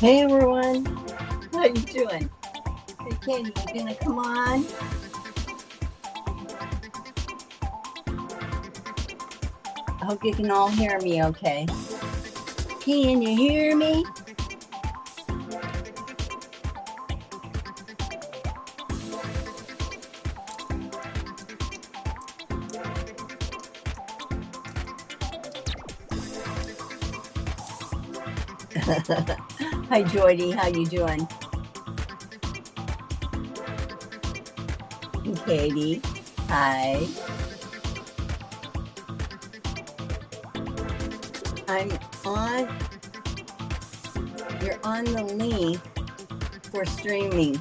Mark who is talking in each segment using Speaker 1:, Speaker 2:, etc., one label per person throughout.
Speaker 1: Hey everyone, how you doing? Hey Katie, you gonna come on? I hope you can all hear me okay. Can you hear me? Hi Jordy, how you doing? Katie, hi. I'm on, you're on the link for streaming.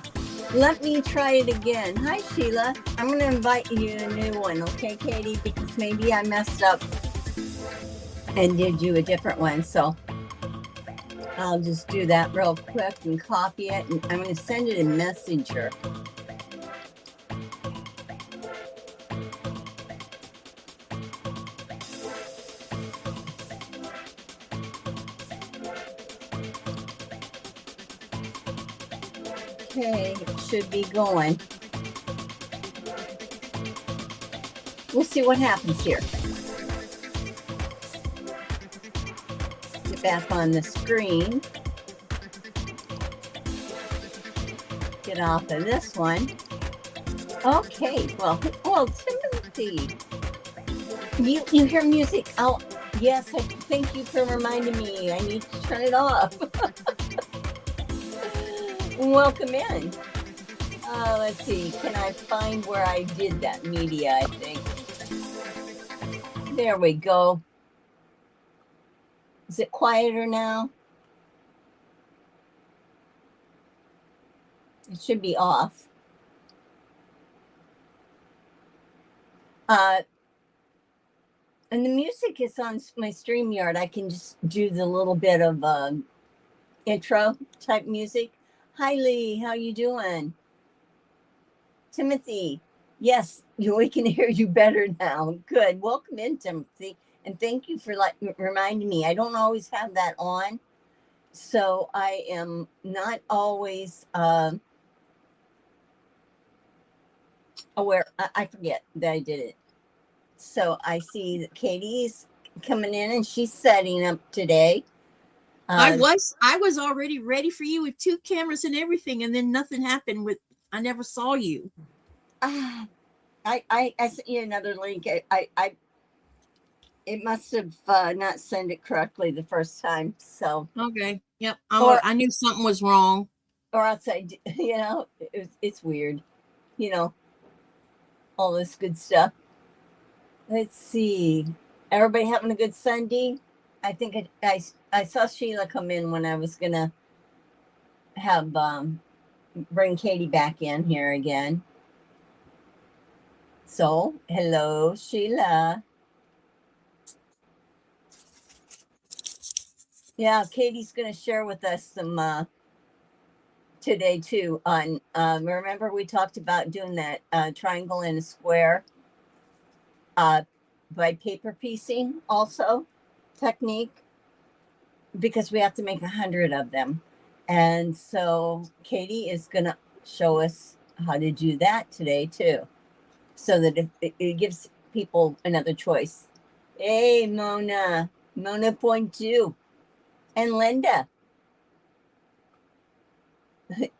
Speaker 1: Let me try it again. Hi Sheila, I'm gonna invite you a new one, okay Katie? Because maybe I messed up and did you a different one, so I'll just do that real quick and copy it, and I'm going to send it in Messenger. Okay, it should be going. We'll see what happens here. Get back on the screen. Get off of this one. Okay, well, Timothy, you hear music? Oh, yes, thank you for reminding me. I need to turn it off. Welcome in. Let's see, can I find where I did that media, I think. There we go. Is it quieter now? It should be off. And the music is on my StreamYard. I can just do the little bit of intro type music. Hi Lee, how you doing? Timothy, yes, we can hear you better now. Good. Welcome in, Timothy. And thank you for reminding me. I don't always have that on. So I am not always aware. I forget that I did it. So I see that Katie's coming in and she's setting up today.
Speaker 2: I was already ready for you with 2 cameras and everything, and then nothing happened with. I never saw you.
Speaker 1: I sent you another link. I it must have not sent it correctly the first time. So
Speaker 2: okay, yep. I knew something was wrong.
Speaker 1: Or outside, it's weird, all this good stuff. Let's see. Everybody having a good Sunday? I think I saw Sheila come in when I was gonna have bring Katie back in here again. So, hello, Sheila. Yeah, Katie's going to share with us some today too. On remember we talked about doing that triangle and a square by paper piecing also technique, because we have to make 100 of them. And so Katie is going to show us how to do that today too, so that it gives people another choice. Hey, Mona 2, and Linda.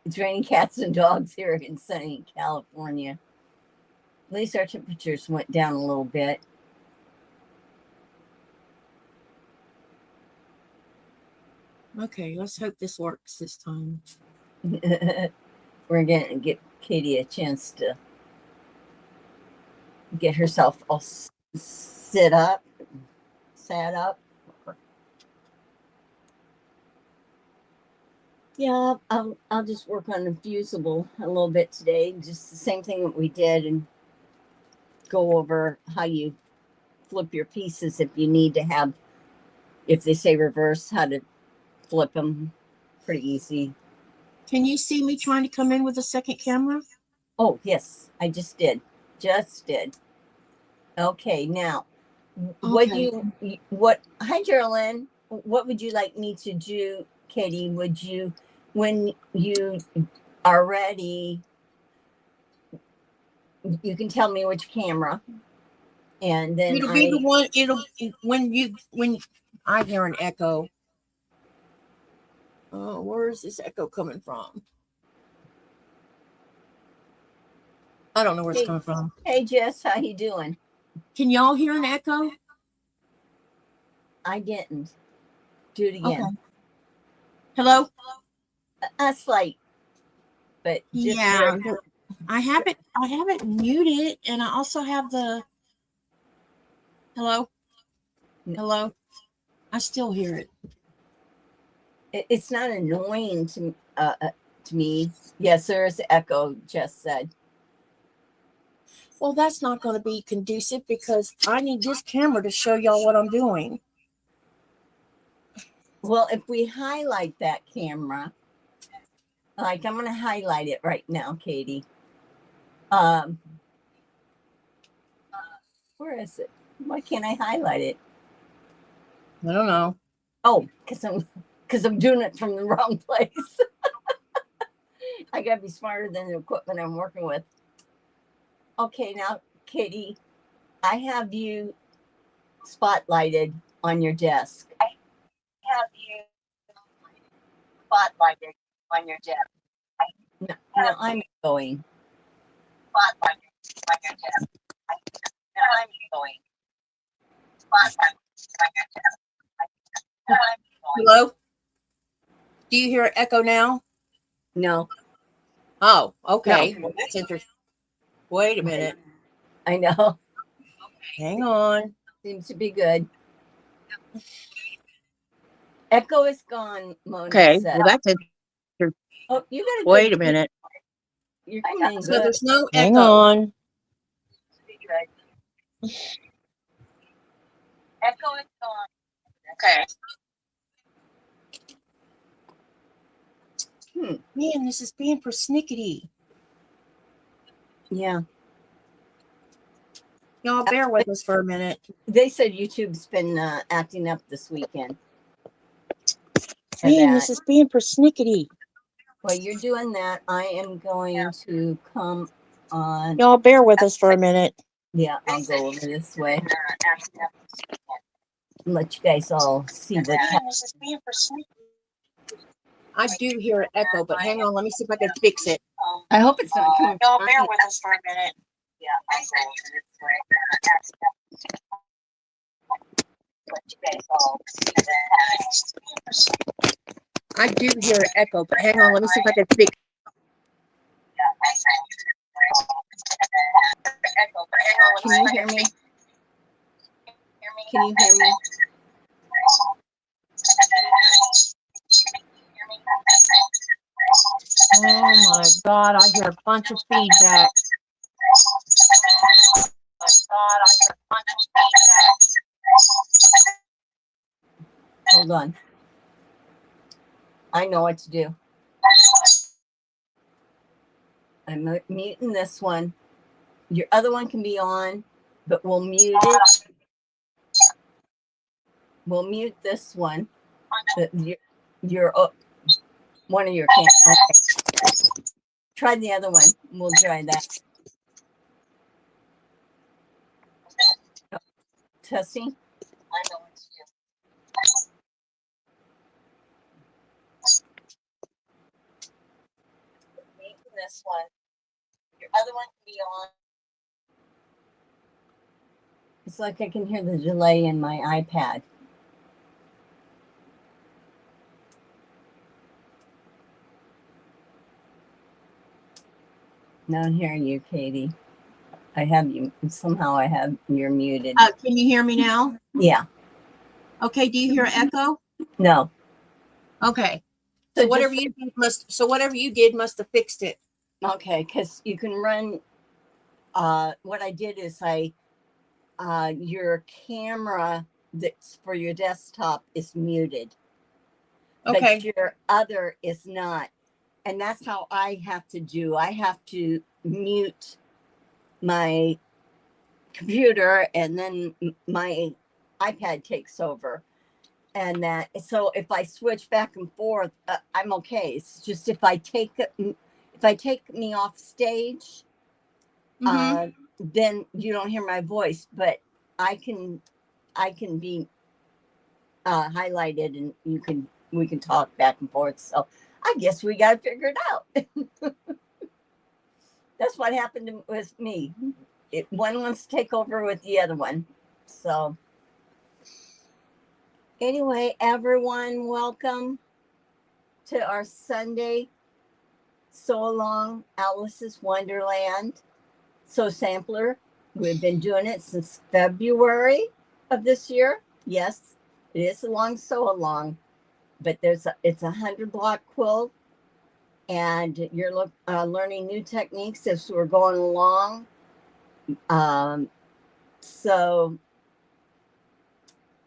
Speaker 1: It's raining cats and dogs here in sunny California. At least our temperatures went down a little bit.
Speaker 2: Okay, let's hope this works this time.
Speaker 1: We're going to get Katie a chance to get herself all sat up. Yeah, I'll just work on the fusible a little bit today. Just the same thing that we did, and go over how you flip your pieces if you need to have, if they say reverse, how to flip them. Pretty easy.
Speaker 2: Can you see me trying to come in with a second camera?
Speaker 1: Oh, yes, I just did. Okay, now, hi Geraldine. What would you like me to do Katie, would you, when you are ready, you can tell me which camera, and then
Speaker 2: It'll be the one. It'll when I hear an echo. Oh, where is this echo coming from? I don't know where it's coming from.
Speaker 1: Hey, Jess, how you doing?
Speaker 2: Can y'all hear an echo?
Speaker 1: I didn't. Do it again.
Speaker 2: Okay. Hello?
Speaker 1: A slight, but just
Speaker 2: Yeah, I have it muted, and I also have the hello. Hello. I still hear it.
Speaker 1: It's not annoying to me. Yes, there is echo. Jess said.
Speaker 2: Well, that's not going to be conducive because I need this camera to show y'all what I'm doing.
Speaker 1: Well, if we highlight that camera, like I'm going to highlight it right now, Katie. Where is it? Why can't I highlight it?
Speaker 2: I don't know.
Speaker 1: Oh, because I'm doing it from the wrong place. I gotta be smarter than the equipment I'm working with. Okay, now, Katie, I have you spotlighted on your desk. I have you spotlighted on your desk. No, I'm going. Spotlighted on your desk. No, I'm going. Spotlighted on your desk. No, I'm going.
Speaker 2: Hello? Do you hear an echo now?
Speaker 1: No.
Speaker 2: Oh, okay.
Speaker 1: No.
Speaker 2: Well, that's interesting. Wait a minute.
Speaker 1: I know.
Speaker 2: Hang on.
Speaker 1: Seems to be good. Echo is gone, Mona
Speaker 2: Okay.
Speaker 1: said.
Speaker 2: Well, that's interesting.
Speaker 1: Oh, you got a
Speaker 2: Wait
Speaker 1: good
Speaker 2: a minute.
Speaker 1: You're coming in
Speaker 2: So
Speaker 1: good.
Speaker 2: there's no
Speaker 3: Hang
Speaker 2: echo.
Speaker 3: on.
Speaker 1: Echo is gone.
Speaker 2: Okay.
Speaker 1: Man,
Speaker 2: this is being persnickety.
Speaker 1: Yeah.
Speaker 2: Y'all bear with us for a minute.
Speaker 1: They said YouTube's been acting up this weekend.
Speaker 3: This is being persnickety.
Speaker 1: While you're doing that, I am going to come on.
Speaker 3: Y'all bear with us for a minute.
Speaker 1: Yeah, I'll go over this way. Let you guys all see what's happening.
Speaker 2: I do hear an echo, but hang on. Let me see if I can fix it.
Speaker 1: I hope it's not coming.
Speaker 3: Y'all bear with us for a minute.
Speaker 1: Yeah, I'll go over this way. Let you guys all see that.
Speaker 2: I do hear an echo, but hang on. Let me see if I can fix it.
Speaker 1: Can you hear me? Can you hear me?
Speaker 3: Oh my God, I hear a bunch of feedback.
Speaker 1: Hold on. I know what to do. I'm muting this one. Your other one can be on, but we'll mute it. We'll mute this one. Your one of your cameras. Okay. Try the other one. We'll try that. Testing. I know what to do. Muting this one. Your other one can be on. It's like I can hear the delay in my iPad. Now I'm hearing you, Katie. I have you. Somehow I have you're muted.
Speaker 2: Can you hear me now?
Speaker 1: Yeah.
Speaker 2: Okay. Do you hear an echo?
Speaker 1: No.
Speaker 2: Okay.
Speaker 1: So
Speaker 2: So whatever you did must have fixed it.
Speaker 1: Okay, because you can run. What I did is your camera that's for your desktop is muted,
Speaker 2: Okay.
Speaker 1: but your other is not, and that's how I have to do. I have to mute my computer, and then my iPad takes over. And that, so if I switch back and forth, I'm okay. It's just if I take me off stage, then you don't hear my voice, but I can be highlighted, and we can talk back and forth. So I guess we got to figure it out. That's what happened with me. One wants to take over with the other one. So anyway, everyone, welcome to our Sunday So Along Alice's Wonderland sampler. We've been doing it since February of this year. Yes, it is so along, but it's a 100-block quilt, and you're learning new techniques as we're going along. So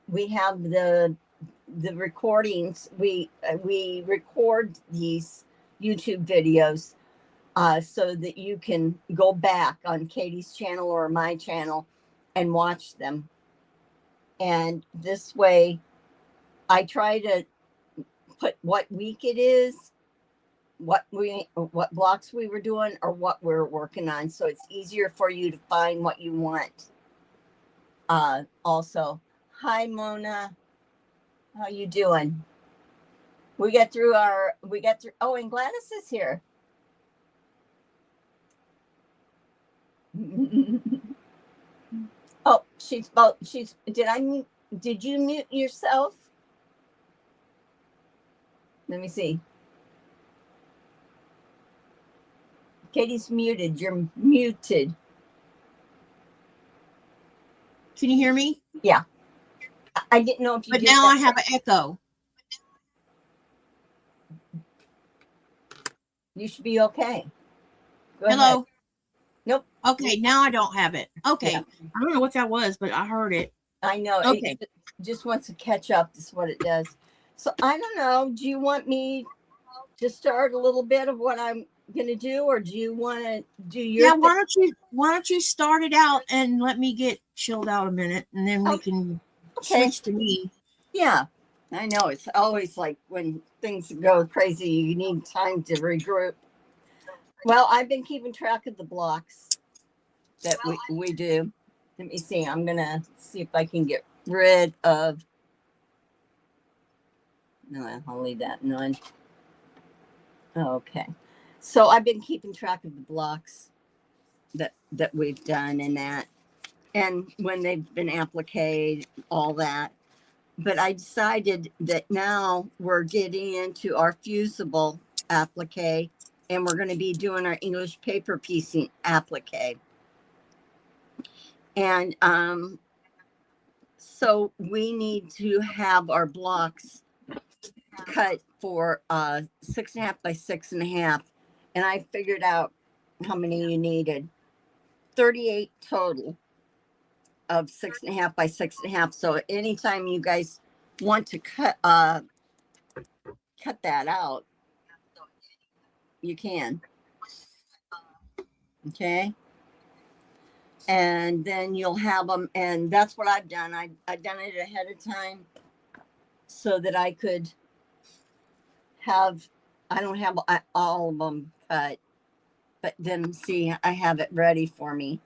Speaker 1: we have the recordings. We record these YouTube videos so that you can go back on Katie's channel or my channel and watch them. And this way, I try to put what week it is, what blocks we were doing, or what we're working on, so it's easier for you to find what you want. Also, hi Mona, how you doing? We got through. Oh, and Gladys is here. Oh, did you mute yourself? Let me see. Katie's muted. You're muted.
Speaker 2: Can you hear me?
Speaker 1: Yeah. I didn't know if you
Speaker 2: But
Speaker 1: did
Speaker 2: now
Speaker 1: that.
Speaker 2: I have an echo.
Speaker 1: You should be okay. Go
Speaker 2: Hello?
Speaker 1: ahead. Nope.
Speaker 2: Okay, now I don't have it. Okay.
Speaker 1: Yeah.
Speaker 2: I don't know what that was, but I heard it.
Speaker 1: I know.
Speaker 2: Okay.
Speaker 1: It just wants to catch up. Is what it does. So I don't know. Do you want me to start a little bit of what I'm going to do, or do you want to do your?
Speaker 2: Yeah. Why don't you start it out and let me get chilled out a minute, and then we can switch to me.
Speaker 1: Yeah. I know. It's always like when things go crazy, you need time to regroup. Well, I've been keeping track of the blocks that we do. Let me see. I'm going to see if I can get rid of. No, I'll leave that none. Okay. So I've been keeping track of the blocks that we've done and that, and when they've been appliqued, all that. But I decided that now we're getting into our fusible applique, and we're going to be doing our English paper piecing applique. And so we need to have our blocks cut for 6.5 by 6.5, and I figured out how many you needed. 38 total of 6.5 by 6.5. So anytime you guys want to cut that out, you can. Okay. And then you'll have them, and that's what I've done. I've done it ahead of time so that I could have, I don't have all of them cut, but then see, I have it ready for me.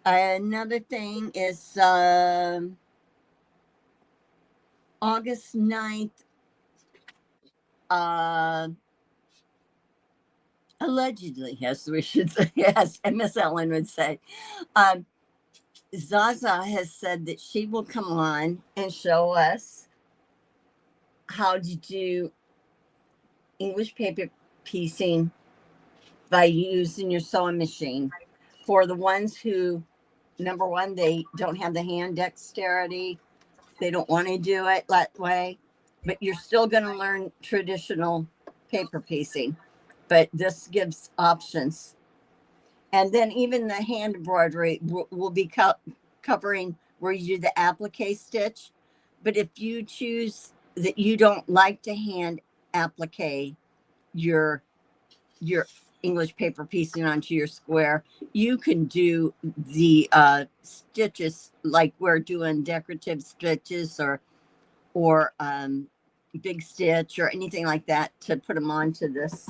Speaker 1: Another thing is August 9th, allegedly, yes, we should say, yes, and Miss Ellen would say, Zaza has said that she will come on and show us how to do English paper piecing by using your sewing machine. For the ones who, number one, they don't have the hand dexterity, they don't want to do it that way, but you're still going to learn traditional paper piecing, but this gives options. And then even the hand embroidery will be covering where you do the applique stitch. But if you choose that you don't like to hand applique your English paper piecing onto your square, you can do the stitches like we're doing decorative stitches or or big stitch or anything like that to put them onto this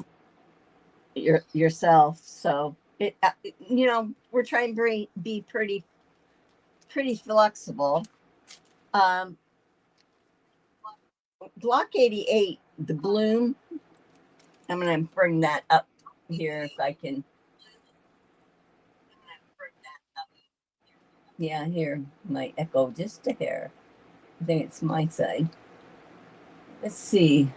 Speaker 1: yourself. So it, you know, we're trying to be pretty flexible. Block 88, the bloom. I'm going to bring that up here if I can. Yeah, here might echo just a hair. I think it's my side. Let's see.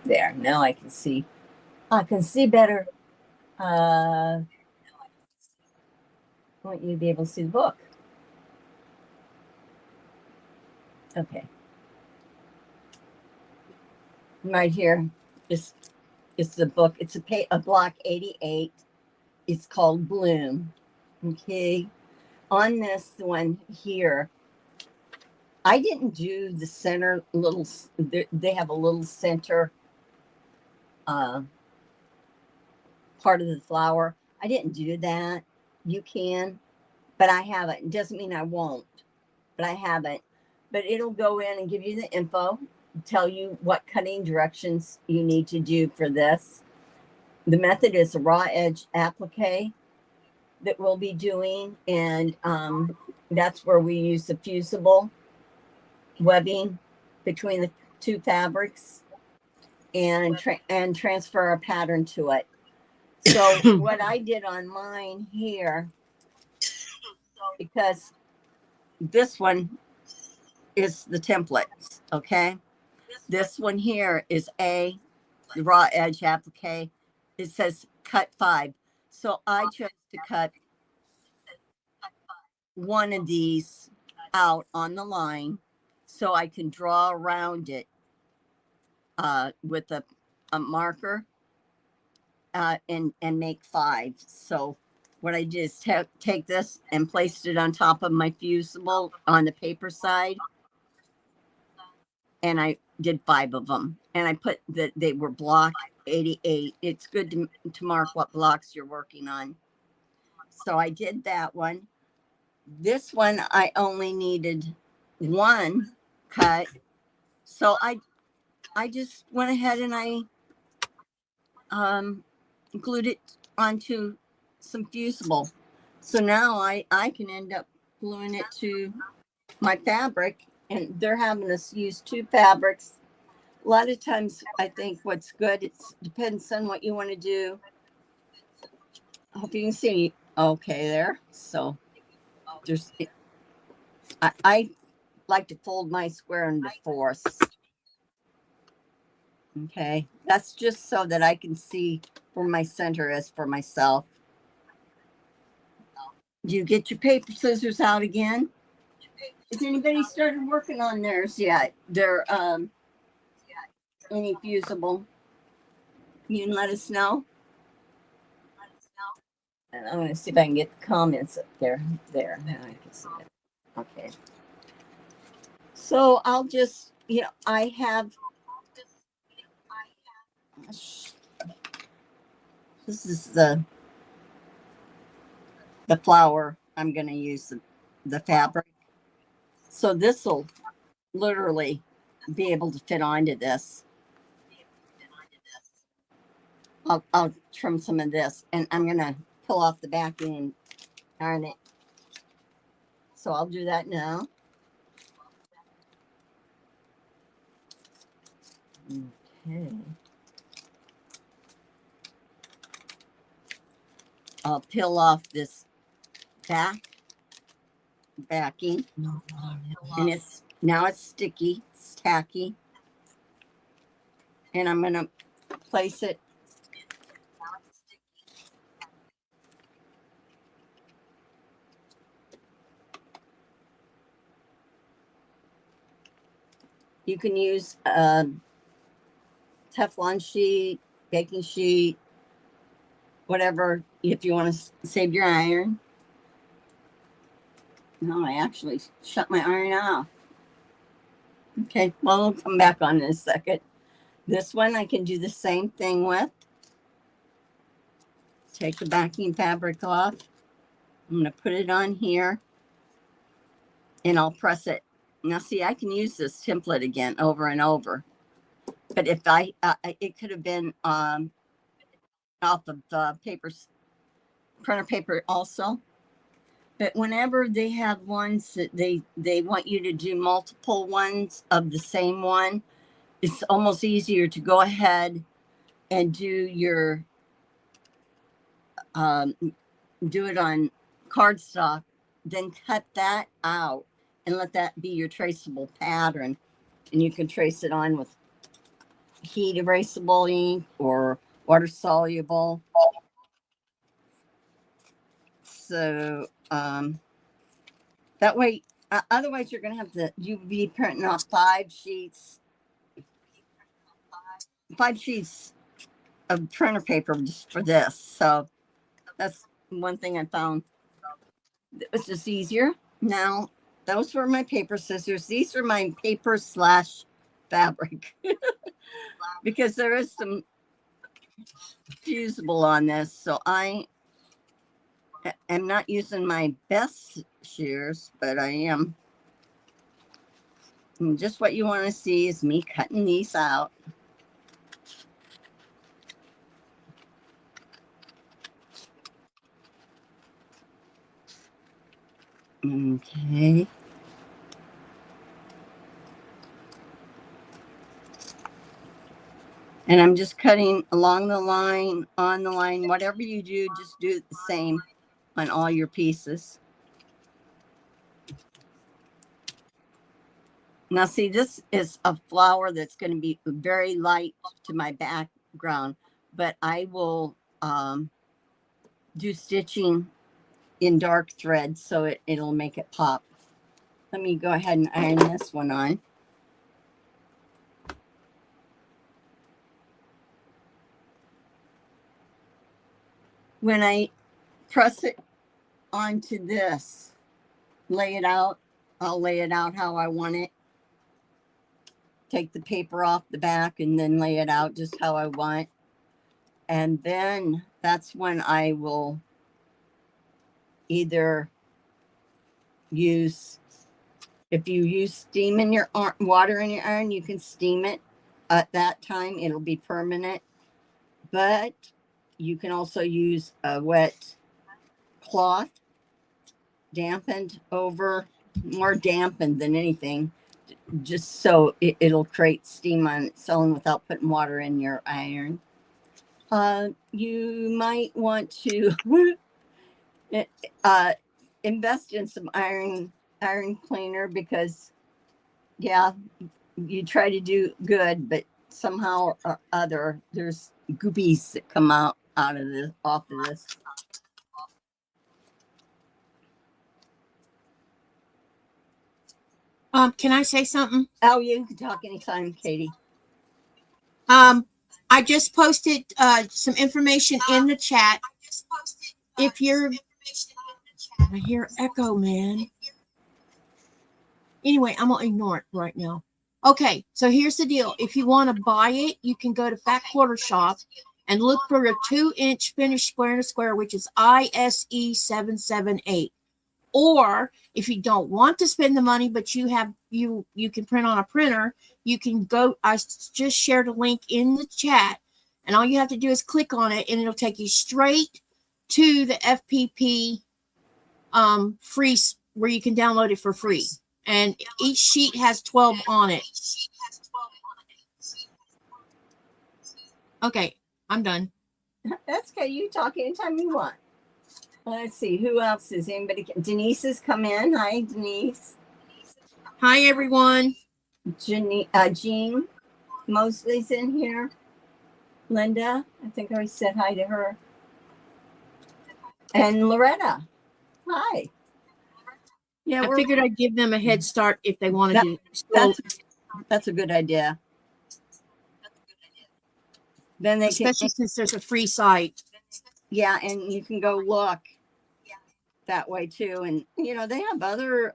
Speaker 1: There, now I can see. I can see better. I want you to be able to see the book. Okay. Right here is the book. It's a block 88. It's called Bloom. Okay. On this one here, I didn't do the center little, they have a little center part of the flower. I didn't do that. You can, but I haven't. It doesn't mean I won't, but I haven't. But it'll go in and give you the info, tell you what cutting directions you need to do for this. The method is a raw edge applique that we'll be doing, and that's where we use the fusible webbing between the two fabrics and transfer a pattern to it. So what I did on mine here, because this one is the templates, okay? This one here is the raw edge applique. It says cut 5. So I chose to cut one of these out on the line so I can draw around it with a marker and make 5. So what I did is take this and placed it on top of my fusible on the paper side. And I did 5 of them. And I put that they were block 88. It's good to mark what blocks you're working on. So I did that one. This one, I only needed 1 cut. So I just went ahead and I glued it onto some fusible. So now I can end up gluing it to my fabric, and they're having us use 2 fabrics. A lot of times I think what's good, it depends on what you want to do. I hope you can see okay there. So there's, I like to fold my square into 4ths. Okay, that's just so that I can see where my center is for myself. Do you get your paper scissors out again? Has anybody started working on theirs yet? They're any fusible? You can let us know. And I'm going to see if I can get the comments up there. There, now I can see it. Okay. So I'll just, you know, I have. This is the flower I'm going to use the fabric. So this will literally be able to fit onto this. I'll trim some of this, and I'm going to pull off the backing and iron it. So I'll do that now. Okay. I'll peel off this backing, and it's sticky, it's tacky, and I'm going to place it. You can use a Teflon sheet, baking sheet, whatever, if you want to save your iron. No, I actually shut my iron off. Okay, well, we'll come back on in a second. This one I can do the same thing with. take the backing fabric off. I'm going to put it on here and I'll press it. Now see, I can use this template again over and over, but if it could have been off of the printer paper also. But whenever they have ones that they want you to do multiple ones of the same one, it's almost easier to go ahead and do your do it on cardstock, then cut that out and let that be your traceable pattern. And you can trace it on with heat erasable ink or water soluble. So that way, otherwise you're going to have to, you'd be printing off 5 sheets of printer paper just for this. So that's one thing I found. It was just easier. Now, those were my paper scissors. These are my paper / fabric because there is some fusible on this. So I am not using my best shears, but I am. And just what you want to see is me cutting these out. Okay. And I'm just cutting along the line, on the line, whatever you do, just do it the same on all your pieces. Now see, this is a flower that's going to be very light to my background, but I will do stitching in dark thread so it'll make it pop. Let me go ahead and iron this one on. When I press it onto this, lay it out, I'll lay it out how I want it. Take the paper off the back and then lay it out just how I want. And then that's when I will either use, if you use steam in your water in your iron, you can steam it at that time. It'll be permanent. But you can also use a wet cloth, dampened over, more dampened than anything, just so it'll create steam on its own without putting water in your iron. You might want to invest in some iron cleaner because, yeah, you try to do good, but somehow or other there's goopies that come out of this, off of this.
Speaker 2: Can I say something?
Speaker 1: Oh, you can talk anytime, Katie.
Speaker 2: I just posted some information in the chat. If you're, I hear echo, man. Anyway, I'm gonna ignore it right now. Okay, so here's the deal. If you want to buy it, you can go to Fat Quarter Shop and look for a 2-inch finished square to square, which is ISE 778. Or if you don't want to spend the money, but you can print on a printer, you can go. I just shared a link in the chat, and all you have to do is click on it, and it'll take you straight to the FPP free, where you can download it for free. And each sheet has 12 on it. Okay, I'm done.
Speaker 1: That's okay. You talk anytime you want. Let's see. Who else is anybody? Denise has come in. Hi, Denise.
Speaker 2: Hi, everyone.
Speaker 1: Jean Mosley's in here. Linda, I think I already said hi to her. And Loretta. Hi. Yeah,
Speaker 2: I figured I'd give them a head start if they wanted to. Still,
Speaker 1: that's a good idea. Then they
Speaker 2: especially since there's a free site.
Speaker 1: Yeah, and you can go look that way too. And you know, they have other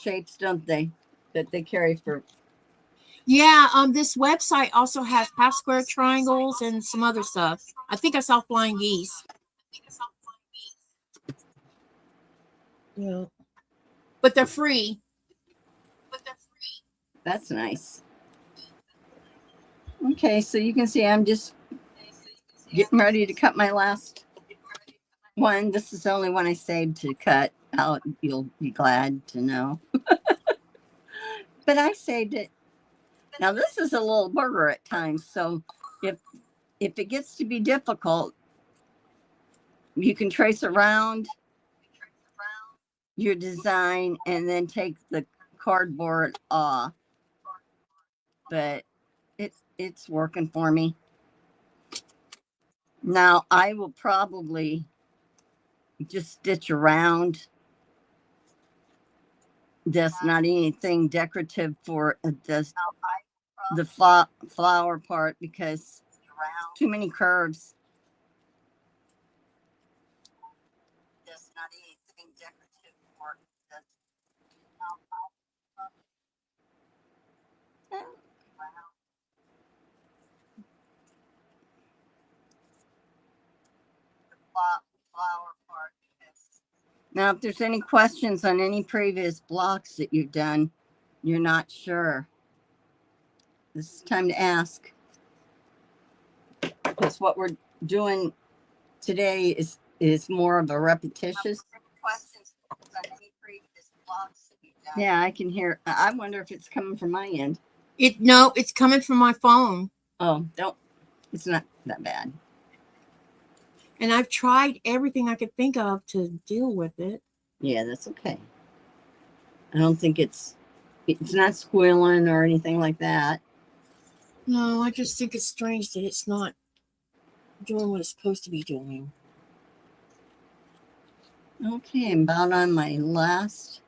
Speaker 1: shapes, don't they, that they carry for.
Speaker 2: Yeah, this website also has half square triangles and some other stuff. I think I saw flying geese. Yeah. But they're free.
Speaker 1: That's nice. Okay, so you can see I'm just getting ready to cut my last one. This is the only one I saved to cut out. You'll be glad to know. But I saved it. Now this is a little burger at times, so if it gets to be difficult, you can trace around your design and then take the cardboard off. But it's working for me. Now I will probably just stitch around this, not anything decorative for just the flower part because too many curves. Just not anything decorative for this. Flower part. Now, if there's any questions on any previous blocks that you've done, you're not sure, this is time to ask. Because what we're doing today is more of a repetitious. Questions on any previous blocks that you've done. Yeah, I can hear. I wonder if it's coming from my end.
Speaker 2: No, it's coming from my phone.
Speaker 1: Oh, don't. It's not that bad.
Speaker 2: And I've tried everything I could think of to deal with it.
Speaker 1: Yeah, that's okay. I don't think it's not squealing or anything like that.
Speaker 2: No, I just think it's strange that it's not doing what it's supposed to be doing.
Speaker 1: Okay, I'm about on my last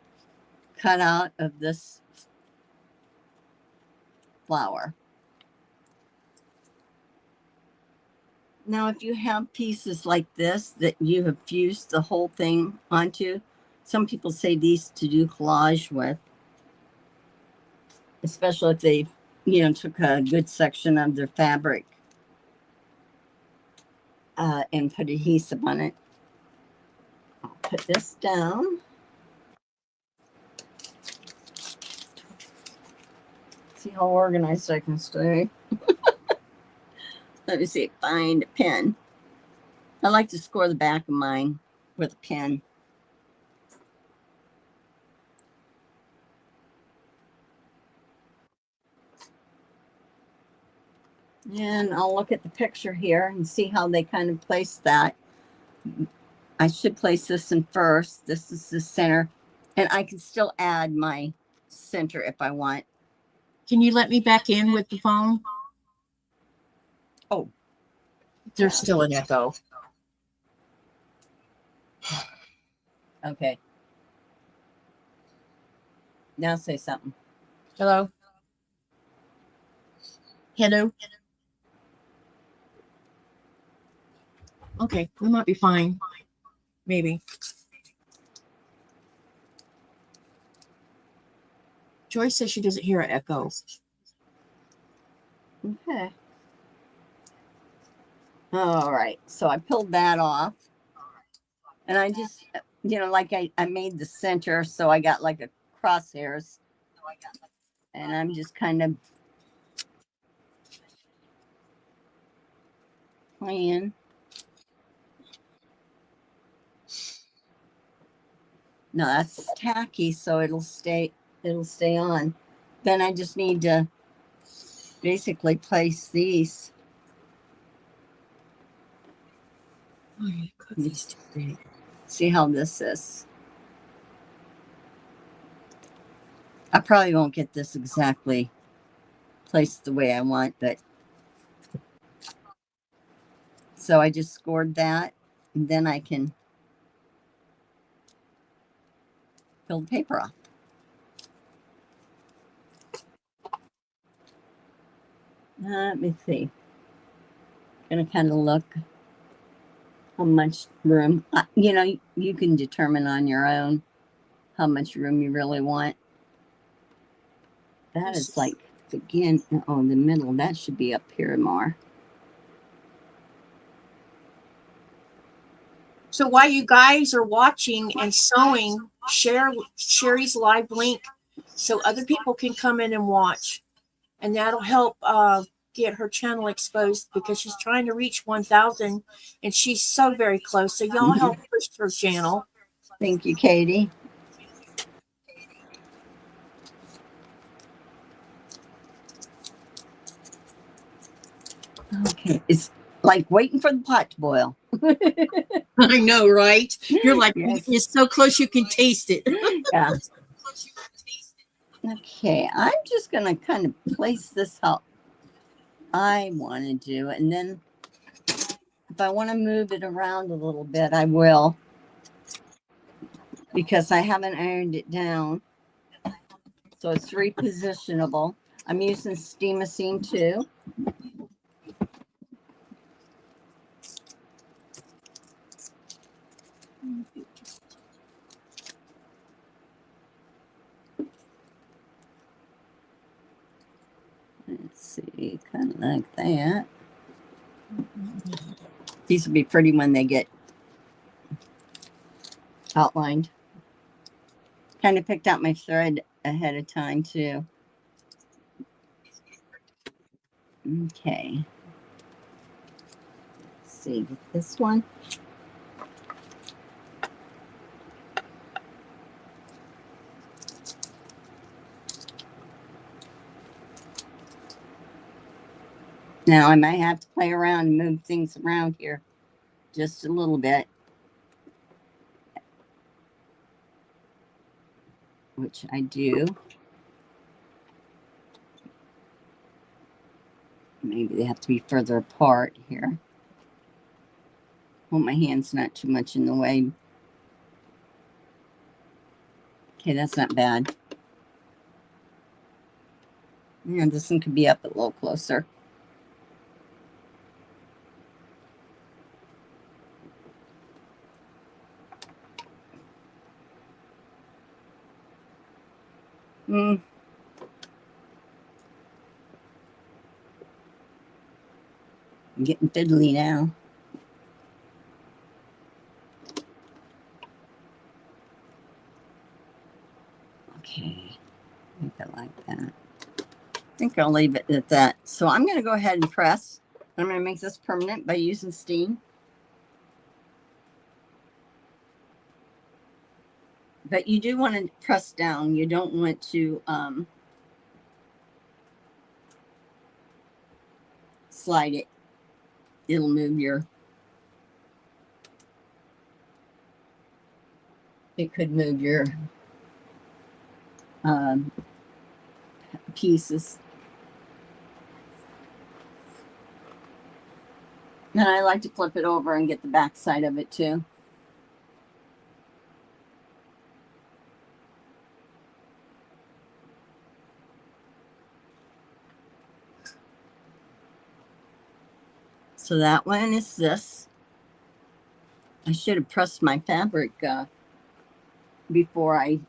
Speaker 1: cutout of this flower. Now, if you have pieces like this that you have fused the whole thing onto, some people say these to do collage with, especially if they, took a good section of their fabric and put adhesive on it. I'll put this down. See how organized I can stay. Let me see, find a pen. I like to score the back of mine with a pen. And I'll look at the picture here and see how they kind of place that. I should place this in first. This is the center. And I can still add my center if I want.
Speaker 2: Can you let me back in with the phone?
Speaker 1: Oh.
Speaker 2: There's still an echo.
Speaker 1: Okay. Now say something.
Speaker 2: Hello? Hello? Okay, we might be fine. Maybe. Joyce says she doesn't hear an echo.
Speaker 1: Okay. All right. So I peeled that off. And I just, like I made the center, so I got like a crosshairs. And I'm just kind of playing. No, that's tacky, so it'll stay on. Then I just need to basically place these.
Speaker 2: Oh, you cut these too big.
Speaker 1: See how this is. I probably won't get this exactly placed the way I want, but so I just scored that, and then I can peel the paper off. Let me see. Gonna kind of look how much room, you can determine on your own how much room you really want. That is like begin. Oh, the middle, that should be up here more.
Speaker 2: So while you guys are watching and sewing, share Sherry's live link so other people can come in and watch. And that'll help get her channel exposed because she's trying to reach 1,000 and she's so very close. So y'all help push her channel.
Speaker 1: Thank you, Katie. Okay, it's like waiting for the pot to boil.
Speaker 2: I know, right? You're like,
Speaker 1: Yes.
Speaker 2: you're so close you can taste it.
Speaker 1: Yeah. Okay, I'm just going to kind of place this how I want to do. And then if I want to move it around a little bit, I will. Because I haven't ironed it down. So it's repositionable. I'm using steam-a-seam too. Let's see, kind of like that. These will be pretty when they get outlined. Kind of picked out my thread ahead of time too. Okay. Let's see, get this one. Now I might have to play around and move things around here just a little bit. Which I do. Maybe they have to be further apart here. Well, my hand's not too much in the way. Okay, that's not bad. Yeah, this one could be up a little closer. I'm getting fiddly now. Okay, make it like that. I think I'll leave it at that. So I'm going to go ahead and press. I'm going to make this permanent by using steam. But you do want to press down. You don't want to slide it. It'll move your, it could move your pieces. And I like to flip it over and get the back side of it too. So that one is this. I should have pressed my fabric before I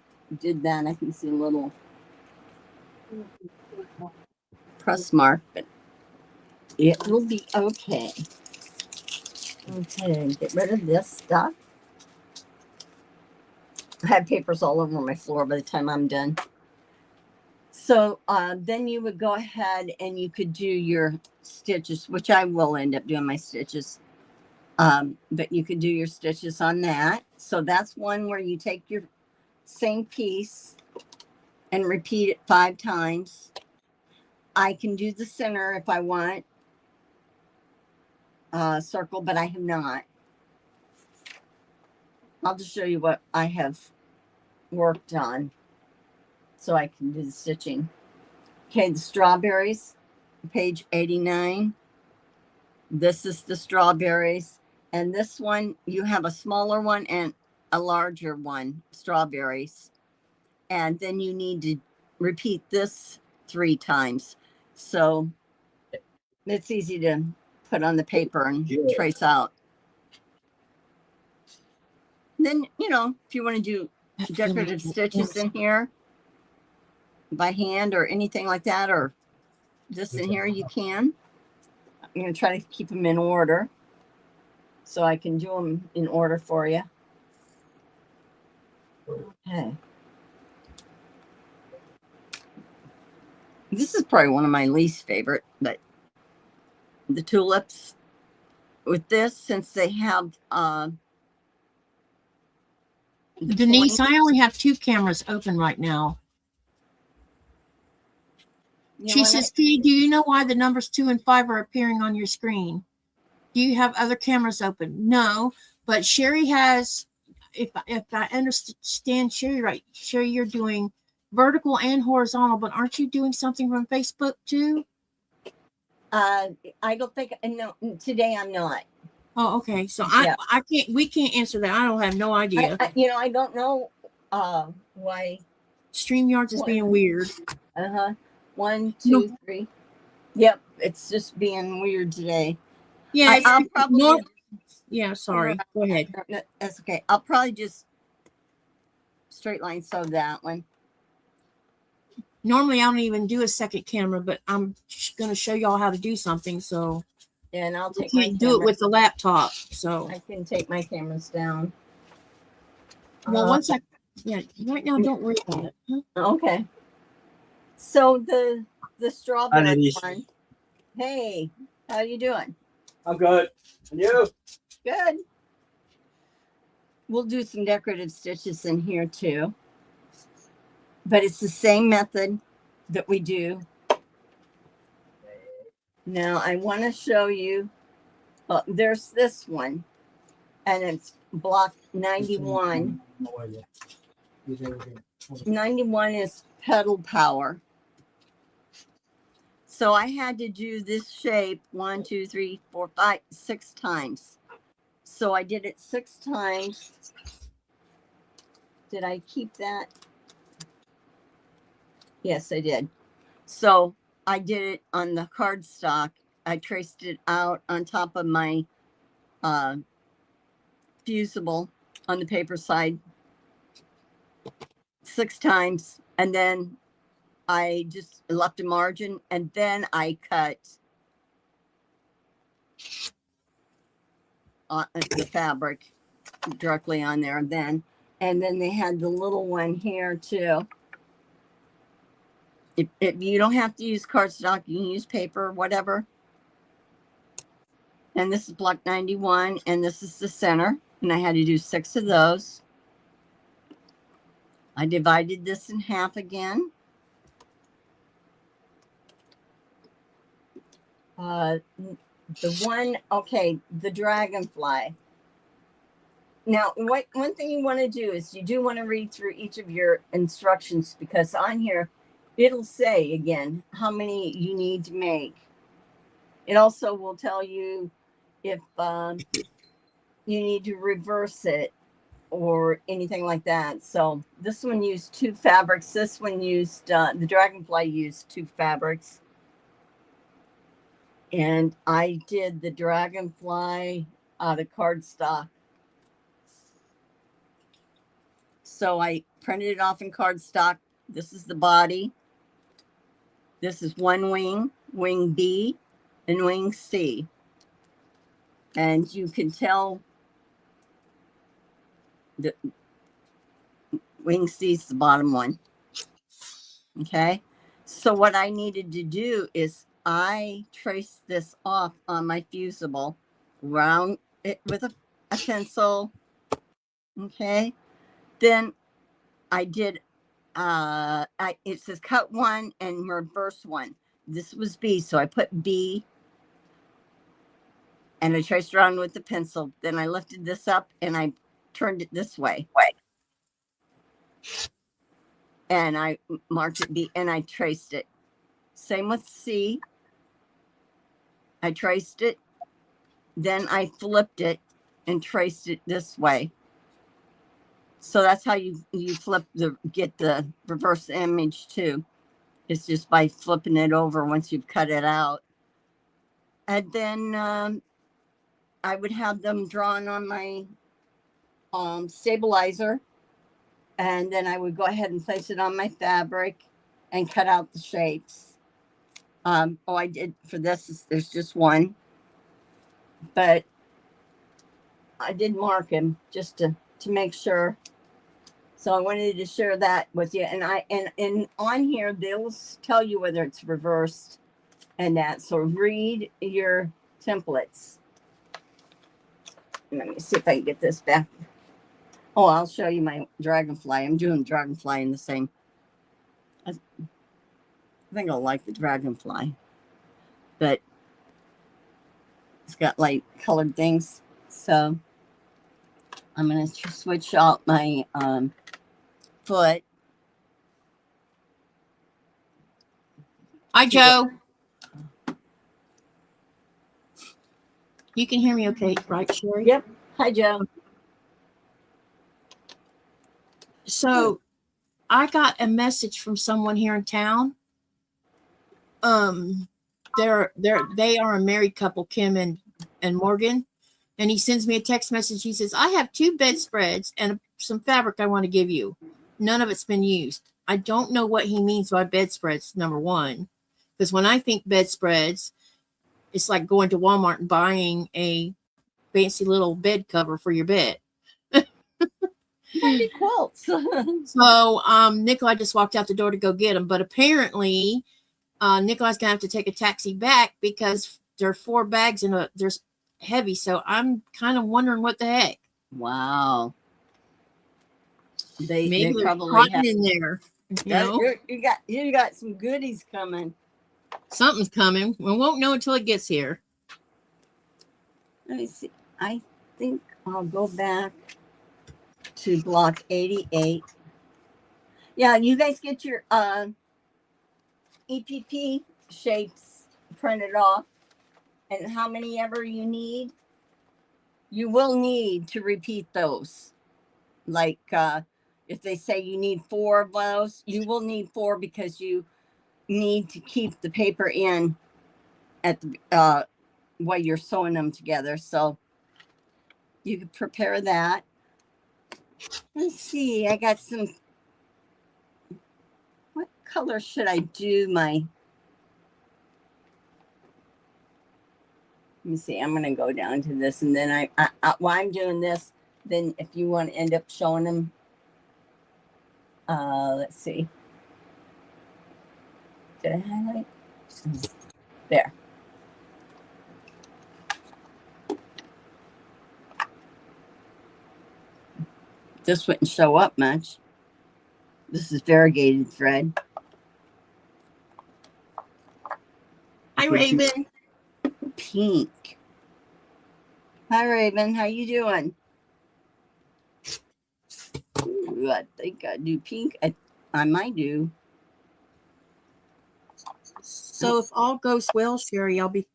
Speaker 1: did that. I can see a little press mark, but it will be okay. Okay, get rid of this stuff. I have papers all over my floor by the time I'm done. So then you would go ahead and you could do your stitches, which I will end up doing my stitches. But you could do your stitches on that. So that's one where you take your same piece and repeat it 5 times. I can do the center if I want circle, but I have not. I'll just show you what I have worked on so I can do the stitching. Okay, the strawberries, page 89. This is the strawberries. And this one, you have a smaller one and a larger one, strawberries. And then you need to repeat this 3 times. So it's easy to put on the paper and trace out. Then, you know, if you want to do decorative stitches in here by hand or anything like that, or this in here, you can. I'm going to try to keep them in order so I can do them in order for you. Okay. This is probably one of my least favorite, but the tulips with this, since they have the
Speaker 2: Denise,
Speaker 1: point,
Speaker 2: I only have 2 cameras open right now.
Speaker 1: you know
Speaker 2: She
Speaker 1: what,
Speaker 2: says, P, do you know why the numbers 2 and 5 are appearing on your screen? Do you have other cameras open? No, but Sherry has, if I understand Sherry right, Sherry, you're doing vertical and horizontal, but aren't you doing something from Facebook too?
Speaker 1: I don't think, no, today I'm not.
Speaker 2: Oh, okay. So
Speaker 1: Yeah.
Speaker 2: I can't, we can't answer that. I don't have no idea.
Speaker 1: I don't know why.
Speaker 2: StreamYards is being weird.
Speaker 1: 1,
Speaker 2: No.
Speaker 1: 2, 3. Yep, it's just being weird today.
Speaker 2: Yeah,
Speaker 1: I'll probably.
Speaker 2: Yeah, sorry. Go ahead.
Speaker 1: That's okay. I'll probably just straight line sew that one.
Speaker 2: Normally, I don't even do a second camera, but I'm going to show y'all how to do something. So,
Speaker 1: And I'll
Speaker 2: you
Speaker 1: take my
Speaker 2: can't do it
Speaker 1: camera.
Speaker 2: with the laptop. So,
Speaker 1: I can take my cameras down.
Speaker 2: well, once I, yeah, right now, don't worry about it. Huh?
Speaker 1: Okay. So the strawberry
Speaker 4: Denise.
Speaker 1: one. Hey, how you doing?
Speaker 4: I'm good. And you?
Speaker 1: Good. We'll do some decorative stitches in here too. But it's the same method that we do. Now I want to show you. There's this one, and it's block 91. 91 is pedal power. So I had to do this shape 1, 2, 3, 4, 5, 6 times. So I did it 6 times. Did I keep that? Yes, I did. So I did it on the cardstock. I traced it out on top of my fusible on the paper side 6 times. And then I just left a margin, and then I cut the fabric directly on there then. And then they had the little one here too. If you don't have to use cardstock, you can use paper, whatever. And this is block 91, and this is the center. And I had to do 6 of those. I divided this in half again. The dragonfly. Now, one thing you want to do is you do want to read through each of your instructions, because on here, it'll say again how many you need to make. It also will tell you if you need to reverse it or anything like that. So this one used 2 fabrics. This one used, the dragonfly used 2 fabrics. And I did the dragonfly out of cardstock. So I printed it off in cardstock. This is the body. This is one wing, wing B, and wing C. And you can tell the wing C is the bottom one. Okay. So what I needed to do is I traced this off on my fusible, round it with a pencil. Okay. Then I did, it says cut 1 and reverse 1. This was B. So I put B and I traced around with the pencil. Then I lifted this up and I turned it this way. And I marked it B and I traced it. Same with C. I traced it. Then I flipped it and traced it this way. So that's how you get the reverse image too. It's just by flipping it over once you've cut it out. And then I would have them drawn on my stabilizer. And then I would go ahead and place it on my fabric and cut out the shapes. I did for this. There's just one, but I did mark him just to make sure. So I wanted to share that with you. And on here they'll tell you whether it's reversed and that. So read your templates. Let me see if I can get this back. Oh, I'll show you my dragonfly. I'm doing dragonfly in the same. I think I'll like the dragonfly, but it's got like colored things. So I'm going to switch out my foot.
Speaker 2: Hi, Joe. You can hear me okay, right, Sherry?
Speaker 1: Yep. Hi, Joe.
Speaker 2: So I got a message from someone here in town. They are a married couple, Kim and Morgan, and he sends me a text message. He says, I have 2 bedspreads and some fabric I want to give you. None of it's been used. I don't know what he means by bedspreads, number one, because when I think bedspreads, it's like going to Walmart and buying a fancy little bed cover for your bed.
Speaker 1: Maybe quilts.
Speaker 2: So Nikolai just walked out the door to go get them, but apparently Nikolai's gonna have to take a taxi back because there are 4 bags and there's heavy. So I'm kind of wondering what the heck.
Speaker 1: Wow.
Speaker 2: Maybe
Speaker 1: they
Speaker 2: there's
Speaker 1: probably
Speaker 2: cotton
Speaker 1: have.
Speaker 2: in there. You know,
Speaker 1: You got some goodies coming.
Speaker 2: something's coming. We won't know until it gets here.
Speaker 1: Let me see. I think I'll go back to block 88. Yeah, you guys get your EPP shapes printed off, and how many ever you need, you will need to repeat those. Like if they say you need 4 of those, you will need 4 because you need to keep the paper in at the while you're sewing them together. So you can prepare that. Let's see. I got some. What color should I do my? Let me see. I'm gonna go down to this, and then while I'm doing this, then if you want to end up showing them, let's see. Did I highlight? There. This wouldn't show up much. This is variegated thread.
Speaker 2: Hi, Raven.
Speaker 1: Pink. Hi, Raven. How you doing? Ooh, I think I do pink. I might do.
Speaker 2: So if all goes well, Sherry, I'll be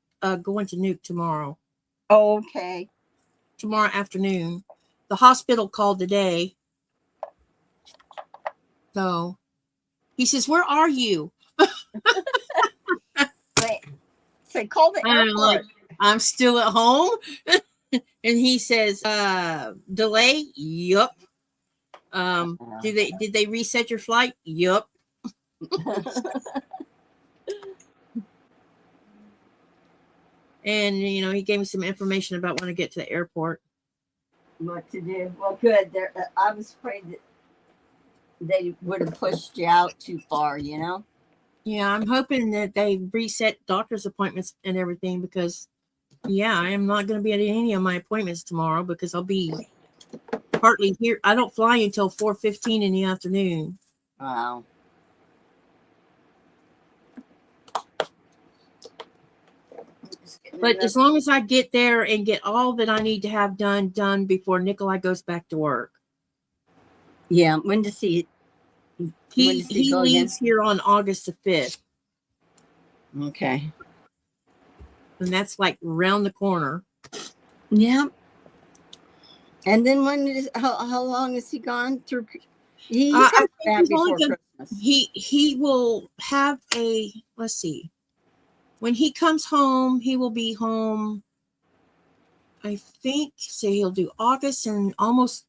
Speaker 2: going to Nuke tomorrow.
Speaker 1: Okay.
Speaker 2: Tomorrow afternoon. The hospital called today. So he says, where are you?
Speaker 1: Wait. Say, call the
Speaker 2: I'm
Speaker 1: airport.
Speaker 2: like, I'm still at home. And he says, delay? Yup. Did they reset your flight? Yup. And he gave me some information about when I get to the airport.
Speaker 1: What to do? Well, good. I was afraid that they would have pushed you out too far.
Speaker 2: Yeah, I'm hoping that they reset doctor's appointments and everything because, I am not going to be at any of my appointments tomorrow because I'll be partly here. I don't fly until 4:15 in the afternoon.
Speaker 1: Wow.
Speaker 2: But as long as I get there and get all that I need to have done before Nikolai goes back to work.
Speaker 1: Yeah, when does he?
Speaker 2: He leaves here on August the 5th.
Speaker 1: Okay.
Speaker 2: And that's like around the corner.
Speaker 1: Yeah. And then how long is he gone through? He comes back before Christmas.
Speaker 2: He will have let's see. When he comes home, he will be home. I think he'll do August and almost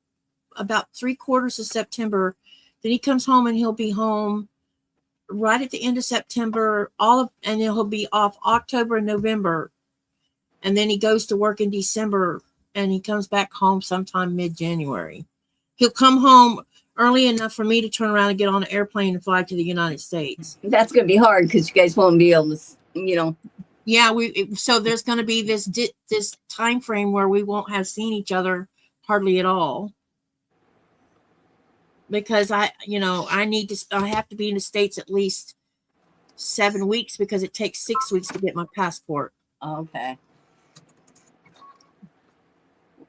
Speaker 2: about 3/4 of September. Then he comes home and he'll be home right at the end of September, and then he'll be off October and November. And then he goes to work in December and he comes back home sometime mid-January. He'll come home early enough for me to turn around and get on an airplane and fly to the United States.
Speaker 1: That's going to be hard because you guys won't be able to,
Speaker 2: Yeah, so there's going to be this time frame where we won't have seen each other hardly at all. Because I have to be in the States at least 7 weeks because it takes 6 weeks to get my passport.
Speaker 1: Okay.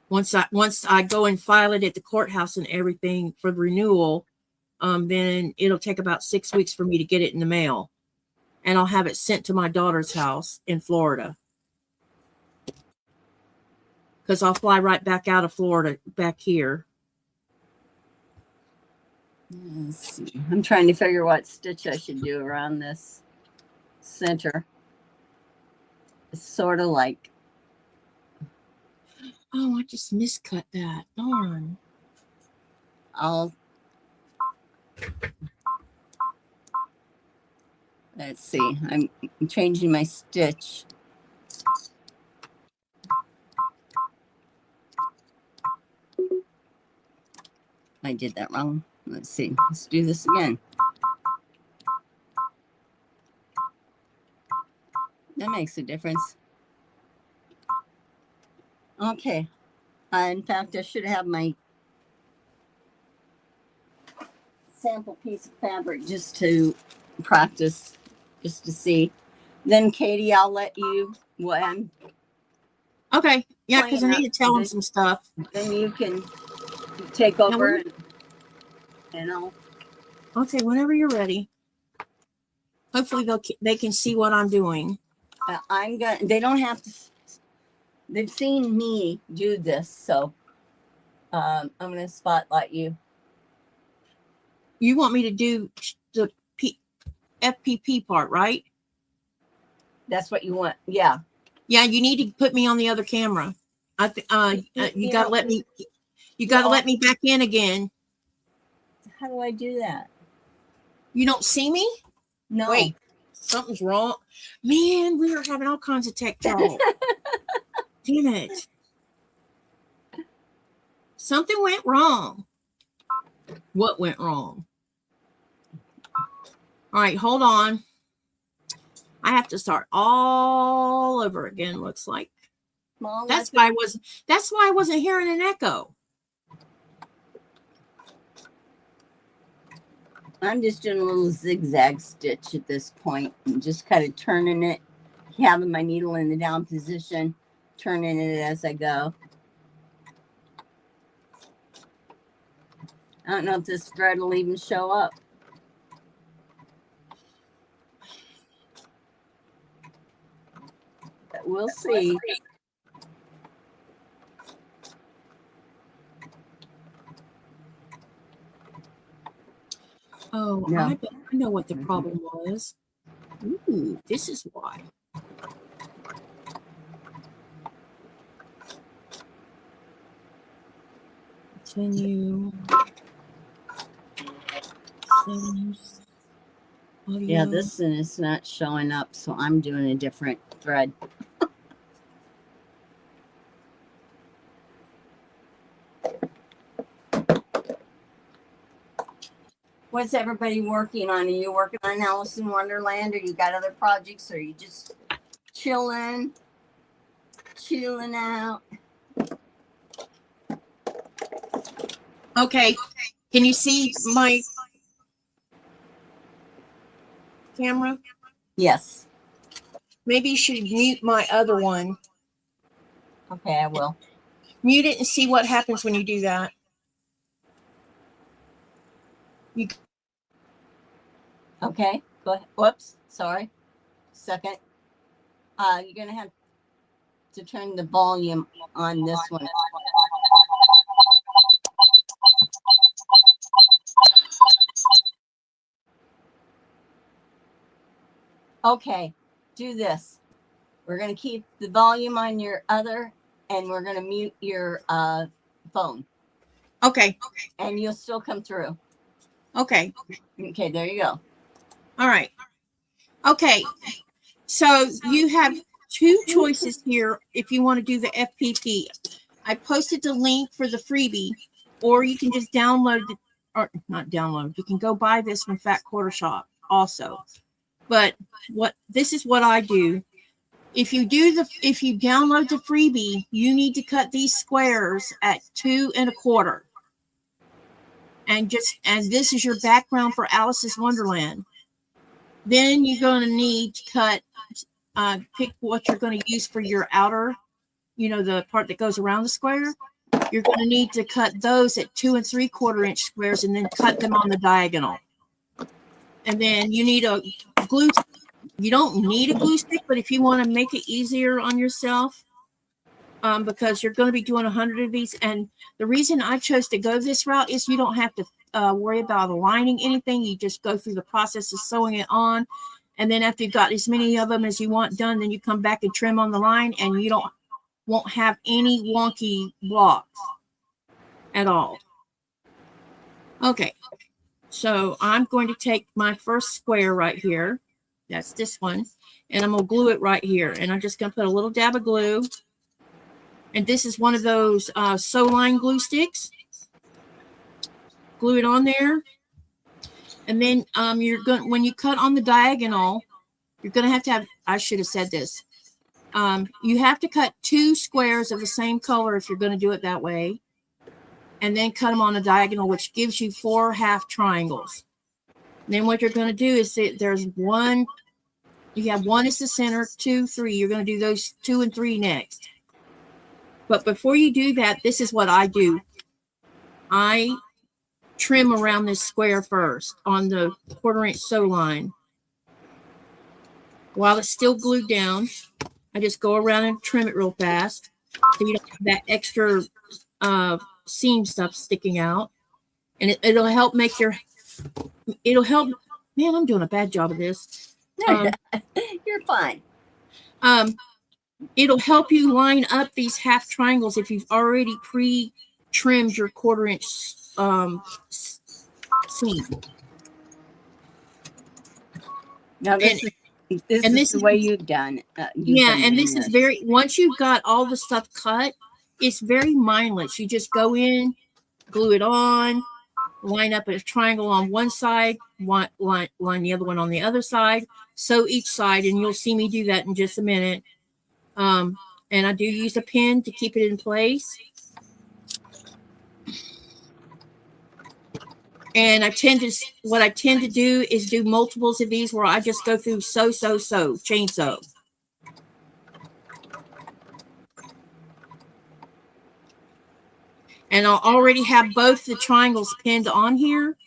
Speaker 2: Once I go and file it at the courthouse and everything for the renewal, then it'll take about 6 weeks for me to get it in the mail, and I'll have it sent to my daughter's house in Florida. Because I'll fly right back out of Florida back here.
Speaker 1: Let's see. I'm trying to figure what stitch I should do around this center. It's sort of like.
Speaker 2: Oh, I just miscut that. Darn.
Speaker 1: Let's see. I'm changing my stitch. I did that wrong. Let's see. Let's do this again. That makes a difference. Okay. In fact, I should have my sample piece of fabric just to practice, just to see. Then, Katie, I'll let you.
Speaker 2: Okay. Yeah, because I need to tell him some stuff.
Speaker 1: Then you can take over and
Speaker 2: I'll say whenever you're ready. Hopefully they can see what I'm doing.
Speaker 1: they don't have to. They've seen me do this, so I'm going to spotlight you.
Speaker 2: You want me to do the FPP part, right?
Speaker 1: That's what you want. Yeah.
Speaker 2: Yeah, you need to put me on the other camera. You got to let me. You got to let me back in again.
Speaker 1: How do I do that?
Speaker 2: You don't see me?
Speaker 1: No.
Speaker 2: Wait, something's wrong. Man, we are having all kinds of tech trouble. Damn it. Something went wrong. What went wrong? All right, hold on. I have to start all over again, looks like. That's why I wasn't hearing an echo.
Speaker 1: I'm just doing a little zigzag stitch at this point and just kind of turning it, having my needle in the down position, turning it as I go. I don't know if this thread will even show up. But we'll see.
Speaker 2: Oh,
Speaker 1: No.
Speaker 2: I know what the problem was. Ooh, this is why. Continue. Settings. Audio.
Speaker 1: Yeah, this one is not showing up, so I'm doing a different thread. What's everybody working on? Are you working on Alice in Wonderland, or you got other projects, or you just chilling out?
Speaker 2: Okay. Can you see my camera?
Speaker 1: Yes.
Speaker 2: Maybe you should mute my other one.
Speaker 1: Okay, I will.
Speaker 2: Mute it and see what happens when you do that.
Speaker 1: Okay, go ahead. Whoops, sorry. Second. You're gonna have to turn the volume on this one. Okay, do this. We're gonna keep the volume on your other, and we're gonna mute your phone.
Speaker 2: Okay.
Speaker 1: And you'll still come through.
Speaker 2: Okay.
Speaker 1: Okay, there you go.
Speaker 2: All right. Okay. So you have two choices here if you want to do the FPP. I posted the link for the freebie, or you can just download the, or not download. You can go buy this from Fat Quarter Shop also. But this is what I do. If you download the freebie, you need to cut these squares at 2 1/4. And this is your background for Alice's Wonderland. Then you're going to need to cut, pick what you're going to use for your outer, the part that goes around the square. You're going to need to cut those at 2 3/4 inch squares and then cut them on the diagonal. And then you need a glue. You don't need a glue stick, but if you want to make it easier on yourself, because you're going to be doing 100 of these. And the reason I chose to go this route is you don't have to worry about aligning anything. You just go through the process of sewing it on. And then after you've got as many of them as you want done, then you come back and trim on the line, and you won't have any wonky blocks at all. Okay, so I'm going to take my first square right here. That's this one. And I'm going to glue it right here. And I'm just going to put a little dab of glue. And this is one of those sew line glue sticks. Glue it on there. And then when you cut on the diagonal, you're going to have, I should have said this. You have to cut 2 squares of the same color if you're going to do it that way. And then cut them on the diagonal, which gives you 4 half triangles. And then what you're going to do is there's one, you have 1 is the center, 2, 3. You're going to do those 2 and 3 next. But before you do that, this is what I do. I trim around this square first on the 1/4 inch sew line. While it's still glued down, I just go around and trim it real fast so you don't have that extra seam stuff sticking out. And it'll help make man, I'm doing a bad job of this.
Speaker 1: You're fine.
Speaker 2: It'll help you line up these half triangles if you've already pre-trimmed your 1/4 inch seam.
Speaker 1: Now this is the way you've done it.
Speaker 2: And this is once you've got all the stuff cut, it's very mindless. You just go in, glue it on, line up a triangle on one side, line the other one on the other side, sew each side, and you'll see me do that in just a minute. And I do use a pin to keep it in place. And what I tend to do is do multiples of these where I just go through sew, chain sew. And I'll already have both the triangles pinned on here.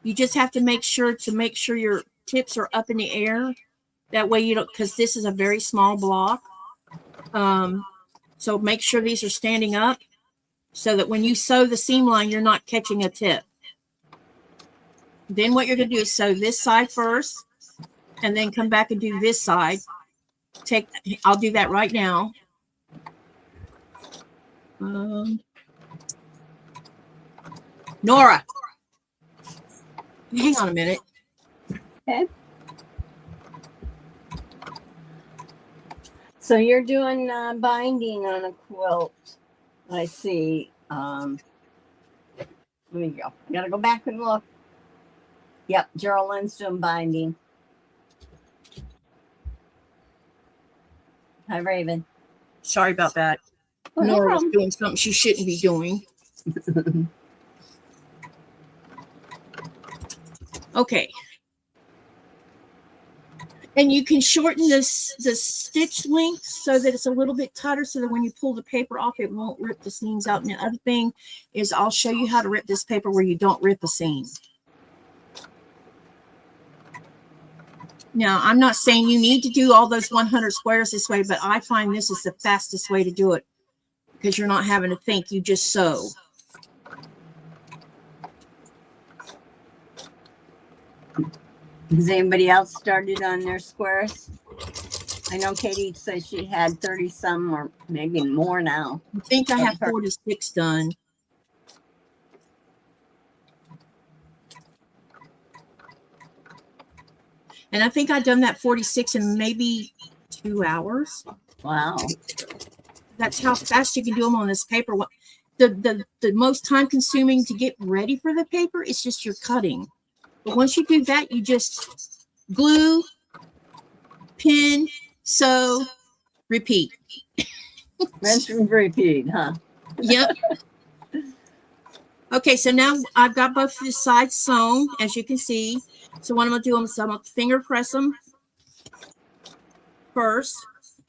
Speaker 2: You just have to make sure your tips are up in the air. That way you don't, because this is a very small block. So make sure these are standing up so that when you sew the seam line, you're not catching a tip. Then what you're going to do is sew this side first and then come back and do this side. I'll do that right now. Nora, hang on a minute.
Speaker 1: Okay. So you're doing binding on a quilt. I see. Let me go. Gotta go back and look. Yep, Geraldine's doing binding. Hi, Raven.
Speaker 2: Sorry about that.
Speaker 1: Oh, no
Speaker 2: Nora was
Speaker 1: problem.
Speaker 2: doing something she shouldn't be doing. Okay. And you can shorten the stitch length so that it's a little bit tighter so that when you pull the paper off, it won't rip the seams out. And the other thing is I'll show you how to rip this paper where you don't rip a seam. Now, I'm not saying you need to do all those 100 squares this way, but I find this is the fastest way to do it because you're not having to think, you just sew.
Speaker 1: Has anybody else started on their squares? I know Katie says she had 30 some or maybe more now.
Speaker 2: I think I have 46 done. And I think I've done that 46 in maybe 2 hours.
Speaker 1: Wow.
Speaker 2: That's how fast you can do them on this paper. The most time consuming to get ready for the paper is just your cutting. But once you do that, you just glue, pin, sew, repeat.
Speaker 1: Rinse and repeat, huh?
Speaker 2: Yep. Okay, so now I've got both of the sides sewn, as you can see. So what I'm going to do is I'm going to finger press them first.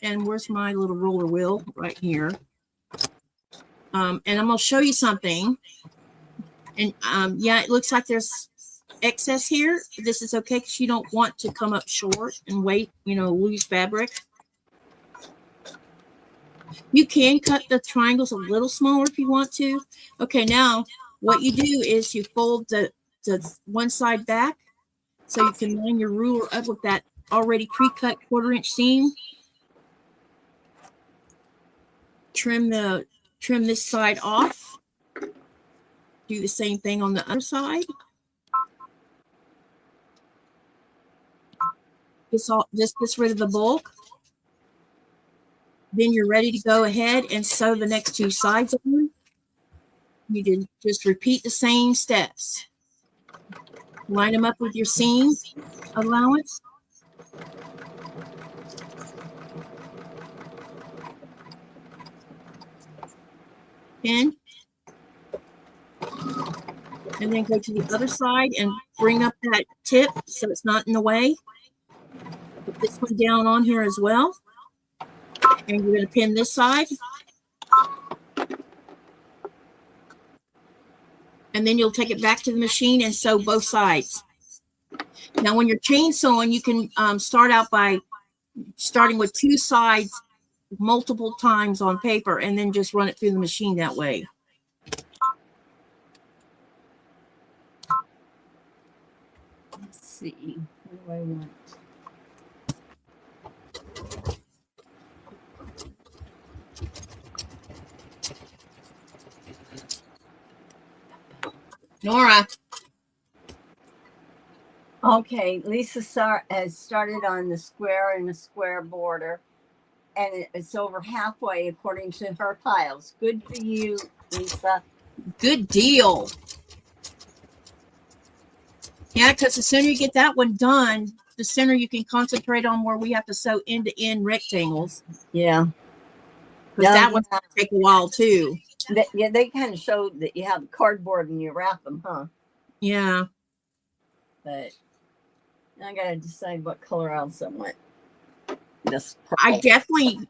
Speaker 2: And where's my little roller wheel? Right here. And I'm going to show you something. And yeah, it looks like there's excess here. This is okay because you don't want to come up short and lose fabric. You can cut the triangles a little smaller if you want to. Okay, now what you do is you fold the one side back so you can line your ruler up with that already pre-cut 1/4 inch seam. Trim this side off. Do the same thing on the other side. This gets rid of the bulk. Then you're ready to go ahead and sew the next 2 sides on. You can just repeat the same steps. Line them up with your seam allowance. Pin. And then go to the other side and bring up that tip so it's not in the way. Put this one down on here as well. And you're going to pin this side. And then you'll take it back to the machine and sew both sides. Now, when you're chain sewing, you can start out by starting with 2 sides multiple times on paper and then just run it through the machine that way.
Speaker 1: Let's see. What do I want?
Speaker 2: Nora.
Speaker 1: Okay, Lisa has started on the square and the square border, and it's over halfway according to her piles. Good for you, Lisa.
Speaker 2: Good deal. Yeah, because the sooner you get that one done, the sooner you can concentrate on where we have to sew end-to-end rectangles.
Speaker 1: Yeah.
Speaker 2: Because that one's going to take a while, too.
Speaker 1: They kind of show that you have cardboard and you wrap them, huh?
Speaker 2: Yeah.
Speaker 1: But I got to decide what color else I want. This purple.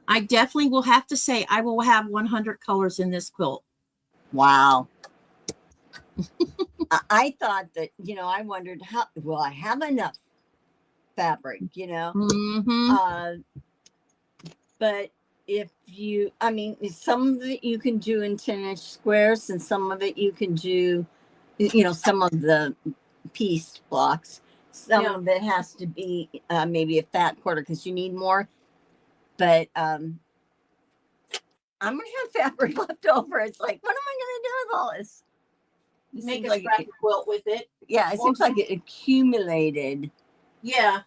Speaker 2: I definitely will have to say I will have 100 colors in this quilt.
Speaker 1: Wow. I thought that, I wondered will I have enough fabric,
Speaker 2: Mm-hmm.
Speaker 1: But if some of it you can do in 10-inch squares and some of it you can do, some of the pieced blocks. Some of it has to be maybe a fat 1/4 because you need more. But I'm going to have fabric left over. It's like, what am I going to do with all this?
Speaker 2: Make a scrap quilt with it.
Speaker 1: Yeah, it seems like it accumulated.
Speaker 2: Yeah.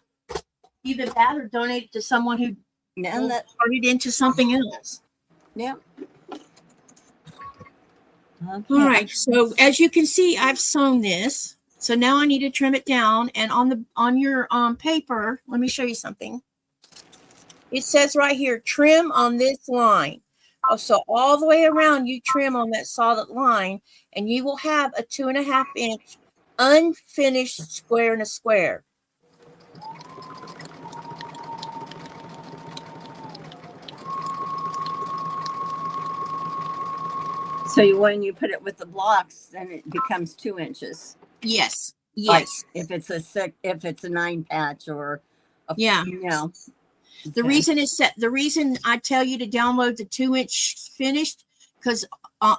Speaker 2: Either that or donate it to someone who
Speaker 1: And that,
Speaker 2: turn it into something else.
Speaker 1: yeah. Okay.
Speaker 2: All right. So as you can see, I've sewn this. So now I need to trim it down. And on your paper, let me show you something. It says right here, trim on this line. Oh, so all the way around, you trim on that solid line, and you will have a 2.5 inch unfinished square in a square.
Speaker 1: So when you put it with the blocks, then it becomes 2 inches.
Speaker 2: Yes.
Speaker 1: Like
Speaker 2: Yes.
Speaker 1: if it's a 9 patch or
Speaker 2: Yeah. The reason I tell you to download the 2 inch finished, because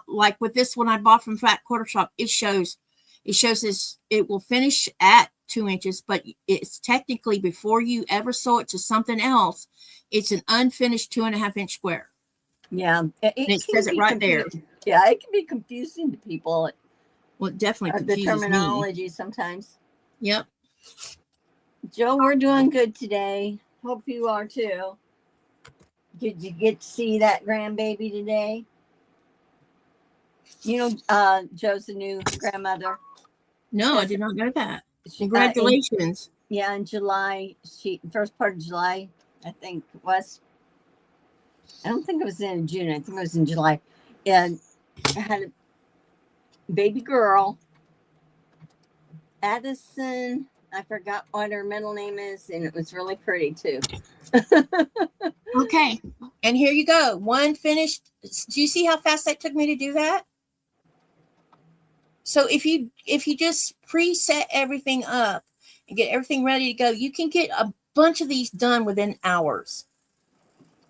Speaker 2: like with this one I bought from Fat Quarter Shop, it shows this, it will finish at 2 inches, but it's technically, before you ever sew it to something else, it's an unfinished 2.5 inch square.
Speaker 1: Yeah.
Speaker 2: It says it right there.
Speaker 1: Yeah, it can be confusing to people.
Speaker 2: Well, it definitely
Speaker 1: The
Speaker 2: confuses me.
Speaker 1: terminology sometimes.
Speaker 2: Yep.
Speaker 1: Joe, we're doing good today. Hope you are too. Did you get to see that grandbaby today? You know, Joe's the new grandmother.
Speaker 2: No, I did not know that.
Speaker 1: She,
Speaker 2: Congratulations.
Speaker 1: in July, first part of July, I think it was. I don't think it was in June. I think it was in July. And I had a baby girl, Addison. I forgot what her middle name is, and it was really pretty too.
Speaker 2: Okay, and here you go. One finished. Do you see how fast that took me to do that? So if you just preset everything up and get everything ready to go, you can get a bunch of these done within hours.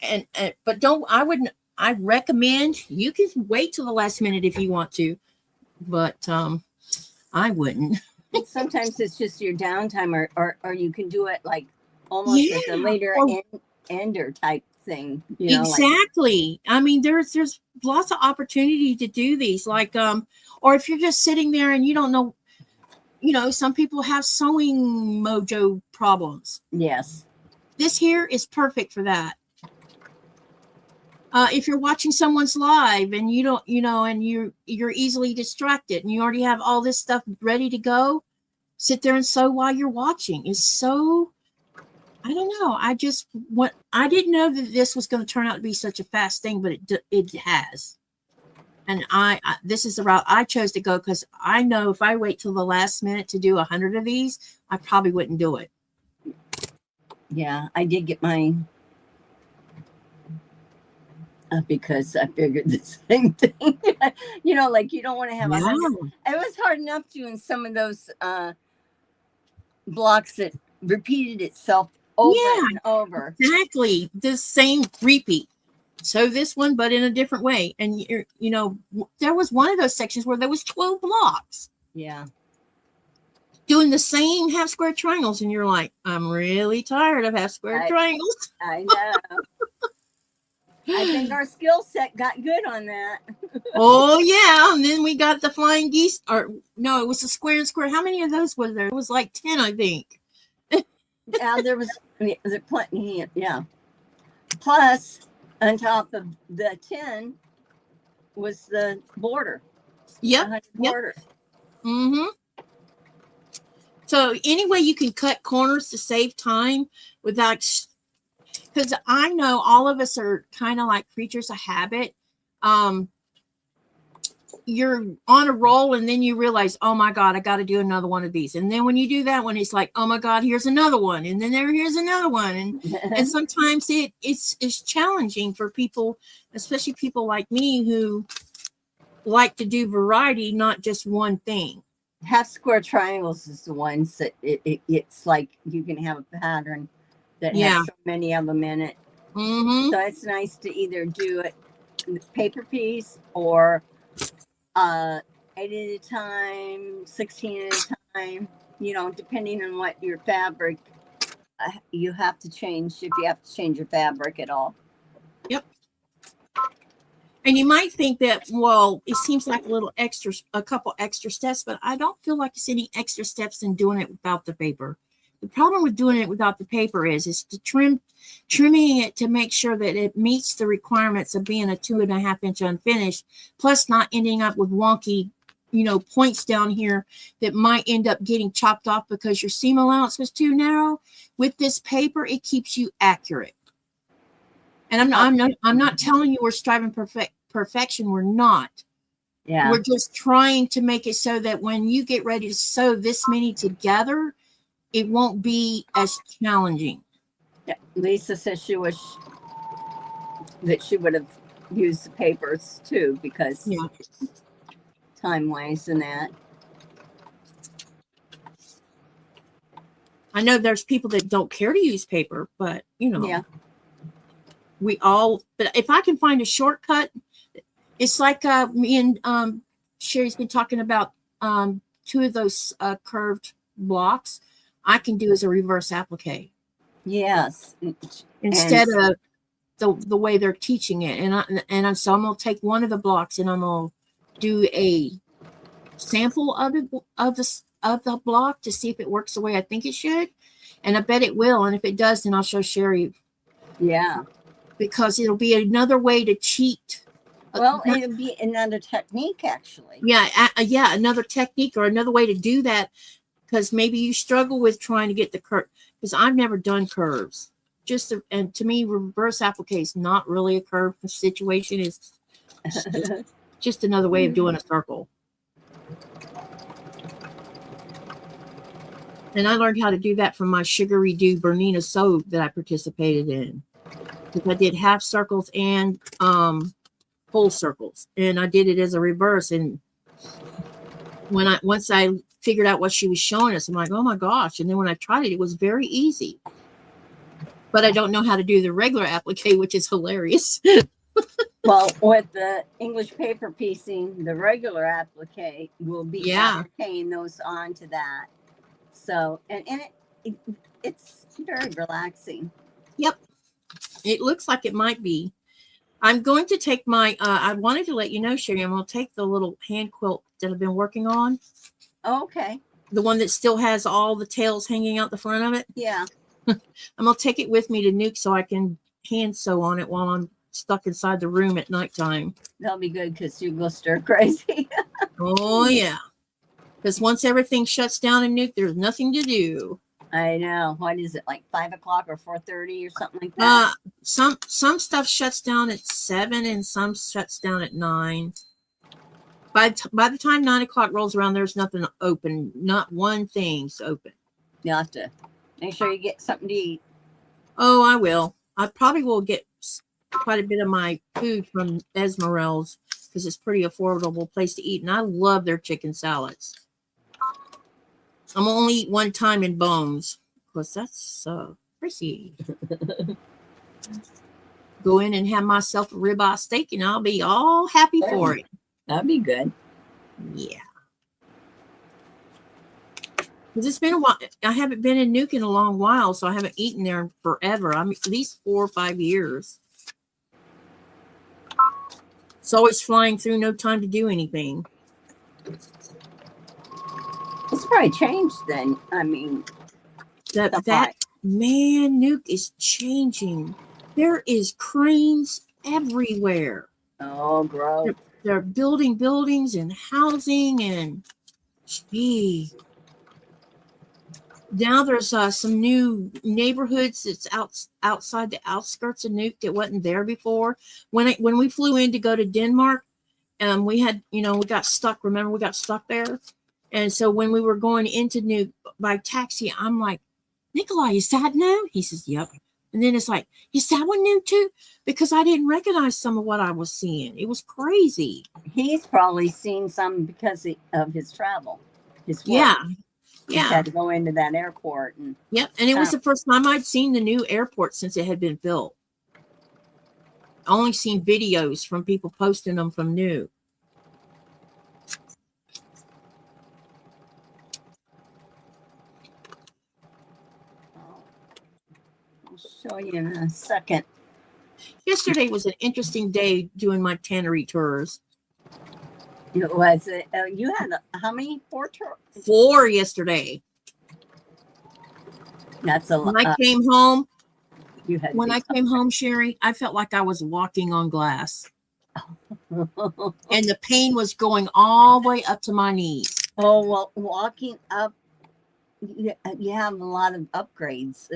Speaker 2: And but I recommend you can wait till the last minute if you want to, but I wouldn't.
Speaker 1: Sometimes it's just your downtime, or you can do it like almost as a later ender type thing. You know,
Speaker 2: exactly. I mean, there's lots of opportunity to do these, like or if you're just sitting there and you don't know, some people have sewing mojo problems.
Speaker 1: Yes,
Speaker 2: this here is perfect for that. If you're watching someone's live and you don't, and you're easily distracted and you already have all this stuff ready to go, sit there and sew while you're watching. Is so, I don't know. I didn't know that this was going to turn out to be such a fast thing, but it has. And this is the route I chose to go, because I know if I wait till the last minute to do 100 of these, I probably wouldn't do it.
Speaker 1: Yeah, I did get mine. Because I figured the same thing. Like you don't want to have a hundred. It was hard enough doing some of those blocks that repeated itself over and over.
Speaker 2: Exactly. The same repeat. So this one, but in a different way. And there was one of those sections where there was 12 blocks.
Speaker 1: Yeah.
Speaker 2: Doing the same half square triangles, and you're like, I'm really tired of half square triangles.
Speaker 1: I know. I think our skill set got good on that.
Speaker 2: Oh yeah, and then we got the flying geese. Or no, it was a square and square. How many of those was there? It was like 10, I think.
Speaker 1: Yeah, there was plenty. Yeah. Plus, on top of the 10 was the border.
Speaker 2: Yep.
Speaker 1: Border.
Speaker 2: Mm-hmm. So anyway, you can cut corners to save time without. Because I know all of us are kind of like creatures of habit. You're on a roll and then you realize, oh my God, I got to do another one of these. And then when you do that one, it's like, oh my God, here's another one. And then here's another one. And sometimes it's challenging for people, especially people like me who like to do variety, not just one thing.
Speaker 1: Half square triangles is the ones that it's like you can have a pattern that has so many of them in it.
Speaker 2: Mm-hmm.
Speaker 1: So it's nice to either do it paper piece or 8 at a time, 16 at a time, depending on what your fabric you have to change, if you have to change your fabric at all.
Speaker 2: Yep. And you might think that, well, it seems like a couple extra steps, but I don't feel like it's any extra steps in doing it without the paper. The problem with doing it without the paper is to trimming it to make sure that it meets the requirements of being a 2.5 inch unfinished, plus not ending up with wonky, points down here that might end up getting chopped off because your seam allowance was too narrow. With this paper, it keeps you accurate. And I'm not telling you we're striving perfection. We're not.
Speaker 1: Yeah.
Speaker 2: We're just trying to make it so that when you get ready to sew this many together, it won't be as challenging.
Speaker 1: Yeah. Lisa says she wished that she would have used the papers too, because time wise and that.
Speaker 2: I know there's people that don't care to use paper, but we all. But if I can find a shortcut, it's like me and Sherry's been talking about 2 of those curved blocks. I can do as a reverse applique.
Speaker 1: Yes.
Speaker 2: Instead of the way they're teaching it. So I'm going to take one of the blocks and I'm going to do a sample of the block to see if it works the way I think it should. And I bet it will. And if it does, then I'll show Sherry,
Speaker 1: Yeah.
Speaker 2: because it'll be another way to cheat.
Speaker 1: Well, it'll be another technique, actually.
Speaker 2: Yeah, another technique or another way to do that, because maybe you struggle with trying to get the curve, because I've never done curves. And to me, reverse applique is not really a curve situation. It's just another way of doing a circle. And I learned how to do that from my Sugary Do Bernina sew that I participated in, because I did half circles and full circles, and I did it as a reverse. And once I figured out what she was showing us, I'm like, oh my gosh. And then when I tried it, it was very easy. But I don't know how to do the regular applique, which is hilarious.
Speaker 1: Well, with the English paper piecing, the regular applique will be appliquing those onto that. So, and it's very relaxing.
Speaker 2: Yep. It looks like it might be. I'm going to take my, I wanted to let you know, Sherry, I'm going to take the little hand quilt that I've been working on.
Speaker 1: Okay.
Speaker 2: The one that still has all the tails hanging out the front of it.
Speaker 1: Yeah.
Speaker 2: I'm going to take it with me to Nuke so I can hand sew on it while I'm stuck inside the room at nighttime.
Speaker 1: That'll be good, because you go stir crazy.
Speaker 2: Oh, yeah. Because once everything shuts down in Nuke, there's nothing to do.
Speaker 1: I know. What is it, like 5 o'clock or 4:30 or something like that?
Speaker 2: Some stuff shuts down at 7 and some shuts down at 9. By the time 9 o'clock rolls around, there's nothing open. Not one thing's open.
Speaker 1: You'll have to make sure you get something to eat.
Speaker 2: Oh, I will. I probably will get quite a bit of my food from Esmeralda's, because it's a pretty affordable place to eat, and I love their chicken salads. I'm only eat one time in Bones, because that's pricey. Go in and have myself a ribeye steak, and I'll be all happy for it.
Speaker 1: That'd be good.
Speaker 2: Yeah. Because it's been a while. I haven't been in Nuke in a long while, so I haven't eaten there forever. I mean, at least 4 or 5 years. It's always flying through, no time to do anything.
Speaker 1: It's probably changed then. I mean,
Speaker 2: that man, Nuke is changing. There is cranes everywhere.
Speaker 1: Oh, gross.
Speaker 2: They're building buildings and housing, and gee. Now there's some new neighborhoods that's outside the outskirts of Nuke that wasn't there before. When we flew in to go to Denmark, we had, we got stuck. Remember, we got stuck there. And so when we were going into Nuke by taxi, I'm like, Nikolai, is that new? He says, yep. And then it's like, is that one new too? Because I didn't recognize some of what I was seeing. It was crazy.
Speaker 1: He's probably seen some because of his travel. His work.
Speaker 2: Yeah.
Speaker 1: He had to go into that airport. And
Speaker 2: yep. And it was the first time I'd seen the new airport since it had been built. I only seen videos from people posting them from Nuke.
Speaker 1: Show you in a second.
Speaker 2: Yesterday was an interesting day doing my tannery tours.
Speaker 1: It was. You had how many? 4 tours?
Speaker 2: 4 yesterday.
Speaker 1: That's a lot.
Speaker 2: When I came home,
Speaker 1: I
Speaker 2: came home, Sherry, I felt like I was walking on glass, and the pain was going all the way up to my knees.
Speaker 1: Oh, well, walking up, you have a lot of upgrades,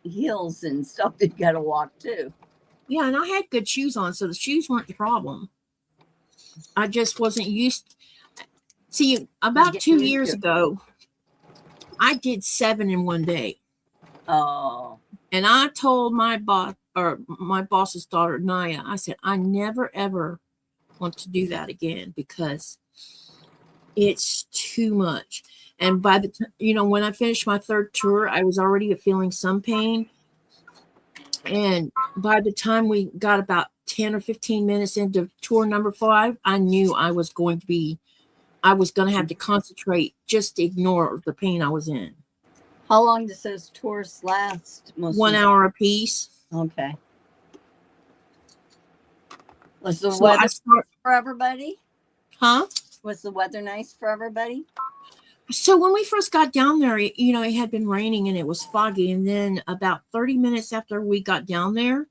Speaker 1: hills and stuff that you got to walk too.
Speaker 2: Yeah, and I had good shoes on, so the shoes weren't the problem. I just wasn't used. See, about 2 years ago, I did 7 in one day.
Speaker 1: Oh.
Speaker 2: And I told my boss, or my boss's daughter, Naya, I said, I never, ever want to do that again, because it's too much. And by the time, when I finished my 3rd tour, I was already feeling some pain. And by the time we got about 10 or 15 minutes into tour number 5, I knew I was going to have to concentrate, just to ignore the pain I was in.
Speaker 1: How long does those tours last?
Speaker 2: 1 hour apiece.
Speaker 1: Okay. Was the weather for everybody?
Speaker 2: Huh?
Speaker 1: Was the weather nice for everybody?
Speaker 2: So when we first got down there, it had been raining and it was foggy. And then about 30 minutes after we got down there,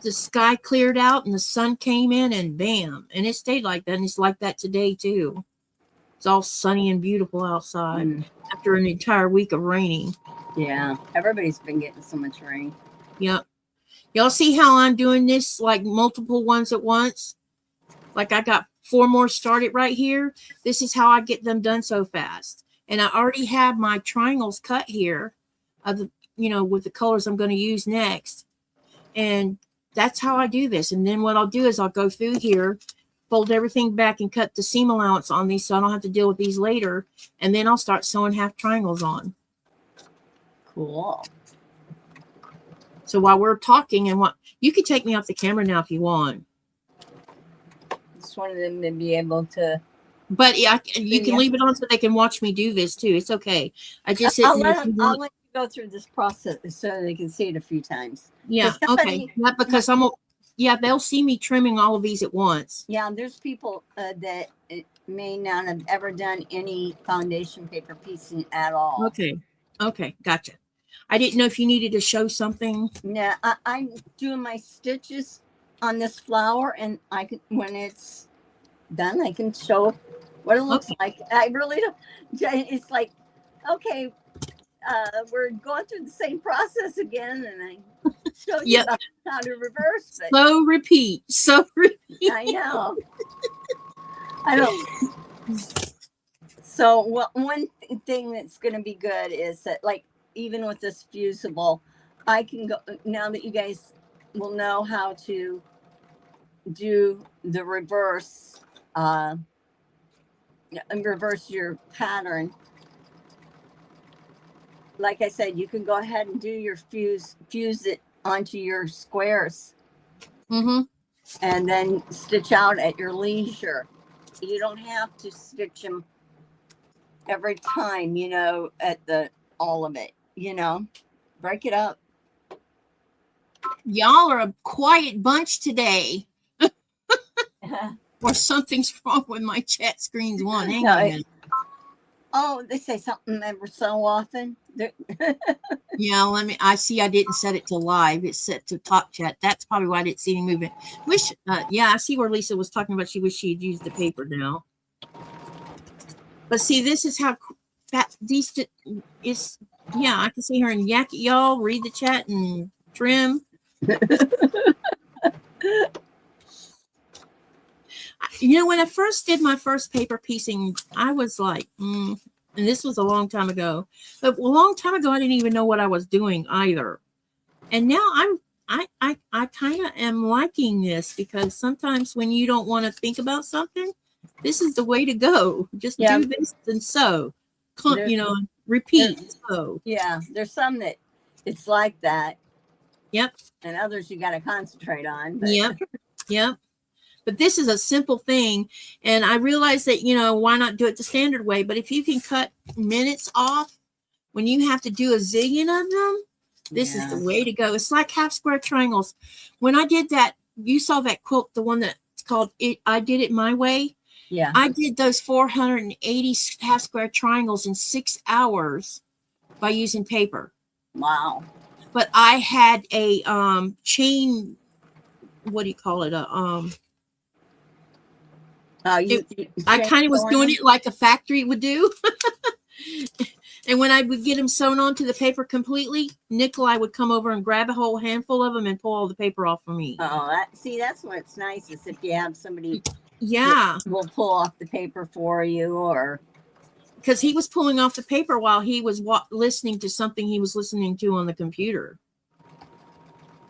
Speaker 2: the sky cleared out and the sun came in and bam. And it stayed like that. And it's like that today too. It's all sunny and beautiful outside after an entire week of raining.
Speaker 1: Yeah, everybody's been getting so much rain.
Speaker 2: Yep. Y'all see how I'm doing this, like multiple ones at once? Like I got 4 more started right here. This is how I get them done so fast. And I already have my triangles cut here of the, with the colors I'm going to use next. And that's how I do this. And then what I'll do is I'll go through here, fold everything back and cut the seam allowance on these so I don't have to deal with these later. And then I'll start sewing half triangles on.
Speaker 1: Cool.
Speaker 2: So while we're talking you can take me off the camera now if you want.
Speaker 1: Just wanted them to be able to.
Speaker 2: But yeah, you can leave it on so they can watch me do this too. It's okay. I just
Speaker 1: I'll let you go through this process so they can see it a few times.
Speaker 2: Yeah. Okay. Not because they'll see me trimming all of these at once.
Speaker 1: Yeah, there's people that may not have ever done any foundation paper piecing at all.
Speaker 2: Okay. Gotcha. I didn't know if you needed to show something.
Speaker 1: Yeah, I'm doing my stitches on this flower, and when it's done, I can show what it looks like. I really don't. It's like, okay, we're going through the same process again, and I show you how to reverse. But
Speaker 2: So repeat.
Speaker 1: I know. I don't. So one thing that's going to be good is that, like, even with this fusible, I can go now that you guys will know how to do the reverse and reverse your pattern. Like I said, you can go ahead and do your fuse it onto your squares, and then stitch out at your leisure. You don't have to stitch them every time, at all of it. Break it up.
Speaker 2: Y'all are a quiet bunch today. Or something's wrong with my chat screen's one. Hang on a minute.
Speaker 1: Oh, they say something ever so often.
Speaker 2: Yeah, I see I didn't set it to live. It's set to top chat. That's probably why I didn't see any movement. I see where Lisa was talking about she wished she had used the paper now. But see, this is how these is. Yeah, I can see her and yak at y'all, read the chat and trim. When I first did my first paper piecing, I was like, and this was a long time ago. But a long time ago, I didn't even know what I was doing either. And now I kind of am liking this because sometimes when you don't want to think about something, this is the way to go. Just do this and sew. Repeat. So
Speaker 1: yeah, there's some that it's like that.
Speaker 2: Yep.
Speaker 1: And others you got to concentrate on. But.
Speaker 2: Yep. But this is a simple thing, and I realize that why not do it the standard way? But if you can cut minutes off when you have to do a zillion of them, this is the way to go. It's like half square triangles. When I did that, you saw that quilt, the one that's called "It." I did it my way.
Speaker 1: Yeah.
Speaker 2: I did those 480 half square triangles in 6 hours by using paper.
Speaker 1: Wow.
Speaker 2: But I had a chain, what do you call it? I kind of was doing it like a factory would do. And when I would get them sewn onto the paper completely, Nikolai would come over and grab a whole handful of them and pull all the paper off for me.
Speaker 1: Oh, that's what's nice is if you have somebody will pull off the paper for you, or
Speaker 2: because he was pulling off the paper while he was listening to something he was listening to on the computer.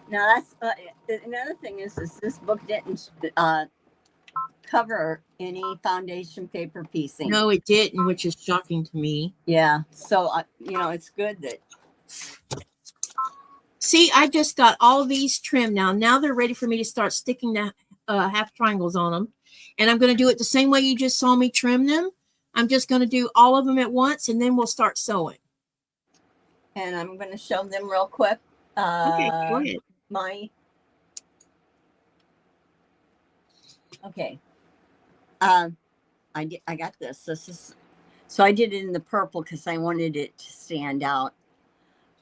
Speaker 1: Now that's another thing is this book didn't cover any foundation paper piecing.
Speaker 2: No, it didn't, which is shocking to me.
Speaker 1: Yeah, so it's good that.
Speaker 2: See, I just got all of these trimmed now. Now they're ready for me to start sticking the half triangles on them, and I'm going to do it the same way you just saw me trim them. I'm just going to do all of them at once, and then we'll start sewing.
Speaker 1: And I'm going to show them real quick.
Speaker 2: Okay, go ahead.
Speaker 1: Okay. I got this. So I did it in the purple because I wanted it to stand out.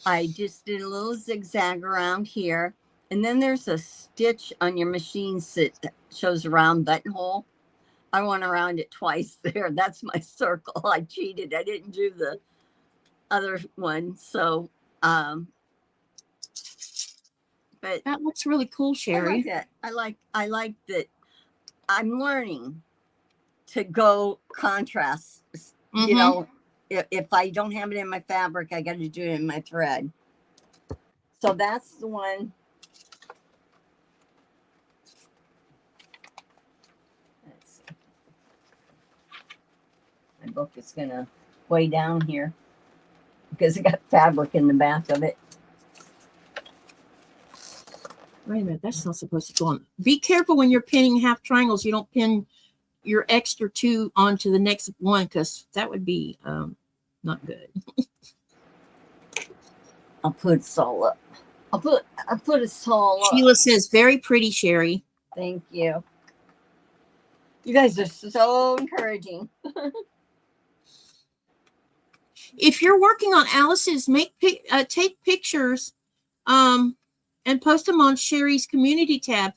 Speaker 1: I just did a little zigzag around here. And then there's a stitch on your machine that shows a round buttonhole. I went around it twice there. That's my circle. I cheated. I didn't do the other one. So, but
Speaker 2: That looks really cool,
Speaker 1: I
Speaker 2: Sherry.
Speaker 1: like that. I like that. I'm learning to go contrast. You
Speaker 2: Mhm.
Speaker 1: know, if I don't have it in my fabric, I got to do it in my thread. So that's the one. Let's see. My book is gonna way down here because it got fabric in the back of it.
Speaker 2: Wait a minute, that's not supposed to go on. Be careful when you're pinning half triangles. You don't pin your extra two onto the next one because that would be not good.
Speaker 1: I'll put it all up. I'll put it all up.
Speaker 2: Sheila says, very pretty, Sherry.
Speaker 1: Thank you. You guys are so encouraging.
Speaker 2: If you're working on Alice's, take pictures and post them on Sherry's community tab.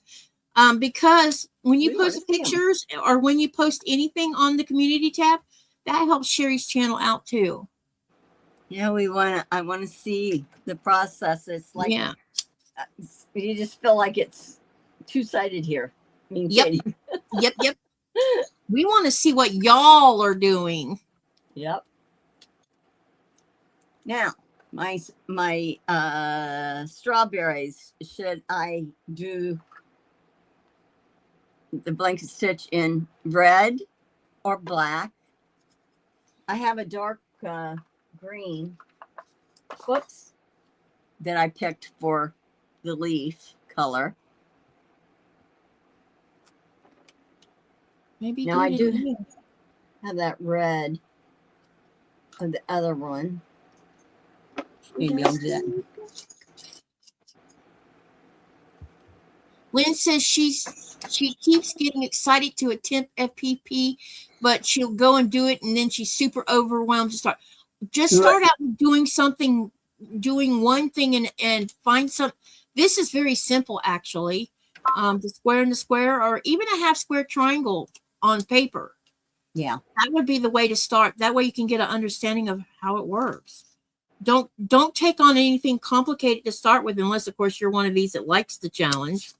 Speaker 2: Because when you
Speaker 1: We wanna
Speaker 2: post
Speaker 1: see 'em.
Speaker 2: pictures or when you post anything on the community tab, that helps Sherry's channel out too.
Speaker 1: Yeah, I want to see the process. It's like,
Speaker 2: Yeah.
Speaker 1: You just feel like it's two-sided here. I mean,
Speaker 2: Yep.
Speaker 1: Katie.
Speaker 2: Yep. We want to see what y'all are doing.
Speaker 1: Yep. Now, my strawberries, should I do the blanket stitch in red or black? I have a dark green, whoops, that I picked for the leaf color.
Speaker 2: Maybe
Speaker 1: Now I
Speaker 2: it
Speaker 1: do
Speaker 2: in
Speaker 1: have that red of the other one. Maybe I'll do that.
Speaker 2: Lynn says she keeps getting excited to attempt FPP, but she'll go and do it, and then she's super overwhelmed to start. Just start out with doing one thing and find some. This is very simple, actually. The square and the square, or even a half square triangle on paper.
Speaker 1: Yeah.
Speaker 2: That would be the way to start. That way you can get an understanding of how it works. Don't take on anything complicated to start with, unless, of course, you're one of these that likes the challenge.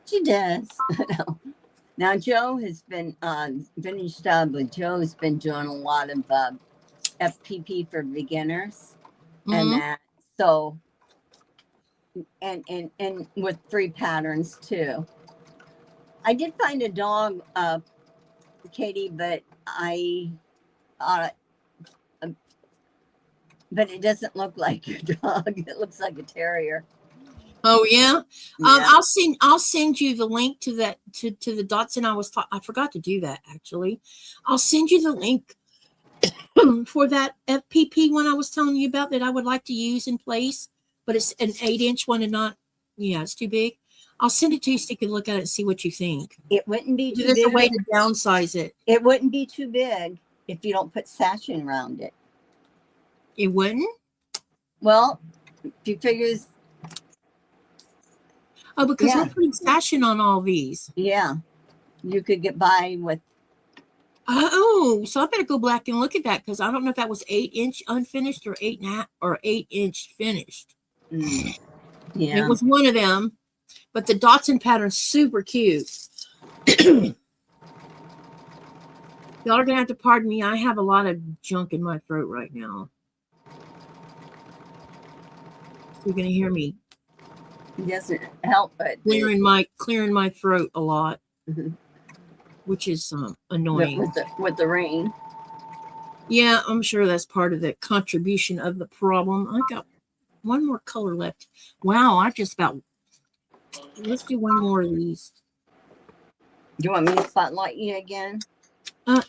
Speaker 1: She does. Now Joe has been finished up, but Joe has been doing a lot of FPP for beginners, and that so and with free patterns too. I did find a dog, Katie, but but it doesn't look like your dog. It looks like a terrier.
Speaker 2: Oh yeah.
Speaker 1: Yeah.
Speaker 2: I'll send you the link to that to the Dotson. I forgot to do that actually. I'll send you the link for that FPP one I was telling you about that I would like to use in place, but it's an 8-inch one and not, it's too big. I'll send it to you so you can look at it and see what you think.
Speaker 1: It wouldn't be too
Speaker 2: There's
Speaker 1: big.
Speaker 2: a way to downsize it.
Speaker 1: It wouldn't be too big if you don't put sashing around it.
Speaker 2: It wouldn't?
Speaker 1: Well, if you figure,
Speaker 2: Oh, because
Speaker 1: Yeah.
Speaker 2: I'm putting sashing on all these.
Speaker 1: yeah, you could get by with.
Speaker 2: Oh, so I better go back and look at that because I don't know if that was 8-inch unfinished or 8.5 or 8-inch finished.
Speaker 1: Yeah.
Speaker 2: It was one of them, but the Dotson pattern's super cute. Y'all are gonna have to pardon me. I have a lot of junk in my throat right now. So you're gonna hear me
Speaker 1: It doesn't help, but
Speaker 2: clearing my throat a lot,
Speaker 1: Mhm.
Speaker 2: which is annoying.
Speaker 1: with the rain.
Speaker 2: Yeah, I'm sure that's part of the contribution of the problem. I got one more color left. Wow, let's do one more of these.
Speaker 1: Do you want me to spotlight you again?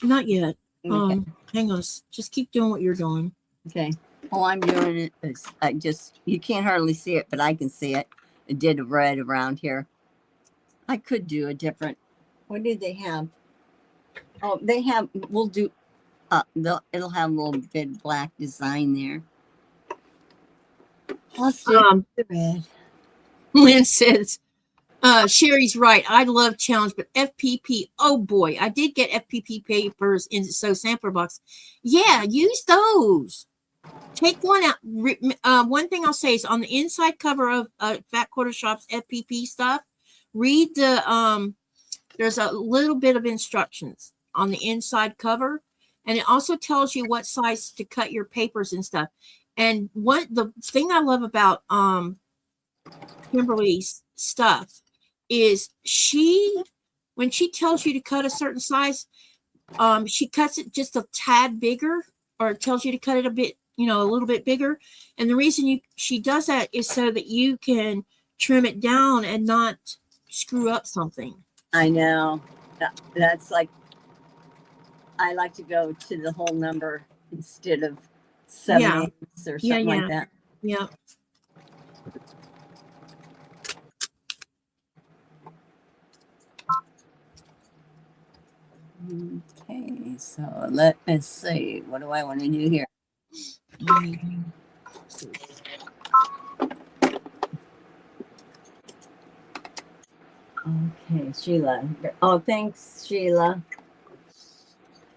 Speaker 2: Not yet.
Speaker 1: Okay.
Speaker 2: Hang on. Just keep doing what you're doing.
Speaker 1: Okay. All I'm doing is you can't hardly see it, but I can see it. It did a red around here. I could do a different. What did they have? Oh, we'll do, it'll have a little bit black design there. Plus the red.
Speaker 2: Lynn says, Sherry's right. I love challenge, but FPP. Oh boy, I did get FPP papers in so sampler box. Yeah, use those. Take one out. One thing I'll say is on the inside cover of Fat Quarter Shop's FPP stuff, read the there's a little bit of instructions on the inside cover, and it also tells you what size to cut your papers and stuff. And what the thing I love about Kimberly's stuff is when she tells you to cut a certain size, she cuts it just a tad bigger, or tells you to cut it a bit, a little bit bigger. And the reason she does that is so that you can trim it down and not screw up something.
Speaker 1: I know. That's like, I like to go to the whole number instead of 7/8 or something like that.
Speaker 2: Yeah.
Speaker 1: Okay, so let us see. What do I want to do here? Okay, Sheila. Oh, thanks, Sheila.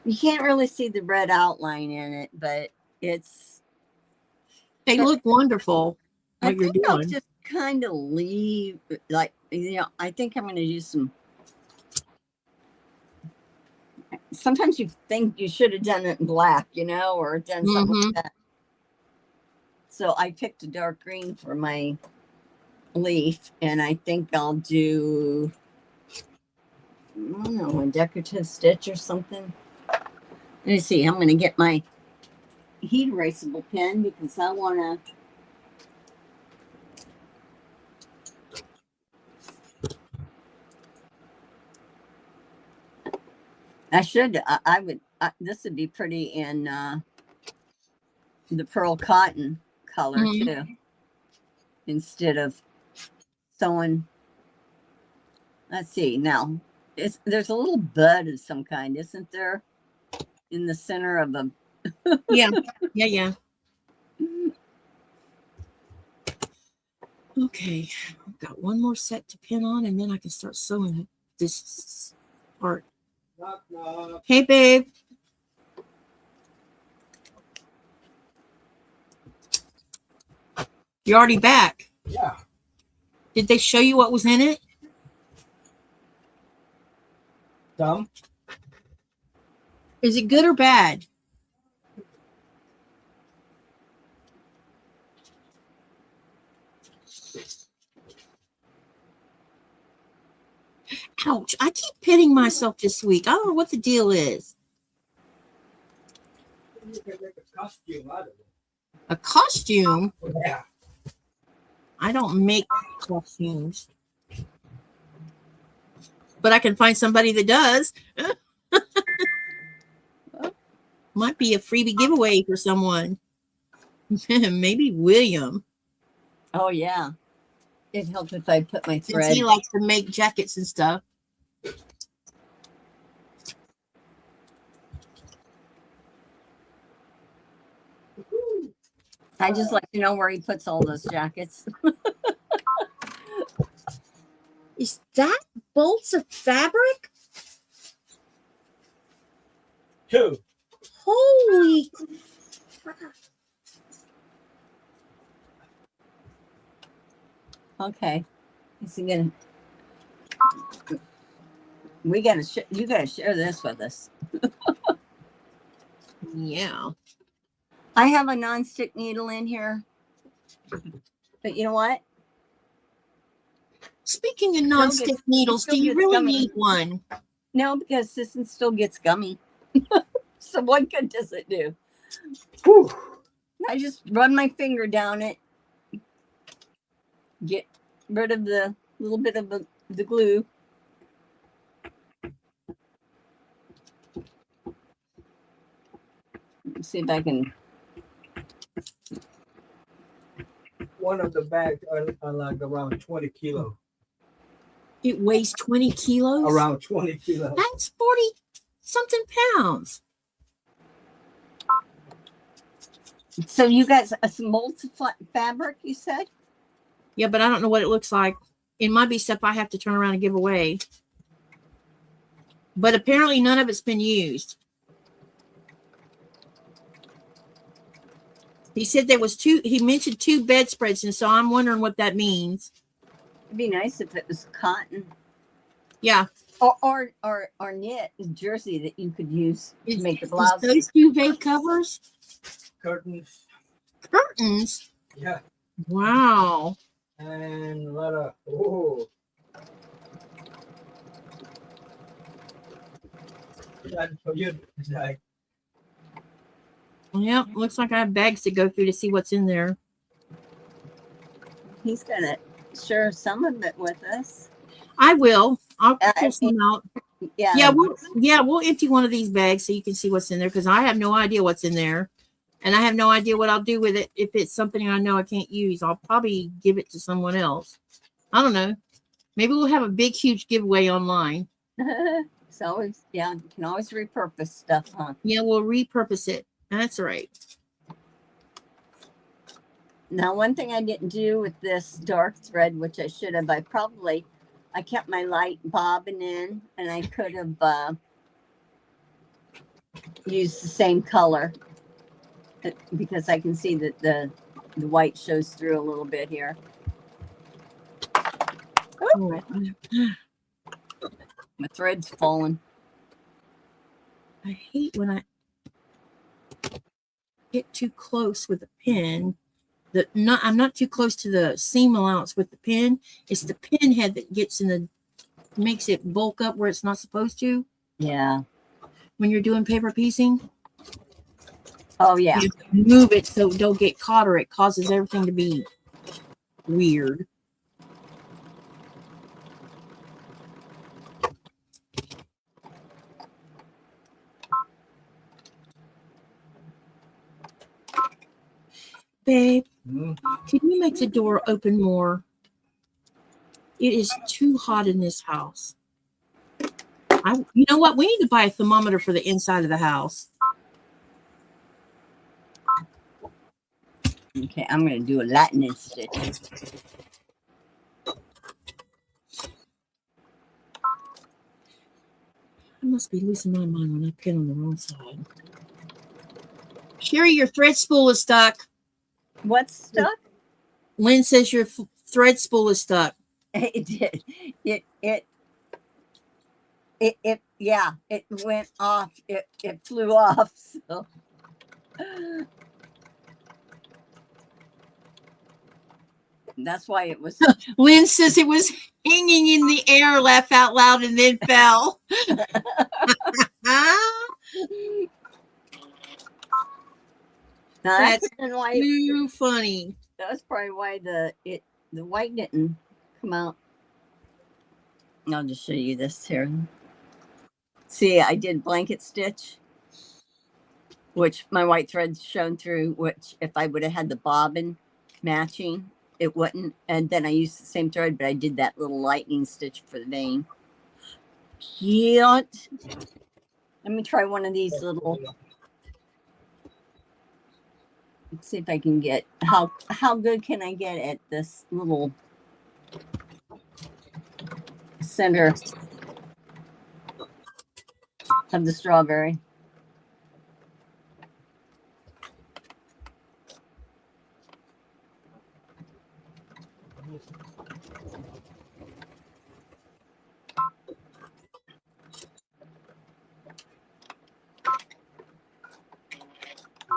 Speaker 1: You can't really see the red outline in it, but
Speaker 2: they look wonderful.
Speaker 1: I
Speaker 2: What you're
Speaker 1: think I'll
Speaker 2: doing.
Speaker 1: just kind of leave, like, I think I'm going to do some. Sometimes you think you should have done it in black, or done something like that. So I picked a dark green for my leaf, and I think I'll do, I don't know, a decorative stitch or something. Let me see. I'm going to get my heat erasable pen because I want to. I would, this would be pretty in the pearl cotton color too, instead of sewing. Let's see. Now, there's a little bud of some kind, isn't there? In the center of a.
Speaker 2: Yeah. Okay, I've got one more set to pin on, and then I can start sewing this part.
Speaker 4: Knock, knock.
Speaker 2: Hey, babe. You're already back.
Speaker 4: Yeah.
Speaker 2: Did they show you what was in it?
Speaker 4: Some.
Speaker 2: Is it good or bad? Ouch. I keep pitting myself this week. I don't know what the deal is.
Speaker 4: You can make a costume out of it.
Speaker 2: A costume?
Speaker 4: Yeah.
Speaker 2: I don't make costumes. But I can find somebody that does. Might be a freebie giveaway for someone. Maybe William.
Speaker 1: Oh yeah, it helped if I put my
Speaker 2: Since
Speaker 1: thread.
Speaker 2: he likes to make jackets and stuff.
Speaker 1: I just like to know where he puts all those jackets.
Speaker 2: Is that bolts of fabric?
Speaker 4: 2.
Speaker 2: Holy crap.
Speaker 1: Okay, is he gonna? You gotta share this with us.
Speaker 2: Yeah.
Speaker 1: I have a non-stick needle in here, but you know what?
Speaker 2: Speaking of non-stick needles,
Speaker 1: still
Speaker 2: do you
Speaker 1: gets
Speaker 2: really
Speaker 1: gummy.
Speaker 2: need one?
Speaker 1: No, because this one still gets gummy. So what good does it do?
Speaker 4: Whew.
Speaker 1: I just run my finger down it, get rid of the little bit of the glue. Let's see if I can.
Speaker 4: One of the bags are like around 20 kilos.
Speaker 2: It weighs 20 kilos?
Speaker 4: Around 20 kilos.
Speaker 2: That's something pounds.
Speaker 1: So you guys, some fabric, you said?
Speaker 2: Yeah, but I don't know what it looks like. It might be stuff I have to turn around and give away. But apparently none of it's been used. He said there was he mentioned 2 bedspreads, and so I'm wondering what that means.
Speaker 1: It'd be nice if it was cotton.
Speaker 2: Yeah.
Speaker 1: Or knit jersey that you could use to make the blouse.
Speaker 2: Those duvet covers?
Speaker 4: Curtains.
Speaker 2: Curtains?
Speaker 4: Yeah.
Speaker 2: Wow.
Speaker 4: And a lot of That's for you. Like,
Speaker 2: Yep, looks like I have bags to go through to see what's in there.
Speaker 1: He's gonna share some of it with us.
Speaker 2: I will. I'll pull some out.
Speaker 1: Yeah.
Speaker 2: We'll empty one of these bags so you can see what's in there, because I have no idea what's in there. And I have no idea what I'll do with it. If it's something I know I can't use, I'll probably give it to someone else. I don't know. Maybe we'll have a big, huge giveaway online.
Speaker 1: It's always, you can always repurpose stuff, huh?
Speaker 2: Yeah, we'll repurpose it. That's right.
Speaker 1: Now, one thing I didn't do with this dark thread, which I should have, I kept my light bobbin in, and I could have used the same color, because I can see that the white shows through a little bit here.
Speaker 2: Oh.
Speaker 1: My thread's falling.
Speaker 2: I hate when I get too close with a pin. I'm not too close to the seam allowance with the pin. It's the pin head that makes it bulk up where it's not supposed to.
Speaker 1: Yeah.
Speaker 2: When you're doing paper piecing.
Speaker 1: Oh yeah.
Speaker 2: You move it so it don't get caught, or it causes everything to be weird. Babe, can you make the door open more? It is too hot in this house. You know what? We need to buy a thermometer for the inside of the house.
Speaker 1: Okay, I'm going to do a lightning stitch.
Speaker 2: I must be losing my mind when I pin on the wrong side. Sherry, your thread spool is stuck.
Speaker 1: What's stuck?
Speaker 2: Lynn says your thread spool is stuck.
Speaker 1: It did. It went off. It flew off. So. That's why it was.
Speaker 2: Lynn says it was hanging in the air, laugh out loud, and then fell. That's too funny.
Speaker 1: That's probably why the white didn't come out. I'll just show you this here. See, I did blanket stitch, which my white thread's shown through, which if I would have had the bobbin matching, it wouldn't. And then I used the same thread, but I did that little lightning stitch for the vein. Cute. Let me try one of these little. Let's see if I can get how good can I get at this little center of the strawberry.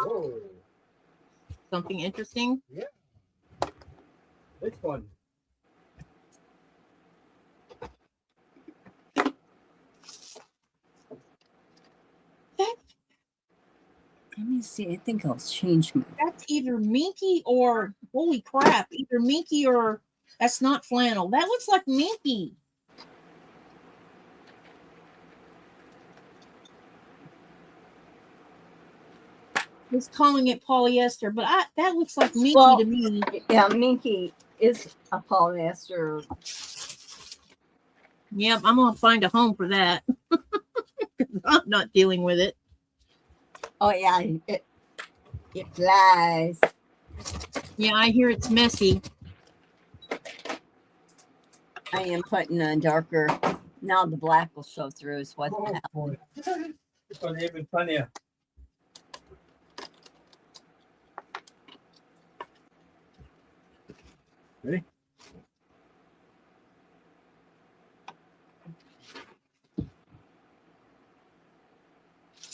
Speaker 4: whoa.
Speaker 2: Something interesting?
Speaker 4: Yeah. Which one?
Speaker 1: Let me see. I think I'll change my.
Speaker 2: That's either minky or, holy crap, either minky or that's not flannel. That looks like minky. It's calling it polyester, but that looks like minky to me.
Speaker 1: Yeah, minky is a polyester.
Speaker 2: Yep, I'm gonna find a home for that. I'm not dealing with it.
Speaker 1: Oh yeah, it flies.
Speaker 2: Yeah, I hear it's messy.
Speaker 1: I am putting a darker. Now the black will show through. Is what.
Speaker 4: Oh, boy. It's gonna even funnier. Ready?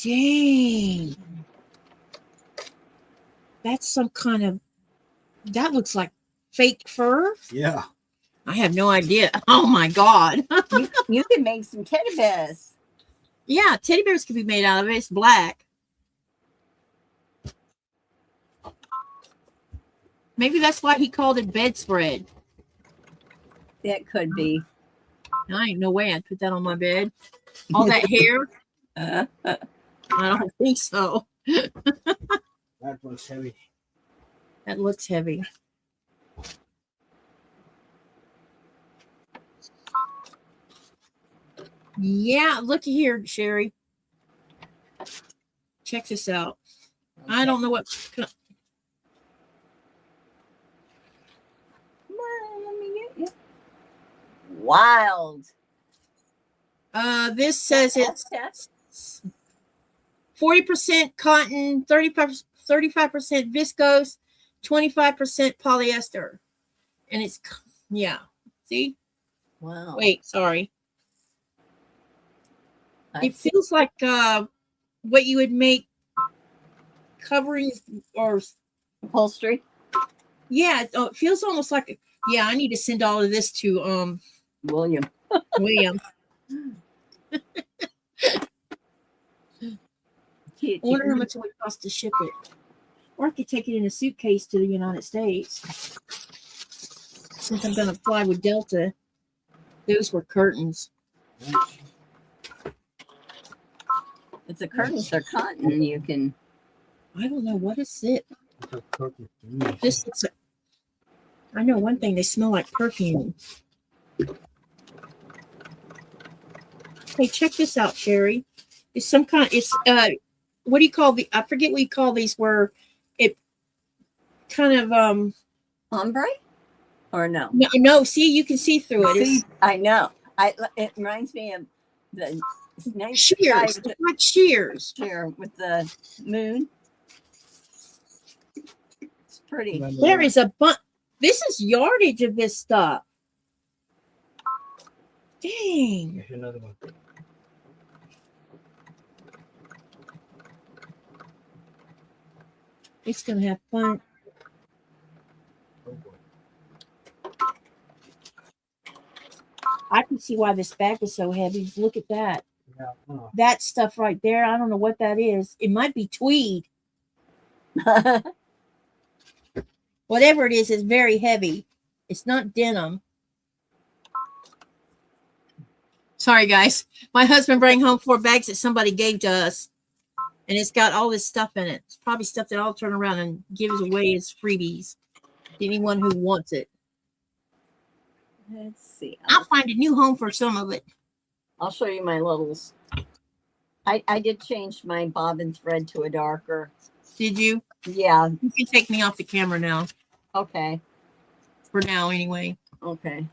Speaker 2: Dang. That's some kind of, that looks like fake fur.
Speaker 4: Yeah.
Speaker 2: I have no idea. Oh my God.
Speaker 1: You can make some teddy bears.
Speaker 2: Yeah, teddy bears can be made out of it. It's black. Maybe that's why he called it bedspread.
Speaker 1: It could be.
Speaker 2: I ain't no way I'd put that on my bed. All that hair. I don't think so.
Speaker 4: That was heavy.
Speaker 2: That looks heavy. Yeah, looky here, Sherry. Check this out. I don't know what.
Speaker 1: Come on, let me get you. Wild.
Speaker 2: This says it's 40% cotton, 35% viscose, 25% polyester. And it's, yeah. See?
Speaker 1: Wow.
Speaker 2: Wait, sorry.
Speaker 1: I
Speaker 2: It
Speaker 1: see.
Speaker 2: feels like what you would make coverings or,
Speaker 1: Upholstery.
Speaker 2: yeah, it feels almost like, yeah, I need to send all of this to
Speaker 1: William.
Speaker 2: William. I wonder how much it would cost to ship it. Or I could take it in a suitcase to the United States. Since I'm going to fly with Delta. Those were curtains.
Speaker 1: If the curtains are cotton, you can.
Speaker 2: I don't know. What is it? This looks like, I know one thing. They smell like perfume. Hey, check this out, Sherry. It's some kind. It's what do you call the? I forget what you call these. Where it kind of
Speaker 1: Ombre? Or no?
Speaker 2: No. See, you can see through it. It's
Speaker 1: I know. It reminds me of the nice
Speaker 2: shears. It's like shears.
Speaker 1: chair with the moon. It's pretty.
Speaker 2: There is a bunch. This is yardage of this stuff. Dang.
Speaker 4: Here's another one.
Speaker 2: It's going to have fun.
Speaker 4: Oh, boy.
Speaker 2: I can see why this bag is so heavy. Look at that.
Speaker 4: Yeah. Oh.
Speaker 2: That stuff right there. I don't know what that is. It might be tweed. Whatever it is very heavy. It's not denim. Sorry, guys. My husband brought home 4 bags that somebody gave to us. And it's got all this stuff in it. It's probably stuff that I'll turn around and give away as freebies to anyone who wants it.
Speaker 1: Let's see.
Speaker 2: I'll find a new home for some of it.
Speaker 1: I'll show you my littles. I did change my bobbin thread to a darker.
Speaker 2: Did you?
Speaker 1: Yeah.
Speaker 2: You can take me off the camera now.
Speaker 1: Okay.
Speaker 2: For now, anyway.
Speaker 1: Okay.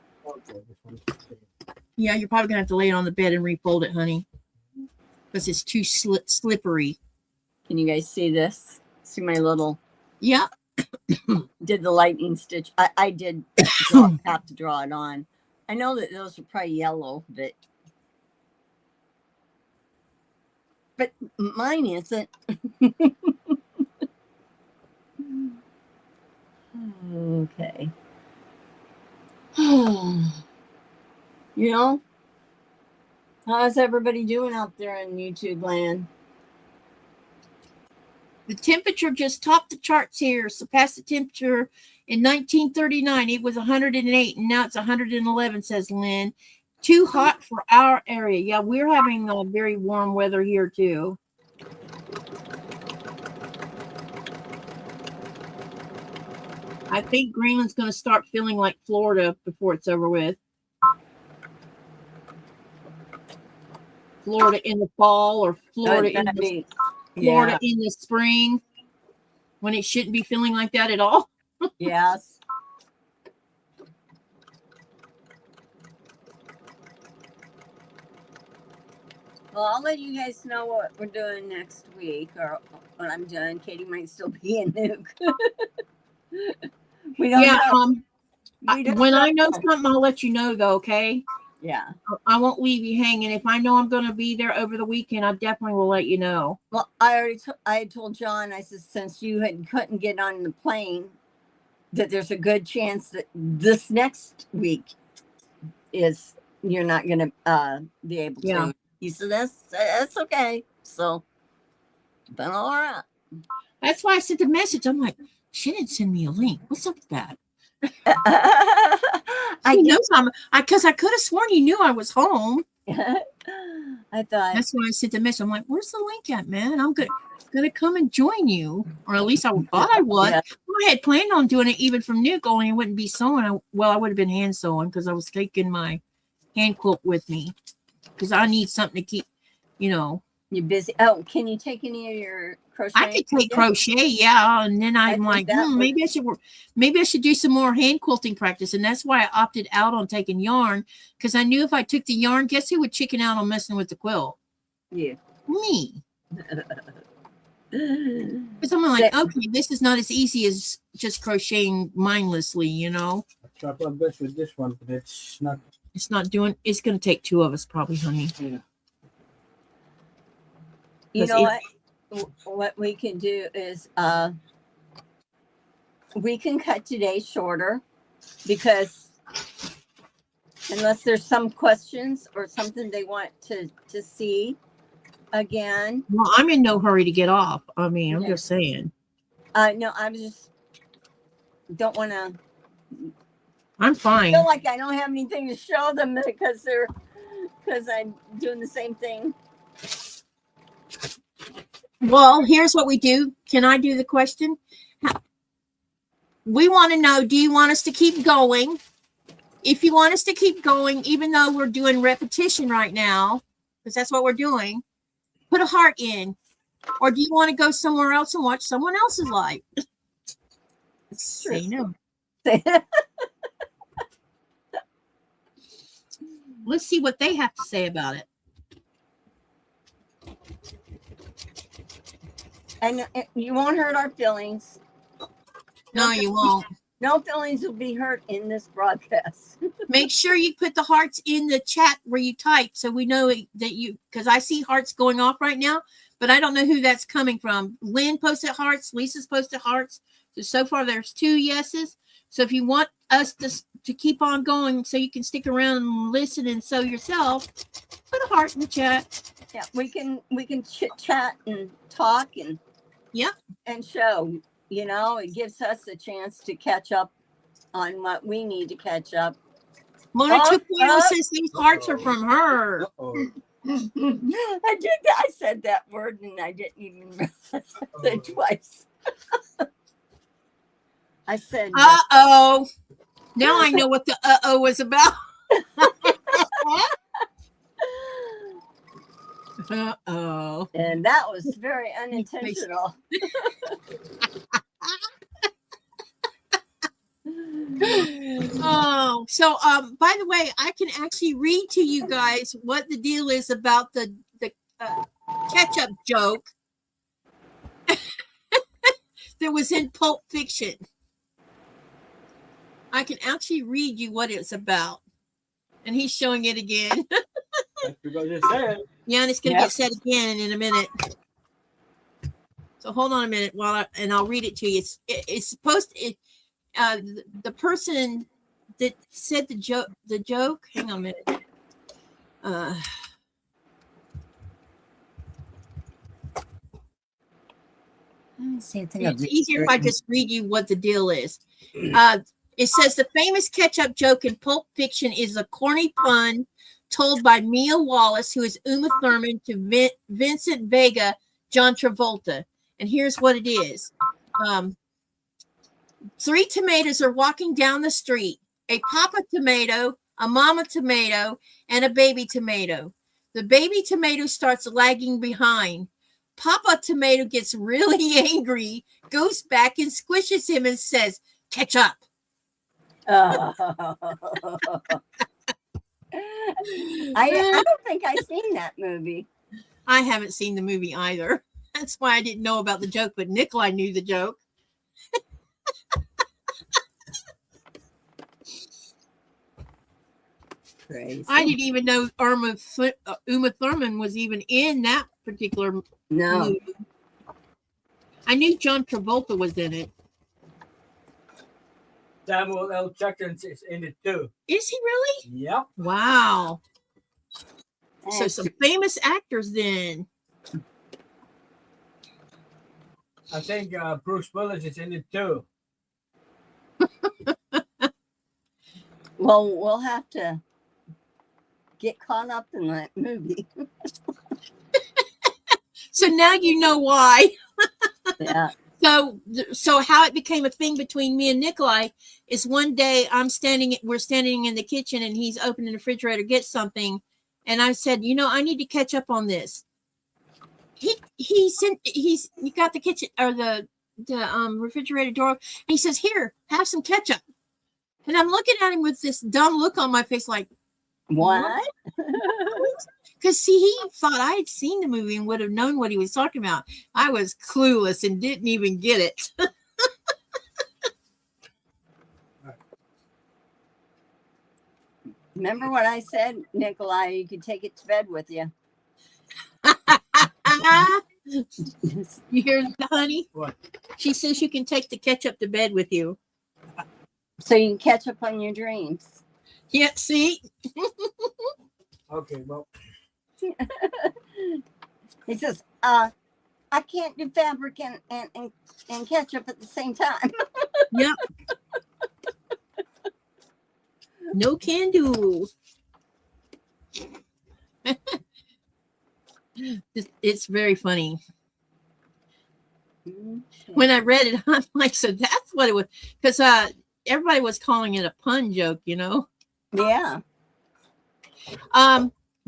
Speaker 2: Yeah, you're probably going to have to lay it on the bed and refold it, honey. Because it's too slippery.
Speaker 1: Can you guys see this? See my little.
Speaker 2: Yeah.
Speaker 1: Did the lightning stitch. I did have to draw it on. I know that those are probably yellow, but mine isn't. Okay. You know, how's everybody doing out there in YouTube land?
Speaker 2: The temperature just topped the charts here. Surpassed the temperature in 1939. It was 108, and now it's 111, says Lynn. Too hot for our area. Yeah, we're having very warm weather here, too. I think Greenland's going to start feeling like Florida before it's over with. Florida in the fall or Florida
Speaker 1: It's gonna
Speaker 2: in the
Speaker 1: be-
Speaker 2: Florida in the spring when it shouldn't be feeling like that at all.
Speaker 1: Yes. Well, I'll let you guys know what we're doing next week or when I'm done. Katie might still be in Nuke. We don't
Speaker 2: Yeah.
Speaker 1: know. We just
Speaker 2: When
Speaker 1: don't
Speaker 2: I know something, I'll let you know though. Okay.
Speaker 1: Yeah.
Speaker 2: I won't leave you hanging. If I know I'm going to be there over the weekend, I definitely will let you know.
Speaker 1: Well, I told John, I said, since you couldn't get on the plane, that there's a good chance that this next week you're not going to be able
Speaker 2: Yeah.
Speaker 1: to. He said, that's okay. So, but all right.
Speaker 2: That's why I sent the message. I'm like, she didn't send me a link. What's up with that?
Speaker 1: I
Speaker 2: He
Speaker 1: did.
Speaker 2: knows because I could have sworn he knew I was home.
Speaker 1: I thought,
Speaker 2: That's why I sent the message. I'm like, where's the link at, man? I'm gonna come and join you, or at least I thought I would.
Speaker 1: Yeah.
Speaker 2: Well, I had planned on doing it even from Nuke, only it wouldn't be sewing. I would have been hand sewing because I was taking my hand quilt with me because I need something to keep,
Speaker 1: you're busy. Oh, can you take any of your crochet?
Speaker 2: I could take crochet, yeah, and then I'm
Speaker 1: think
Speaker 2: like,
Speaker 1: that would-
Speaker 2: maybe I should do some more hand quilting practice, and that's why I opted out on taking yarn because I knew if I took the yarn, guess who would chicken out on messing with the quilt?
Speaker 1: You.
Speaker 2: Me. Because I'm like, okay, this is not as easy as just crocheting mindlessly,
Speaker 4: I tried my best with this one, but it's not.
Speaker 2: It's not doing. It's going to take two of us, probably, honey.
Speaker 4: Yeah.
Speaker 1: You
Speaker 2: Because
Speaker 1: know what we can do is we can cut today shorter because unless there's some questions or something they want to see again.
Speaker 2: Well, I'm in no hurry to get off. I mean, I'm
Speaker 1: Yeah.
Speaker 2: just saying.
Speaker 1: No, I just don't want to
Speaker 2: I'm fine.
Speaker 1: feel like I don't have anything to show them because I'm doing the same thing.
Speaker 2: Well, here's what we do. Can I do the question? We want to know, do you want us to keep going? If you want us to keep going, even though we're doing repetition right now, because that's what we're doing, put a heart in. Or do you want to go somewhere else and watch someone else's life? Say no. Let's see what they have to say about it.
Speaker 1: And you won't hurt our feelings.
Speaker 2: No, you won't.
Speaker 1: No feelings will be hurt in this broadcast.
Speaker 2: Make sure you put the hearts in the chat where you type so we know that you, because I see hearts going off right now, but I don't know who that's coming from. Lynn posted hearts. Lisa's posted hearts. So far there's 2 yeses. So if you want us to keep on going so you can stick around and listen and sew yourself, put a heart in the chat.
Speaker 1: Yeah, we can chit chat and talk and and show. It gives us a chance to catch up on what we need to catch up.
Speaker 2: Mona 2.0 says these hearts are from her.
Speaker 4: Uh-oh.
Speaker 1: I did that. I said that word and I didn't even realize I said it twice. I said
Speaker 2: Uh-oh. Now I know what the uh-oh was about. Uh-oh.
Speaker 1: and that was very unintentional.
Speaker 2: Oh, so by the way, I can actually read to you guys what the deal is about the ketchup joke that was in Pulp Fiction. I can actually read you what it's about. And he's showing it again.
Speaker 4: That's because you said.
Speaker 2: Yeah, and it's going to get said again in a minute. So hold on a minute and I'll read it to you. It's supposed to, the person that said the joke, hang on a minute. It's easier if I just read you what the deal is. It says the famous ketchup joke in Pulp Fiction is a corny pun told by Mia Wallace, who is Uma Thurman, to Vincent Vega, John Travolta. And here's what it is. 3 tomatoes are walking down the street. A papa tomato, a mama tomato, and a baby tomato. The baby tomato starts lagging behind. Papa Tomato gets really angry, goes back and squishes him and says, "Catch up."
Speaker 1: I don't think I've seen that movie.
Speaker 2: I haven't seen the movie either. That's why I didn't know about the joke, but Nikolai knew the joke.
Speaker 1: Crazy.
Speaker 2: I didn't even know Uma Thurman was even in that particular
Speaker 1: No.
Speaker 2: movie. I knew John Travolta was in it.
Speaker 4: Samuel L. Jackson is in it too.
Speaker 2: Is he really?
Speaker 4: Yep.
Speaker 2: Wow. So
Speaker 1: That's-
Speaker 2: some famous actors then.
Speaker 4: I think Bruce Willis is in it too.
Speaker 1: Well, we'll have to get caught up in that movie.
Speaker 2: So now you know why.
Speaker 1: Yeah.
Speaker 2: So how it became a thing between me and Nikolai is one day we're standing in the kitchen and he's opening the refrigerator to get something. And I said, I need to catch up on this. He got the kitchen or the refrigerator door. And he says, "Here, have some ketchup." And I'm looking at him with this dumb look on my face, like,
Speaker 1: What?
Speaker 2: because see, he thought I had seen the movie and would have known what he was talking about. I was clueless and didn't even get it.
Speaker 1: Remember what I said, Nikolai? You could take it to bed with you.
Speaker 2: You hear that, honey?
Speaker 4: What?
Speaker 2: She says you can take the ketchup to bed with you.
Speaker 1: So you can catch up on your dreams.
Speaker 2: Yeah, see?
Speaker 4: Okay, well,
Speaker 1: He says, I can't do fabric and ketchup at the same time.
Speaker 2: Yep. No can do. It's very funny. When I read it, I'm like, so that's what it was. Because everybody was calling it a pun joke,
Speaker 1: Yeah.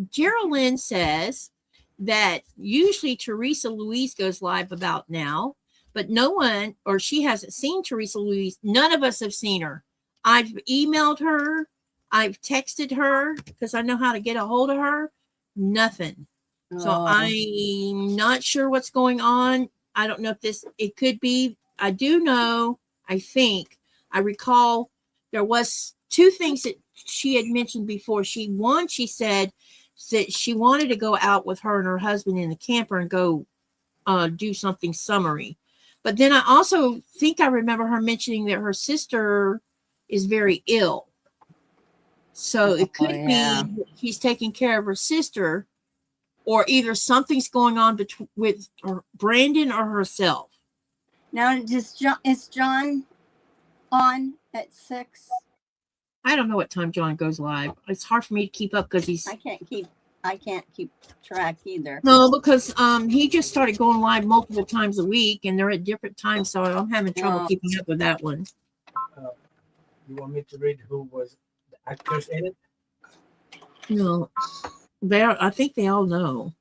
Speaker 2: Geraldine says that usually Teresa Louise goes live about now, but no one, or she hasn't seen Teresa Louise. None of us have seen her. I've emailed her. I've texted her because I know how to get a hold of her. Nothing. So
Speaker 1: Oh.
Speaker 2: I'm not sure what's going on. I don't know if it could be. I do know, I recall there was two things that she had mentioned before. She said that she wanted to go out with her and her husband in the camper and go do something summery. But then I also think I remember her mentioning that her sister is very ill. So it could be he's taking care of her sister, or either something's going on with Brandon or herself.
Speaker 1: Now, is John on at 6?
Speaker 2: I don't know what time John goes live. It's hard for me to keep up because
Speaker 1: I can't keep track either.
Speaker 2: No, because he just started going live multiple times a week and they're at different times, so I'm having trouble keeping up with that one.
Speaker 4: you want me to read who was the actors in it?
Speaker 2: No. I think they all know.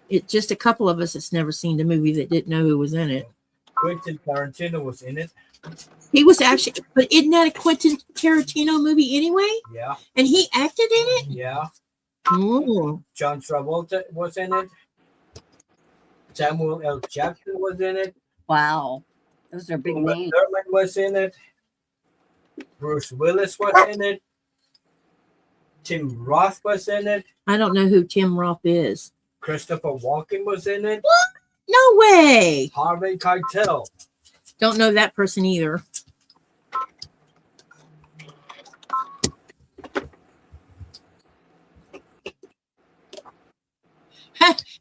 Speaker 2: It's just a couple of us that's never seen the movie that didn't know who was in it.
Speaker 4: Quentin Tarantino was in it.
Speaker 2: He was actually, but isn't that a Quentin Tarantino movie anyway?
Speaker 4: Yeah.
Speaker 2: And he acted in it?
Speaker 4: Yeah.
Speaker 2: Oh.
Speaker 4: John Travolta was in it. Samuel L. Jackson was in it.
Speaker 1: Wow. Those are big
Speaker 4: Uma
Speaker 1: names.
Speaker 4: Thurman was in it. Bruce Willis was in it. Tim Roth was in it.
Speaker 2: I don't know who Tim Roth is.
Speaker 4: Christopher Walken was in it.
Speaker 2: No way.
Speaker 4: Harvey Keitel.
Speaker 2: Don't know that person either.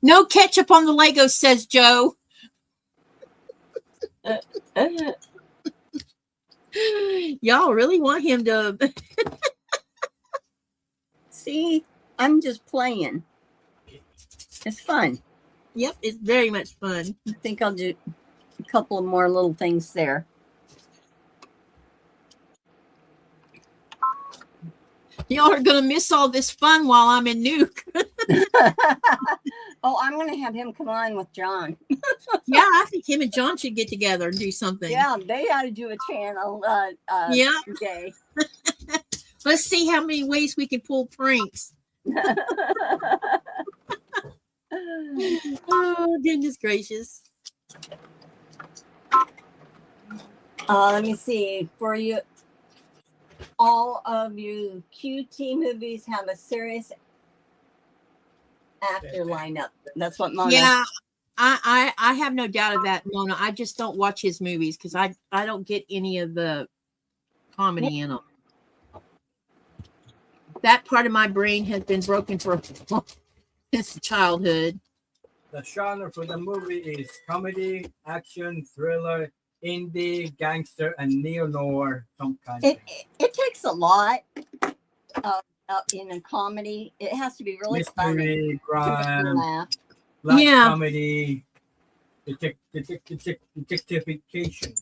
Speaker 2: No ketchup on the Legos, says Joe. Y'all really want him to...
Speaker 1: See, I'm just playing. It's fun.
Speaker 2: Yep, it's very much fun.
Speaker 1: I think I'll do a couple of more little things there.
Speaker 2: Y'all are going to miss all this fun while I'm in Nuke.
Speaker 1: Oh, I'm going to have him come on with John.
Speaker 2: Yeah, I think him and John should get together and do something.
Speaker 1: Yeah, they ought to do a channel.
Speaker 2: Yeah.
Speaker 1: Day.
Speaker 2: Let's see how many ways we can pull pranks. Oh, goodness gracious.
Speaker 1: Let me see. For you, all of you QT movies have a serious actor lineup. That's what Mona.
Speaker 2: Yeah, I have no doubt of that, Mona. I just don't watch his movies because I don't get any of the comedy in them. That part of my brain has been broken since childhood.
Speaker 4: The genre for the movie is comedy, action, thriller, indie, gangster, and neo-noir. Some kind.
Speaker 1: It takes a lot in a comedy. It has to be really funny.
Speaker 4: Mystery, crime,
Speaker 1: Laugh.
Speaker 4: black
Speaker 2: Yeah.
Speaker 4: comedy, detectification.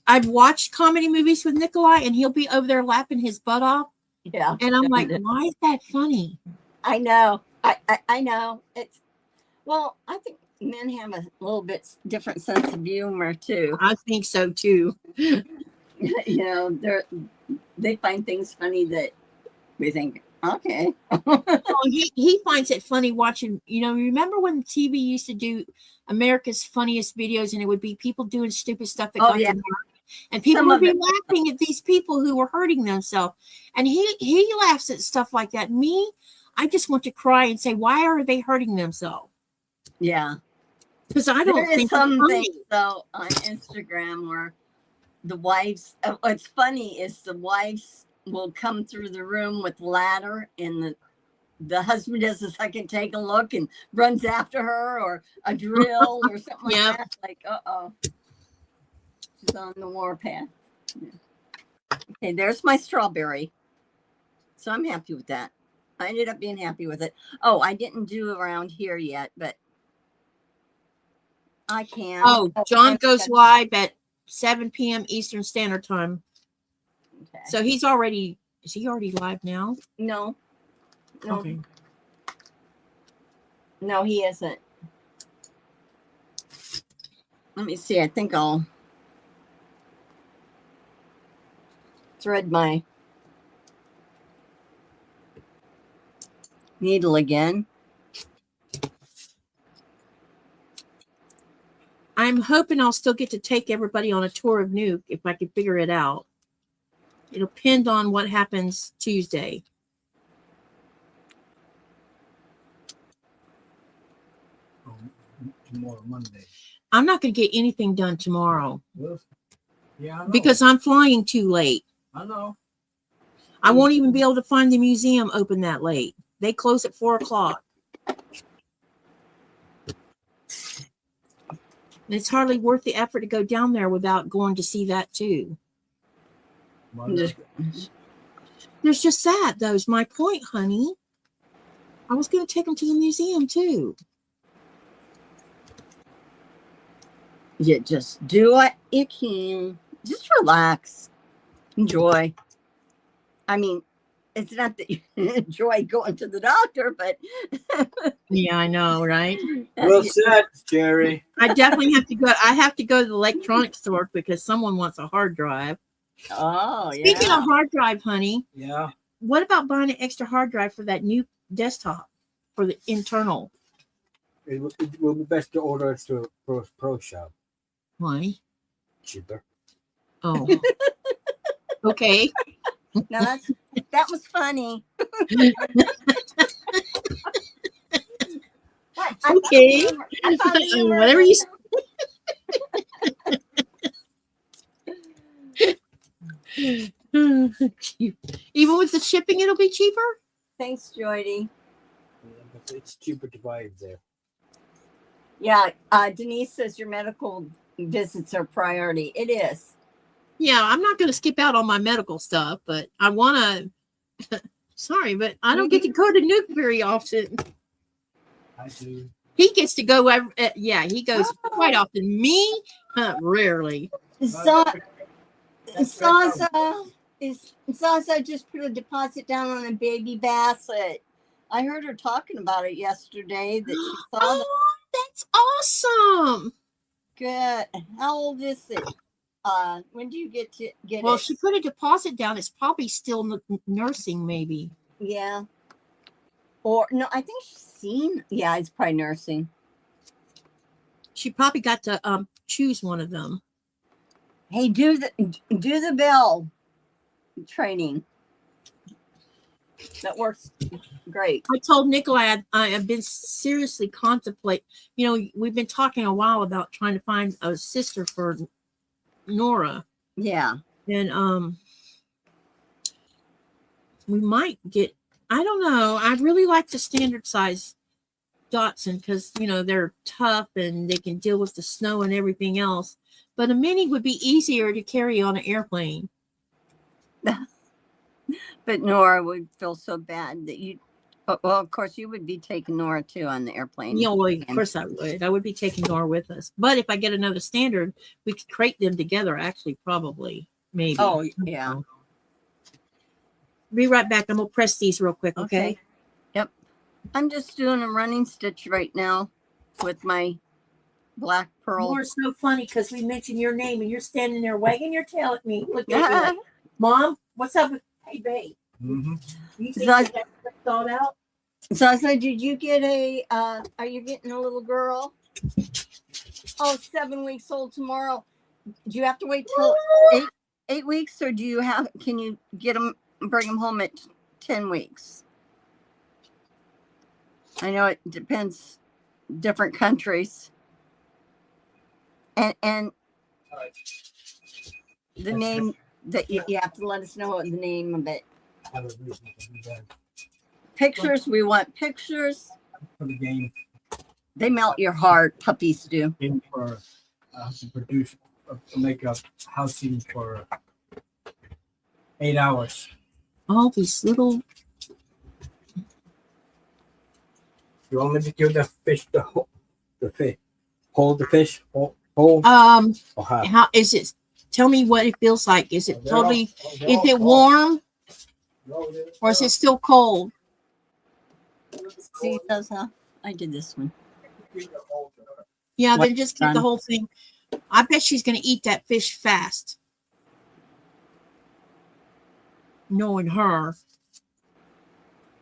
Speaker 2: I've watched comedy movies with Nikolai, and he'll be over there laughing his butt off,
Speaker 1: Yeah.
Speaker 2: and I'm like, why is that funny?
Speaker 1: I know. I know. It's well, I think men have a little bit different sense of humor too.
Speaker 2: I think so too.
Speaker 1: You know, they find things funny that we think, okay.
Speaker 2: He finds it funny watching, remember when TV used to do America's Funniest Videos, and it would be people doing stupid stuff that got
Speaker 1: yeah.
Speaker 2: them hurt, and people
Speaker 1: Some
Speaker 2: would
Speaker 1: of
Speaker 2: be
Speaker 1: it.
Speaker 2: laughing at these people who were hurting themselves, and he laughs at stuff like that. Me, I just want to cry and say, why are they hurting themselves?
Speaker 1: Yeah.
Speaker 2: Because I don't
Speaker 1: There is
Speaker 2: think
Speaker 1: some
Speaker 2: it's funny.
Speaker 1: things though on Instagram where the wives, what's funny is the wives will come through the room with ladder, and the husband does a second take a look and runs after her, or a drill or something like
Speaker 2: Yep.
Speaker 1: that. Like, she's on the warpath. Yeah. Okay, there's my strawberry. So I'm happy with that. I ended up being happy with it. Oh, I didn't do around here yet, but I can.
Speaker 2: Oh, John
Speaker 1: and-
Speaker 2: goes live at 7 p.m. Eastern Standard Time.
Speaker 1: Okay.
Speaker 2: So is he already live now?
Speaker 1: No.
Speaker 2: Okay.
Speaker 1: No, he isn't. Let me see. I think I'll thread my needle again.
Speaker 2: I'm hoping I'll still get to take everybody on a tour of Nuke if I can figure it out. It'll depend on what happens Tuesday.
Speaker 4: Oh, tomorrow, Monday.
Speaker 2: I'm not going to get anything done tomorrow
Speaker 4: Well, yeah, I know.
Speaker 2: because I'm flying too late.
Speaker 4: I know.
Speaker 2: I won't even be able to find the museum open that late. They close at 4:00. It's hardly worth the effort to go down there without going to see that too.
Speaker 4: Monday.
Speaker 2: There's just that, though, is my point, honey. I was going to take them to the museum too.
Speaker 1: You just do what you can. Just relax. Enjoy. I mean, it's not that you enjoy going to the doctor, but
Speaker 2: Yeah, I know, right?
Speaker 4: Well said, Jerry.
Speaker 2: I definitely have to go. I have to go to the electronics store because someone wants a hard drive.
Speaker 1: Oh,
Speaker 2: Speaking
Speaker 1: yeah.
Speaker 2: of hard drive, honey,
Speaker 4: Yeah.
Speaker 2: what about buying an extra hard drive for that new desktop for the internal?
Speaker 4: It will be best to order it through Pro Shop.
Speaker 2: Why?
Speaker 4: Cheaper.
Speaker 2: Oh, okay.
Speaker 1: No, that was funny.
Speaker 2: Okay.
Speaker 1: I thought you were-
Speaker 2: Whatever you. Even with the shipping, it'll be cheaper.
Speaker 1: Thanks, Jody.
Speaker 4: Yeah, but it's cheaper to buy it there.
Speaker 1: Yeah, Denise says your medical visits are priority. It is.
Speaker 2: Yeah, I'm not going to skip out on my medical stuff, but I want to. Sorry, but I don't get to go to Nuke very often.
Speaker 4: I do.
Speaker 2: He gets to go. He goes quite often. Me, rarely.
Speaker 1: Zaza just put a deposit down on a baby basset. I heard her talking about it yesterday that she saw the
Speaker 2: Oh, that's awesome.
Speaker 1: good. How old is it? When do you get
Speaker 2: Well,
Speaker 1: it?
Speaker 2: she put a deposit down. It's probably still nursing, maybe.
Speaker 1: Yeah. Or no, I think she's seen. Yeah, it's probably nursing.
Speaker 2: She probably got to choose one of them.
Speaker 1: Hey, do the bell training. That works great.
Speaker 2: I told Nikolai I have been seriously contemplate. You know, we've been talking a while about trying to find a sister for Nora,
Speaker 1: Yeah.
Speaker 2: and we might get. I don't know. I really like the standard size Dachshund because they're tough and they can deal with the snow and everything else. But a mini would be easier to carry on an airplane.
Speaker 1: But Nora would feel so bad that you. Well, of course, you would be taking Nora too on the airplane.
Speaker 2: Yeah, well, of course I would. I would be taking Nora with us. But if I get another standard, we could crate them together. Actually, probably, maybe.
Speaker 1: Oh yeah.
Speaker 2: Be right back. I'm gonna press these real quick. Okay.
Speaker 1: Yep. I'm just doing a running stitch right now with my black pearl.
Speaker 2: It's so funny because we mentioned your name and you're standing there wagging your tail at me. Look at me like, Mom, what's up with hey babe?
Speaker 4: Mm-hmm.
Speaker 2: You think
Speaker 1: So
Speaker 2: you got that thought out?
Speaker 1: So I said, did you get are you getting a little girl? Oh, 7 weeks old tomorrow. Do you have to wait till 8 weeks, or can you bring them home at 10 weeks? I know it depends, different countries. And the name that you have to let us know the name of it. Pictures, we want pictures.
Speaker 4: For the game.
Speaker 1: They melt your heart, puppies do.
Speaker 4: In for to produce to make a housing for 8 hours.
Speaker 2: All these little.
Speaker 4: You want me to give the fish the fish, hold the fish whole? Or
Speaker 2: How is it? Tell me what it feels like. Is it totally? Is it warm, or is it still cold?
Speaker 1: See, does huh? I did this one.
Speaker 2: Yeah,
Speaker 1: What
Speaker 2: then just keep the
Speaker 1: done?
Speaker 2: whole thing. I bet she's going to eat that fish fast. Knowing her.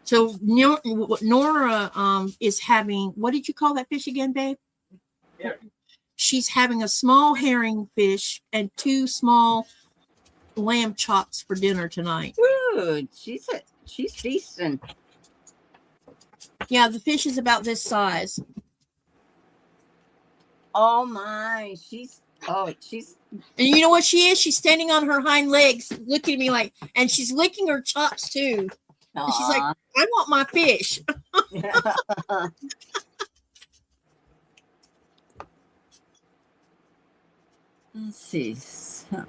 Speaker 2: So Nora is having, what did you call that fish again, babe?
Speaker 4: Yeah.
Speaker 2: She's having a small herring fish and 2 small lamb chops for dinner tonight.
Speaker 1: Good. She's feasting.
Speaker 2: Yeah, the fish is about this size.
Speaker 1: Oh my, she's.
Speaker 2: And you know what she is? She's standing on her hind legs, looking at me like, and she's licking her chops too. And she's like, I want my fish.
Speaker 1: Let's see. So,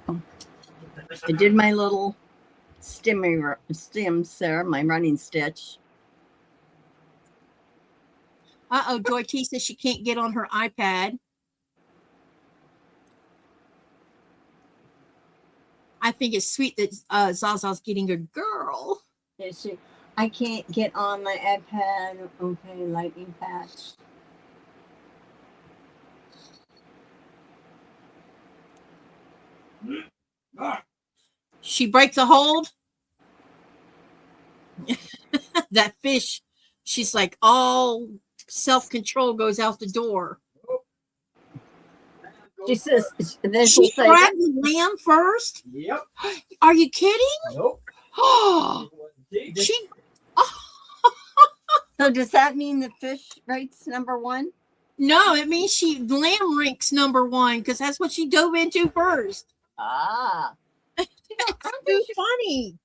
Speaker 1: I did my little stems there, my running stitch.
Speaker 2: Joy T says she can't get on her iPad. I think it's sweet that Zaza's getting a girl.
Speaker 1: Is she? I can't get on my iPad. Okay, lightning patch.
Speaker 2: She breaks a hold. That fish, she's like, all self-control goes out the door.
Speaker 1: She says, then
Speaker 2: She
Speaker 1: she'll say,
Speaker 2: grabbed the lamb first?
Speaker 4: Yep.
Speaker 2: Are you kidding?
Speaker 4: Nope.
Speaker 2: Oh, she.
Speaker 1: so does that mean the fish rates number 1?
Speaker 2: No, it means lamb ranks number 1 because that's what she dove into first.
Speaker 1: Ah.
Speaker 2: Too funny.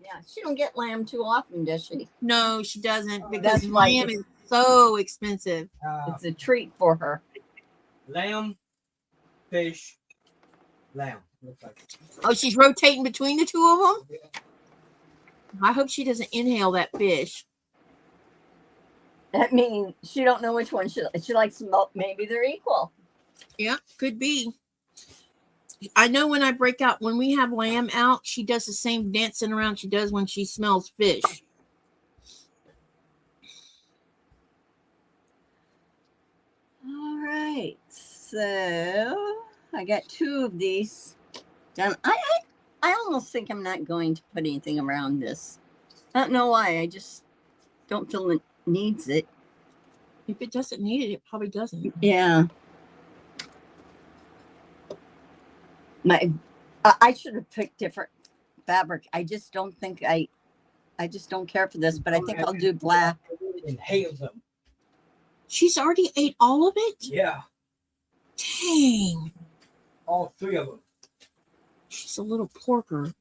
Speaker 1: Yeah, she don't get lamb too often, does she?
Speaker 2: No, she doesn't because
Speaker 1: That's why
Speaker 2: lamb is so expensive.
Speaker 1: It's a treat for her.
Speaker 4: Lamb, fish, lamb. Looks like it.
Speaker 2: Oh, she's rotating between the 2 of them? I hope she doesn't inhale that fish.
Speaker 1: That means she don't know which one she likes most. Maybe they're equal.
Speaker 2: Yeah, could be. I know when we have lamb out, she does the same dancing around she does when she smells fish.
Speaker 1: right. So I got 2 of these done. I almost think I'm not going to put anything around this. I don't know why. I just don't feel it needs it.
Speaker 2: If it doesn't need it, it probably doesn't.
Speaker 1: Yeah. I should have picked different fabric. I just don't think I just don't care for this, but I think I'll do black.
Speaker 4: Inhale them.
Speaker 2: She's already ate all of it?
Speaker 4: Yeah,
Speaker 2: Dang.
Speaker 4: all 3 of them.
Speaker 2: She's a little porker.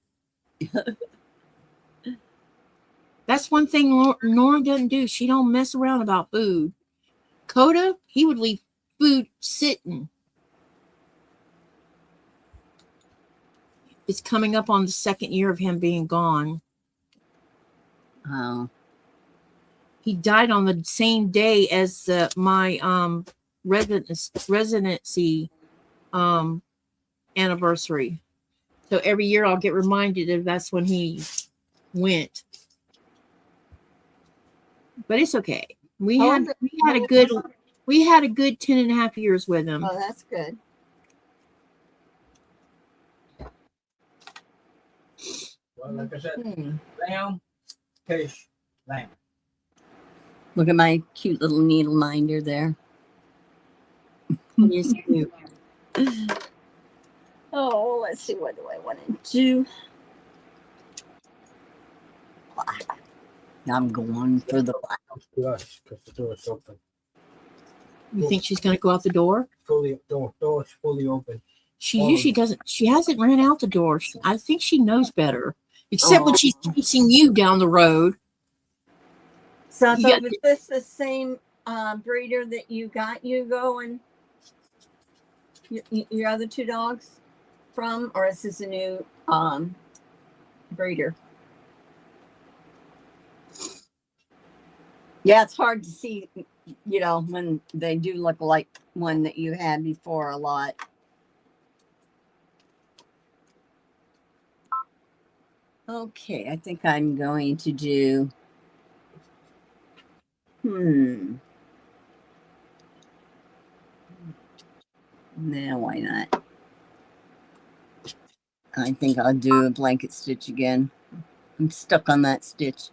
Speaker 2: That's one thing Nora doesn't do. She don't mess around about food. Coda, he would leave food sitting. It's coming up on the 2nd year of him being gone.
Speaker 1: Oh.
Speaker 2: He died on the same day as my residency anniversary. So every year I'll get reminded of that's when he went. But it's okay. We had a good 10.5 years with him.
Speaker 1: Oh, that's good.
Speaker 4: Well, like I said, lamb, fish, lamb.
Speaker 1: Look at my cute little needle minder there.
Speaker 2: He is cute.
Speaker 1: Oh, let's see. What do I want to do? Black. I'm going for the black.
Speaker 4: Yes, because the door is open.
Speaker 2: You think she's going to go out the door?
Speaker 4: Door is fully open.
Speaker 2: She usually doesn't. She hasn't ran out the door. I think she knows better. Except when she's chasing you down the road.
Speaker 1: So was this the same breeder that you got Hugo and your other 2 dogs from, or is this a new breeder? Yeah, it's hard to see, when they do look like one that you had before a lot. Okay, I think I'm going to do. No, why not? I think I'll do a blanket stitch again. I'm stuck on that stitch.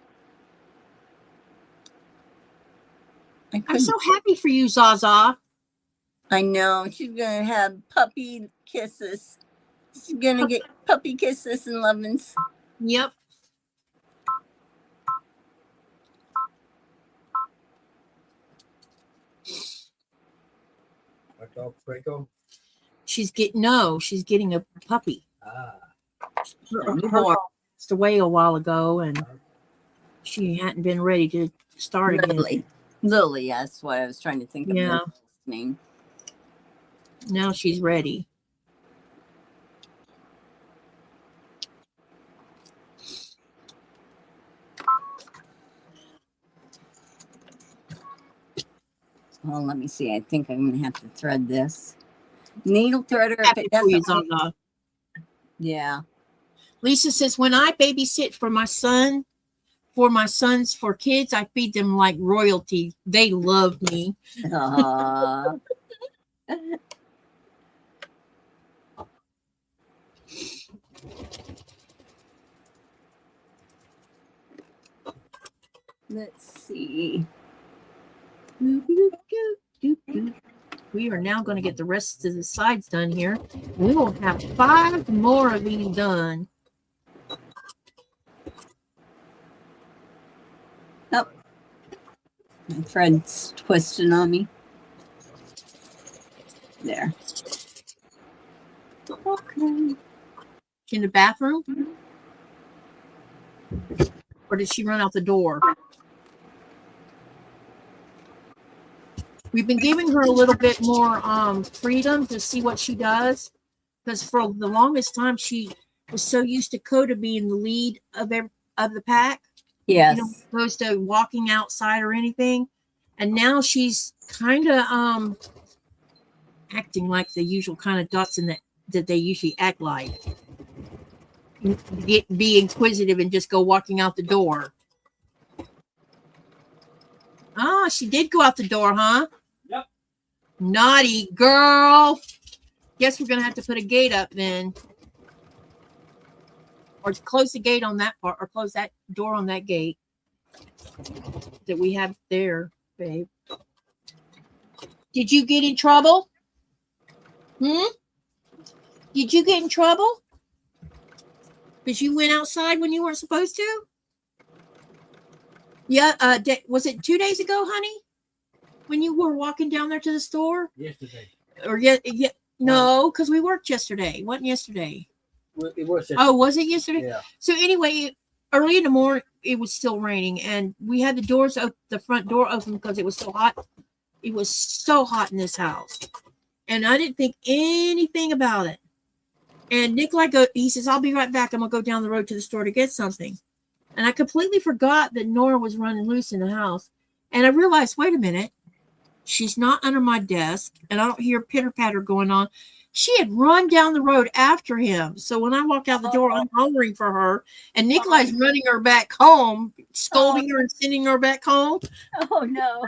Speaker 2: I'm so happy for you, Zaza.
Speaker 1: I know. She's going to have puppy kisses. She's going to get puppy kisses and lovins.
Speaker 2: Yep.
Speaker 4: My dog Franco.
Speaker 2: She's getting a puppy. Her
Speaker 1: Newborn.
Speaker 2: passed away a while ago, and she hadn't been ready to start again.
Speaker 1: Lily, that's what I was trying to think of.
Speaker 2: Yeah.
Speaker 1: The name.
Speaker 2: Now she's ready.
Speaker 1: Well, let me see. I think I'm going to have to thread this. Needle threader. If
Speaker 2: Happy
Speaker 1: it
Speaker 2: for you,
Speaker 1: doesn't.
Speaker 2: Zaza.
Speaker 1: Yeah.
Speaker 2: Lisa says, when I babysit for my sons, for kids, I feed them like royalty. They love me.
Speaker 1: Let's see.
Speaker 2: We are now going to get the rest of the sides done here. We will have 5 more of these done.
Speaker 1: Oh, my thread's twisting on me. There. Okay.
Speaker 2: In the bathroom? Or did she run out the door? We've been giving her a little bit more freedom to see what she does, because for the longest time she was so used to Coda being the lead of the pack.
Speaker 1: Yes.
Speaker 2: Opposed to walking outside or anything, and now she's kind of acting like the usual kind of Dotson that they usually act like. Be inquisitive and just go walking out the door. Ah, she did go out the door, huh?
Speaker 4: Yep.
Speaker 2: Naughty girl. Guess we're gonna have to put a gate up then. Or close the gate on that part, or close that door on that gate that we have there, babe. Did you get in trouble? Did you get in trouble? Because you went outside when you weren't supposed to? Yeah, was it 2 days ago, honey? When you were walking down there to the store?
Speaker 4: Yesterday.
Speaker 2: Or no, because we worked yesterday. Wasn't yesterday?
Speaker 4: It was yesterday.
Speaker 2: Oh, was it yesterday?
Speaker 4: Yeah.
Speaker 2: So anyway, early in the morning, it was still raining, and we had the front door open because it was so hot. It was so hot in this house, and I didn't think anything about it. And Nikolai he says, "I'll be right back. I'm gonna go down the road to the store to get something." And I completely forgot that Nora was running loose in the house, and I realized, wait a minute, she's not under my desk, and I don't hear pitter patter going on. She had run down the road after him. So when I walk out the door, I'm hungry for her. And Nikolai's running her back home, scolding her and sending her back home.
Speaker 1: Oh, no.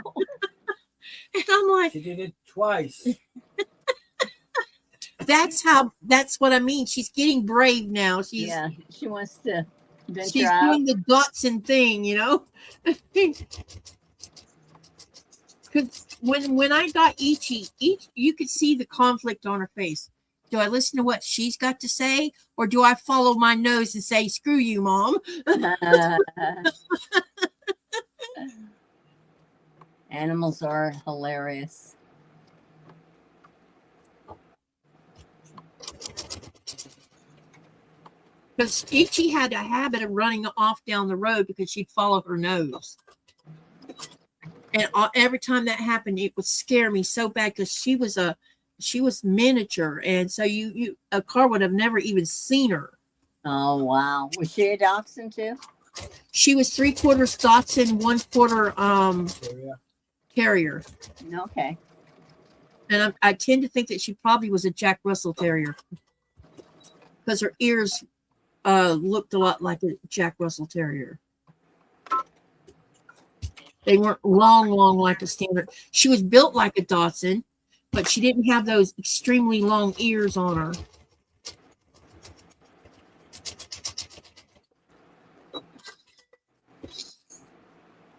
Speaker 2: And I'm like,
Speaker 4: She did it twice.
Speaker 2: that's what I mean. She's getting brave now. She
Speaker 1: wants to venture
Speaker 2: she's
Speaker 1: out.
Speaker 2: doing the Dotson thing, you know? Because when I got Ichi, you could see the conflict on her face. Do I listen to what she's got to say, or do I follow my nose and say, "Screw you, Mom"?
Speaker 1: Animals are hilarious.
Speaker 2: Because Ichi had a habit of running off down the road because she'd follow her nose. And every time that happened, it would scare me so bad because she was miniature, and so a car would have never even seen her.
Speaker 1: Oh, wow. Was she a dachshund too?
Speaker 2: She was 3/4 Dotson, 1/4 Terrier.
Speaker 1: Okay.
Speaker 2: And I tend to think that she probably was a Jack Russell Terrier because her ears looked a lot like a Jack Russell Terrier. They weren't long like a standard. She was built like a Dotson, but she didn't have those extremely long ears on her.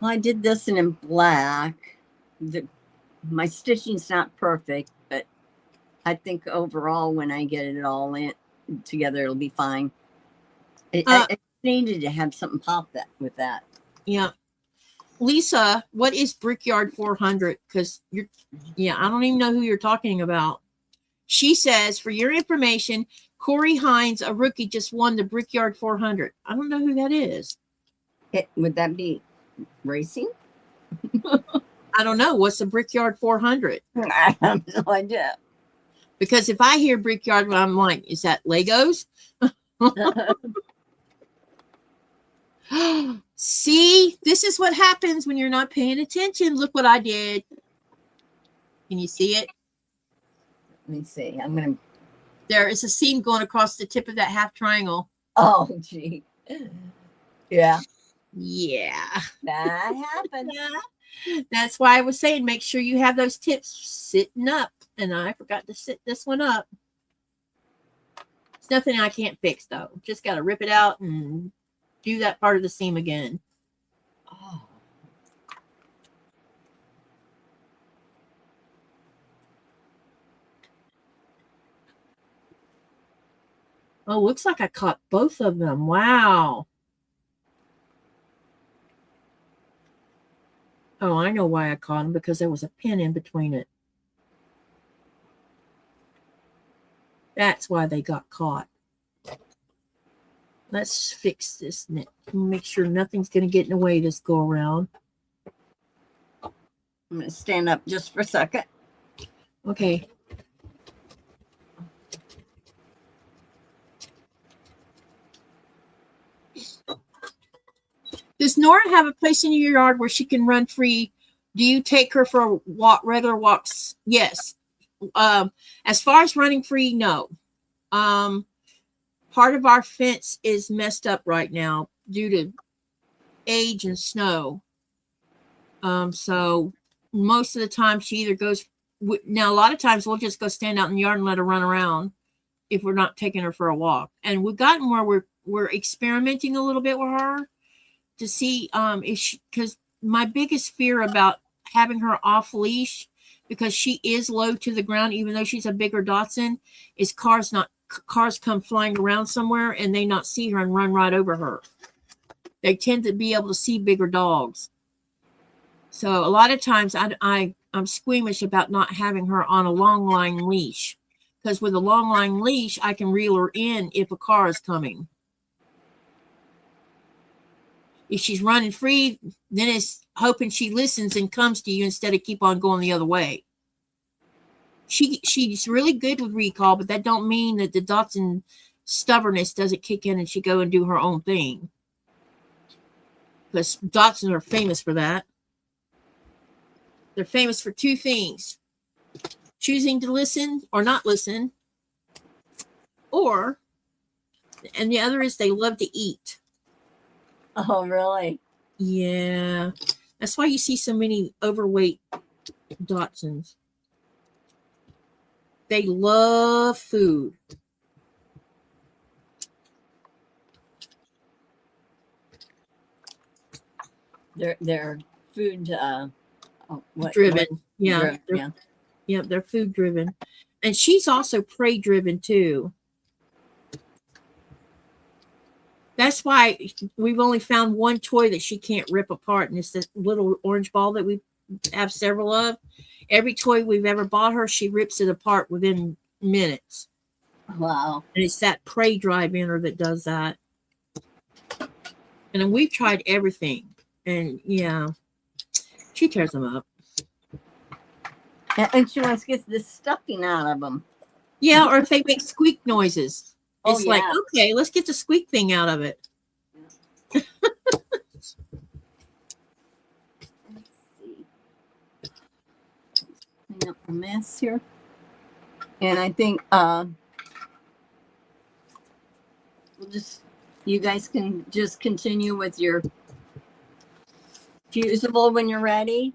Speaker 1: Well, I did this in black. My stitching's not perfect, but I think overall when I get it all in together, it'll be fine. I needed to have something pop with that.
Speaker 2: Yeah. Lisa, what is Brickyard 400? Because I don't even know who you're talking about. She says, for your information, Corey Hines, a rookie, just won the Brickyard 400. I don't know who that is.
Speaker 1: Would that be racing?
Speaker 2: I don't know. What's the Brickyard 400?
Speaker 1: I have no idea.
Speaker 2: Because if I hear Brickyard, I'm like, is that Legos? See, this is what happens when you're not paying attention. Look what I did. Can you see it?
Speaker 1: Let me see.
Speaker 2: There is a seam going across the tip of that half triangle.
Speaker 1: Oh, gee. Yeah.
Speaker 2: Yeah.
Speaker 1: That happened.
Speaker 2: That's why I was saying make sure you have those tips sitting up. And I forgot to sit this one up. It's nothing I can't fix, though. Just got to rip it out and do that part of the seam again.
Speaker 1: Oh.
Speaker 2: Oh, looks like I caught both of them. Wow. Oh, I know why I caught them, because there was a pin in between it. That's why they got caught. Let's fix this. Make sure nothing's going to get in the way this go around.
Speaker 1: I'm going to stand up just for a second.
Speaker 2: Okay. Does Nora have a place in your yard where she can run free? Do you take her for regular walks? Yes. As far as running free, no. Part of our fence is messed up right now due to age and snow. So most of the time she either goes now a lot of times we'll just go stand out in the yard and let her run around if we're not taking her for a walk. And we've gotten where we're experimenting a little bit with her to see if she, because my biggest fear about having her off leash, because she is low to the ground, even though she's a bigger Dachshund, is cars come flying around somewhere and they not see her and run right over her. They tend to be able to see bigger dogs. So a lot of times I'm squeamish about not having her on a long line leash, because with a long line leash, I can reel her in if a car is coming. If she's running free, then it's hoping she listens and comes to you instead of keep on going the other way. She's really good with recall, but that don't mean that the Dachshund stubbornness doesn't kick in and she go and do her own thing. Because Dachshunds are famous for that. They're famous for two things: choosing to listen or not listen, and the other is they love to eat.
Speaker 1: Oh, really?
Speaker 2: Yeah. That's why you see so many overweight Dachshunds. They love food.
Speaker 1: They're food
Speaker 2: Driven. Yeah.
Speaker 1: Yeah.
Speaker 2: They're food driven. And she's also prey driven too. That's why we've only found one toy that she can't rip apart, and it's this little orange ball that we have several of. Every toy we've ever bought her, she rips it apart within minutes.
Speaker 1: Wow.
Speaker 2: And it's that prey drive in her that does that. And then we've tried everything. And yeah, she tears them up.
Speaker 1: And she wants to get the stuffing out of them.
Speaker 2: Yeah, or if they make squeak noises.
Speaker 1: Oh,
Speaker 2: It's
Speaker 1: yeah.
Speaker 2: like, okay, let's get the squeak thing out of it.
Speaker 1: Let's see. Clean up the mess here. And I think you guys can just continue with your fusible when you're ready.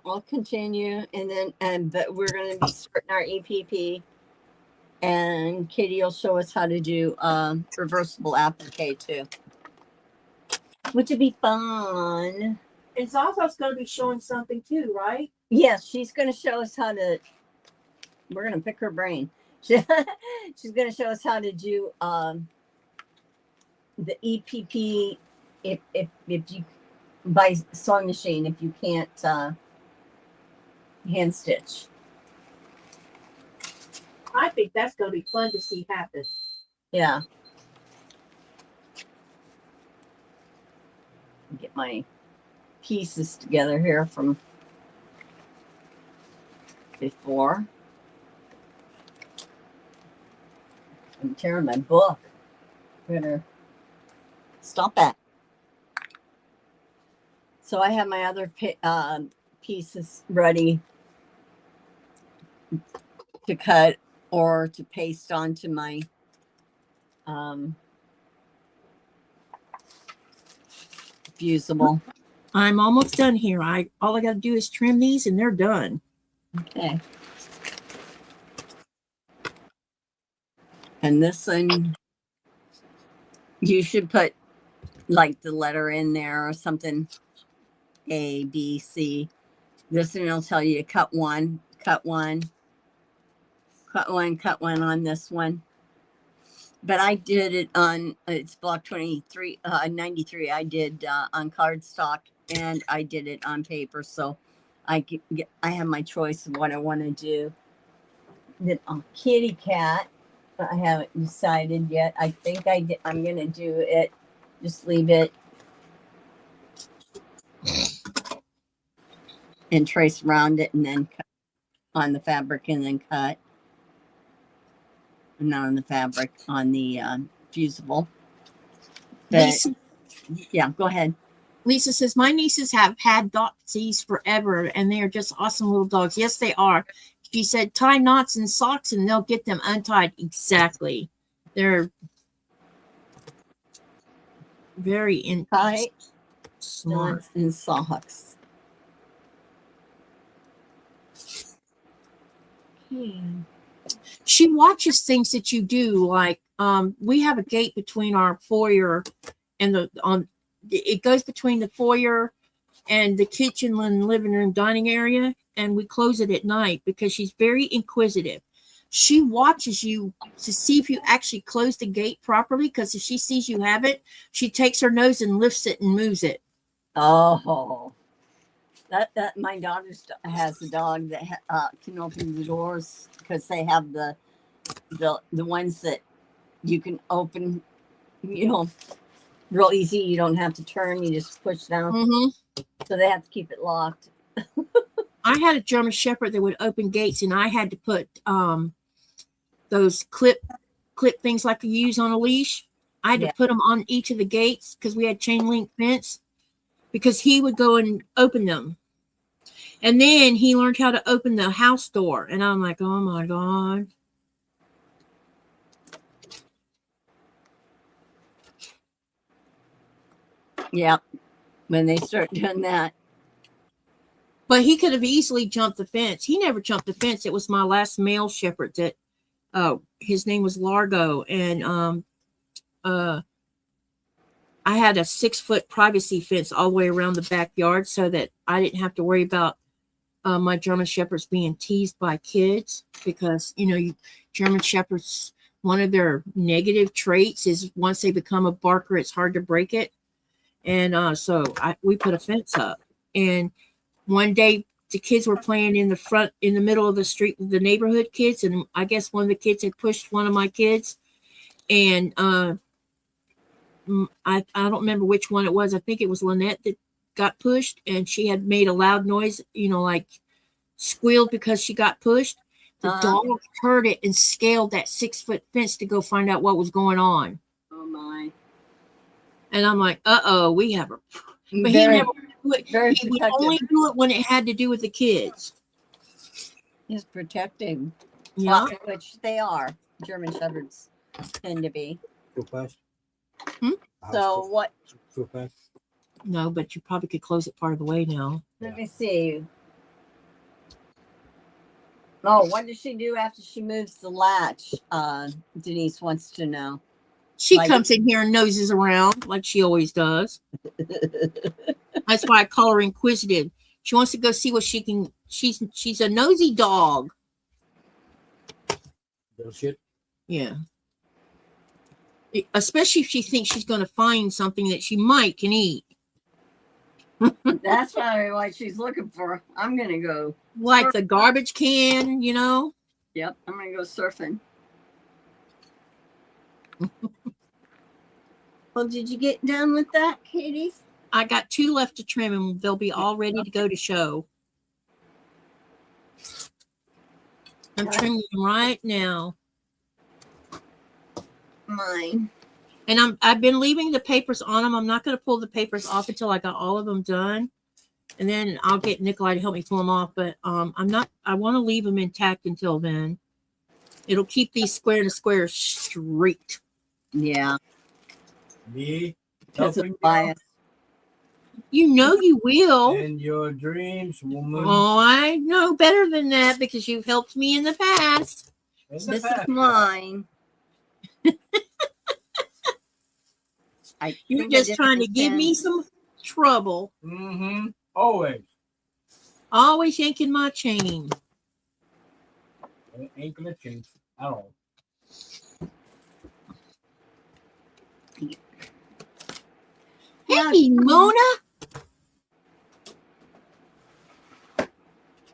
Speaker 1: I'll continue, but we're going to be starting our EPP, and Katie will show us how to do reversible applique too, which would be fun.
Speaker 2: And Zaza's going to be showing something too, right?
Speaker 1: Yes, she's going to show us how to. We're going to pick her brain. She's going to show us how to do the EPP if you by sewing machine if you can't hand stitch.
Speaker 2: I think that's going to be fun to see happen.
Speaker 1: Yeah. Get my pieces together here from before. I'm tearing my book. Better stop that. So I have my other pieces ready to cut or to paste onto my fusible.
Speaker 2: I'm almost done here. All I got to do is trim these and they're done.
Speaker 1: Okay. And this one, you should put like the letter in there or something. A, B, C. This one will tell you to cut one on this one. But I did it on, it's block 93, 93. I did on cardstock and I did it on paper. So I have my choice of what I want to do. Then on kitty cat, I haven't decided yet. I think I'm going to do it, just leave it and trace around it and then cut on the fabric and then cut. Not on the fabric, on the fusible.
Speaker 2: Lisa,
Speaker 1: yeah, go ahead.
Speaker 2: Lisa says, my nieces have had Dachshunds forever and they are just awesome little dogs. Yes, they are. She said, tie knots in socks and they'll get them untied. Exactly. They're very
Speaker 1: Tie
Speaker 2: smart.
Speaker 1: knots in socks.
Speaker 2: She watches things that you do. Like we have a gate between our foyer and it goes between the foyer and the kitchen and living room dining area, and we close it at night because she's very inquisitive. She watches you to see if you actually close the gate properly, because if she sees you haven't, she takes her nose and lifts it and moves it.
Speaker 1: Oh, that my daughter has a dog that can open the doors, because they have the ones that you can open, real easy. You don't have to turn; you just push down.
Speaker 2: Mm-hmm.
Speaker 1: So they have to keep it locked.
Speaker 2: I had a German Shepherd that would open gates, and I had to put those clip things like you use on a leash. I had to put them on each of the gates because we had chain link fence, because he would go and open them. And then he learned how to open the house door. And I'm like, oh my God.
Speaker 1: Yeah. When they start doing that.
Speaker 2: But he could have easily jumped the fence. He never jumped the fence. It was my last male shepherd that his name was Largo. And I had a 6-foot privacy fence all the way around the backyard so that I didn't have to worry about my German Shepherds being teased by kids, because, German Shepherds, one of their negative traits is once they become a barker, it's hard to break it. And so we put a fence up. And one day the kids were playing in the middle of the street with the neighborhood kids. And I guess one of the kids had pushed one of my kids. And I don't remember which one it was. I think it was Lynette that got pushed, and she had made a loud noise, like squealed because she got pushed. The dog heard it and scaled that 6-foot fence to go find out what was going on.
Speaker 1: Oh my.
Speaker 2: And I'm like, we have her. But
Speaker 1: Very,
Speaker 2: he never would. He would only do it when it had to do with the kids.
Speaker 1: He's protecting.
Speaker 2: Yeah.
Speaker 1: Which they are. German Shepherds tend to be.
Speaker 4: Too fast.
Speaker 1: So what?
Speaker 4: Too fast.
Speaker 2: No, but you probably could close it part of the way now.
Speaker 1: Let me see. Oh, what does she do after she moves the latch? Denise wants to know.
Speaker 2: She comes in here and noses around like she always does. That's why I call her inquisitive. She wants to go see what she can. She's a nosy dog.
Speaker 4: Little shit.
Speaker 2: Yeah. Especially if she thinks she's going to find something that she might can eat.
Speaker 1: That's probably what she's looking for. I'm going to go.
Speaker 2: Like the garbage can,
Speaker 1: Yep, I'm going to go surfing. Well, did you get done with that, Katie?
Speaker 2: I got 2 left to trim, and they'll be all ready to go to show. I'm trimming them right now.
Speaker 1: Mine.
Speaker 2: And I've been leaving the papers on them. I'm not going to pull the papers off until I got all of them done. And then I'll get Nikolai to help me pull them off. But I want to leave them intact until then. It'll keep these square to square straight.
Speaker 1: Yeah.
Speaker 4: Me.
Speaker 1: Because of bias.
Speaker 2: You will.
Speaker 4: And your dreams, woman.
Speaker 2: Oh, I know better than that because you've helped me in the past.
Speaker 1: This is mine.
Speaker 2: You're just trying to give me some trouble.
Speaker 4: Mm-hmm. Always.
Speaker 2: Always yanking my chain.
Speaker 4: It ain't gonna change at all.
Speaker 2: Hey, Mona.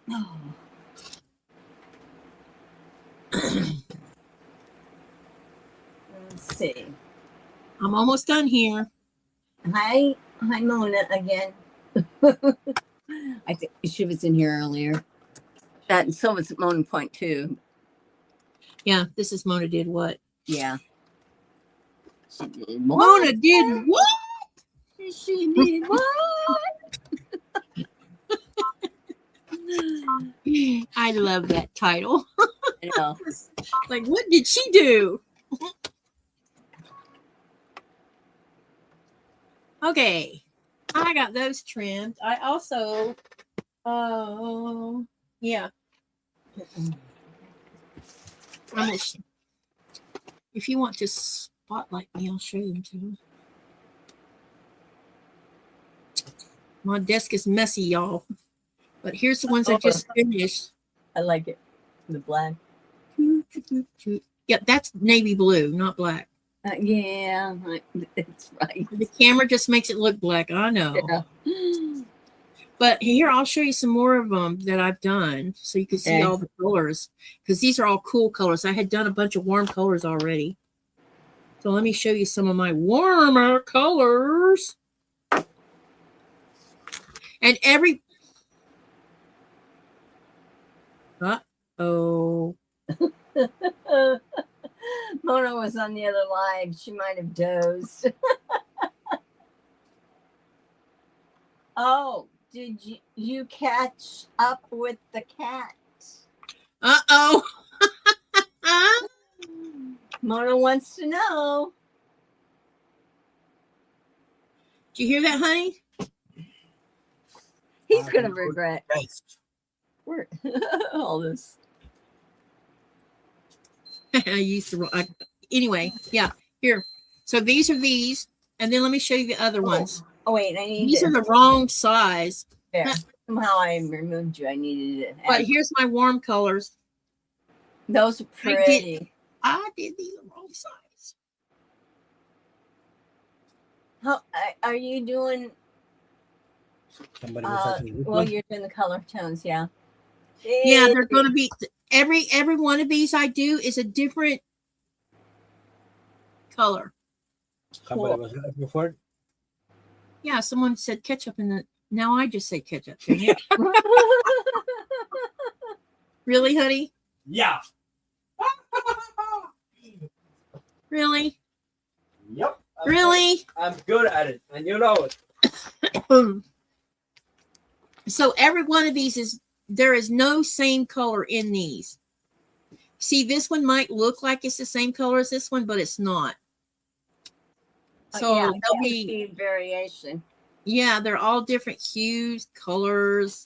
Speaker 1: Oh. Let's see.
Speaker 2: I'm almost done here.
Speaker 1: Hi, Mona again. I think she was in here earlier. And so was Mona Point too.
Speaker 2: Yeah, this is Mona did what?
Speaker 1: Yeah. She did
Speaker 2: Mona did what?
Speaker 1: She did what?
Speaker 2: I love that title.
Speaker 1: I know.
Speaker 2: Like, what did she do? Okay. I got those trimmed. I also, yeah. Almost. If you want to spotlight me, I'll show you too. My desk is messy, y'all. But here's the ones I just finished.
Speaker 1: I like it. The black.
Speaker 2: Yep, that's navy blue, not black.
Speaker 1: Yeah, it's right.
Speaker 2: The camera just makes it look black. I know.
Speaker 1: Yeah.
Speaker 2: But here, I'll show you some more of them that I've done so you can see all the colors. Because these are all cool colors. I had done a bunch of warm colors already. So let me show you some of my warmer colors. And every... Uh-oh.
Speaker 1: Mona was on the other line. She might have dozed. Oh, did you catch up with the cat?
Speaker 2: Uh-oh.
Speaker 1: Mona wants to know.
Speaker 2: Did you hear that, honey?
Speaker 1: He's going to regret
Speaker 4: Best.
Speaker 1: all this.
Speaker 2: I used to... anyway, yeah. Here. So these are these. And then let me show you the other ones.
Speaker 1: Oh, wait. I need
Speaker 2: These are the wrong size.
Speaker 1: There. Somehow I removed you. I needed it.
Speaker 2: But here's my warm colors.
Speaker 1: Those are pretty.
Speaker 2: I did these the wrong size.
Speaker 1: How are you doing?
Speaker 4: Somebody was asking which
Speaker 1: Well,
Speaker 4: one?
Speaker 1: you're doing the color tones, yeah.
Speaker 2: Yeah, they're going to be every one of these I do is a different color.
Speaker 4: Somebody was asking for it?
Speaker 2: Yeah, someone said ketchup in the. Now I just say ketchup. Didn't you? Really, honey?
Speaker 4: Yeah.
Speaker 2: Really?
Speaker 4: Yep.
Speaker 2: Really?
Speaker 4: I'm good at it, and you know it.
Speaker 2: So every one of these there is no same color in these. See, this one might look like it's the same color as this one, but it's not. So
Speaker 1: yeah,
Speaker 2: there'll be
Speaker 1: variation.
Speaker 2: Yeah, they're all different hues, colors.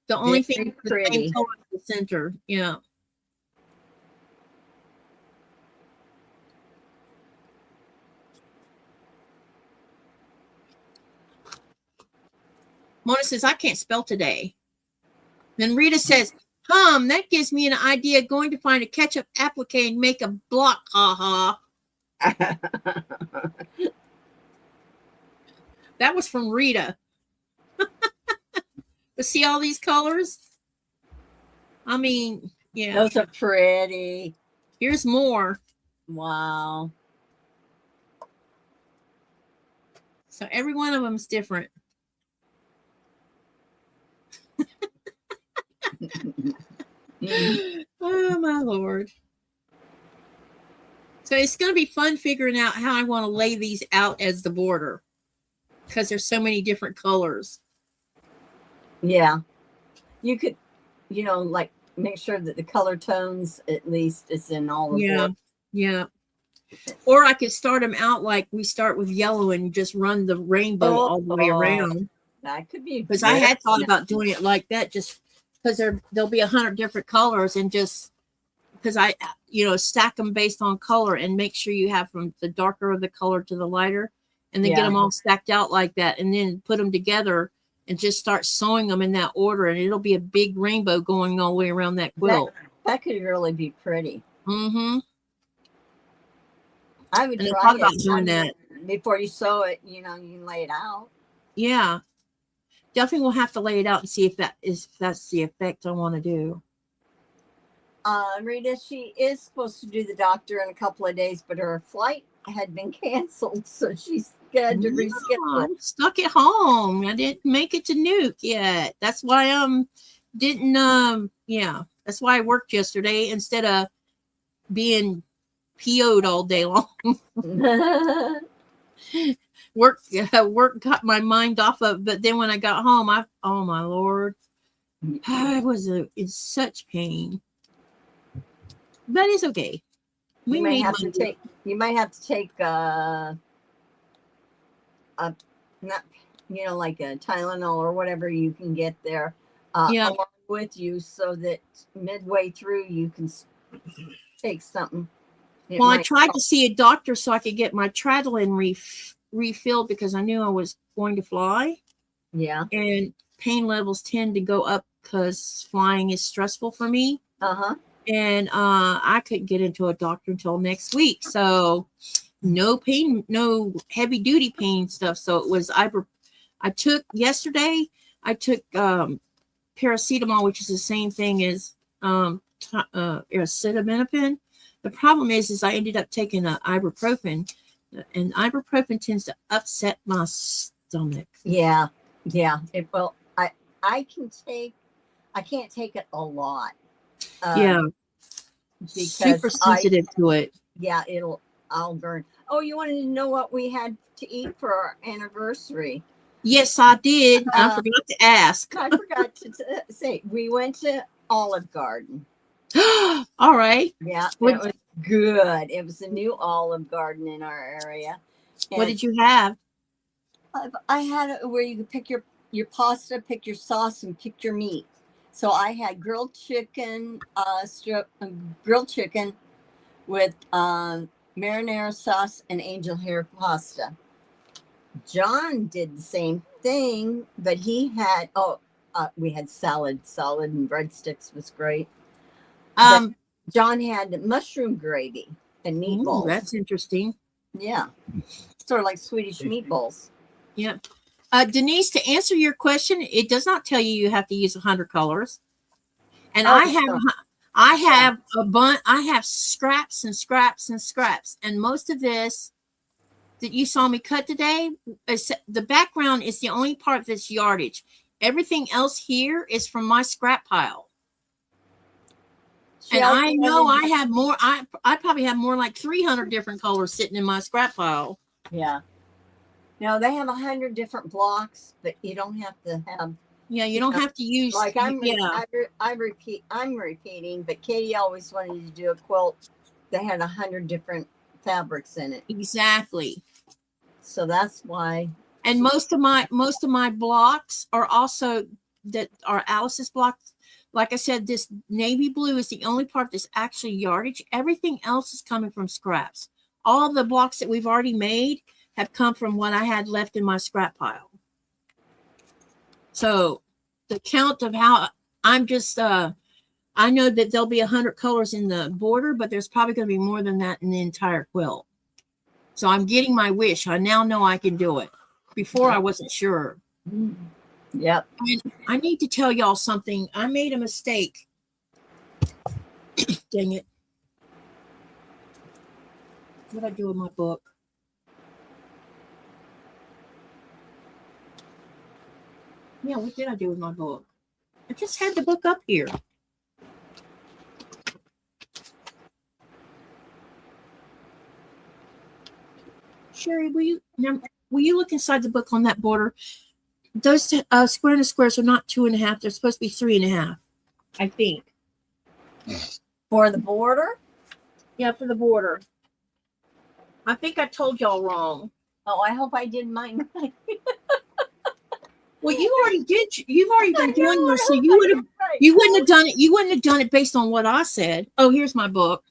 Speaker 2: The only thing is the same color in the center. Yeah. Mona says, I can't spell today. Then Rita says, that gives me an idea going to find a ketchup applique and make a block. Ha ha. That was from Rita. But see all these colors? I mean, yeah.
Speaker 1: Those are pretty.
Speaker 2: Here's more.
Speaker 1: Wow.
Speaker 2: So every one of them is different. Oh, my Lord. So it's going to be fun figuring out how I want to lay these out as the border because there's so many different colors.
Speaker 1: Yeah. You could, like make sure that the color tones at least is in all of them.
Speaker 2: Yeah. Or I could start them out like we start with yellow and just run the rainbow all the way around.
Speaker 1: That could be.
Speaker 2: Because I had thought about doing it like that just because there'll be 100 different colors and just because I stack them based on color and make sure you have from the darker of the color to the lighter and then get them all stacked out like that and then put them together and just start sewing them in that order and it'll be a big rainbow going all the way around that quilt.
Speaker 1: That could really be pretty.
Speaker 2: Mm-hmm.
Speaker 1: I would
Speaker 2: try about doing that
Speaker 1: before you sew it. You can lay it out.
Speaker 2: Yeah, definitely we'll have to lay it out and see if that's the effect I want to do.
Speaker 1: Rita, she is supposed to do the doctor in a couple of days, but her flight had been canceled, so she's got to reschedule.
Speaker 2: I'm stuck at home. I didn't make it to Nuke yet. That's why that's why I worked yesterday instead of being PO'd all day long. Work got my mind off of, but then when I got home, oh my Lord, I was in such pain. But it's okay.
Speaker 1: You might have to take not like a Tylenol or whatever you can get there
Speaker 2: Yeah.
Speaker 1: along with you so that midway through you can take something. It
Speaker 2: Well, I
Speaker 1: might
Speaker 2: tried
Speaker 1: help.
Speaker 2: to see a doctor so I could get my Tradolin refilled because I knew I was going to fly,
Speaker 1: Yeah.
Speaker 2: and pain levels tend to go up because flying is stressful for me.
Speaker 1: Uh-huh.
Speaker 2: And I couldn't get into a doctor until next week. So no pain, no heavy duty pain stuff. So it was I took yesterday, I took paracetamol, which is the same thing as acetaminophen. The problem is I ended up taking ibuprofen, and ibuprofen tends to upset my stomach.
Speaker 1: Yeah. Yeah. It will. I can't take it a lot.
Speaker 2: Yeah,
Speaker 1: Because
Speaker 2: super sensitive to it.
Speaker 1: I'll burn. Oh, you wanted to know what we had to eat for our anniversary?
Speaker 2: Yes, I did. I forgot to ask.
Speaker 1: I forgot to say we went to Olive Garden.
Speaker 2: All right.
Speaker 1: Yeah,
Speaker 2: What-
Speaker 1: it was good. It was a new Olive Garden in our area.
Speaker 2: What did you have?
Speaker 1: I had it where you could pick your pasta, pick your sauce, and pick your meat. So I had grilled chicken with marinara sauce and angel hair pasta. John did the same thing, but he had we had salad and breadsticks was great. John had mushroom gravy and meatballs.
Speaker 2: Ooh, that's interesting.
Speaker 1: Yeah, sort of like Swedish meatballs.
Speaker 2: Yep. Denise, to answer your question, it does not tell you have to use 100 colors. And I have I have scraps and scraps and scraps. And most of this that you saw me cut today, the background is the only part that's yardage. Everything else here is from my scrap pile. And I know I have more. I probably have more like 300 different colors sitting in my scrap pile.
Speaker 1: Yeah. Now they have 100 different blocks, but you don't have to have.
Speaker 2: Yeah, you don't have to use.
Speaker 1: Like I'm repeating, but Katie always wanted to do a quilt that had 100 different fabrics in it.
Speaker 2: Exactly.
Speaker 1: So that's why.
Speaker 2: And most of my blocks are also that are Alice's blocks. Like I said, this navy blue is the only part that's actually yardage. Everything else is coming from scraps. All the blocks that we've already made have come from what I had left in my scrap pile. So the count of how I'm just, I know that there'll be 100 colors in the border, but there's probably going to be more than that in the entire quilt. So I'm getting my wish. I now know I can do it. Before I wasn't sure.
Speaker 1: Yep.
Speaker 2: And I need to tell y'all something. I made a mistake. Dang it. What did I do with my book? Yeah, what did I do with my book? I just had the book up here. Sherry, will you look inside the book on that border? Those square and squares are not 2.5. They're supposed to be 3.5. I think.
Speaker 1: For the border?
Speaker 2: Yeah, for the border. I think I told y'all wrong.
Speaker 1: Oh, I hope I did mine right.
Speaker 2: Well, you already did. You've already been doing yours, so you would have. You wouldn't have done it. You wouldn't have done it based on what I said. Oh, here's my book.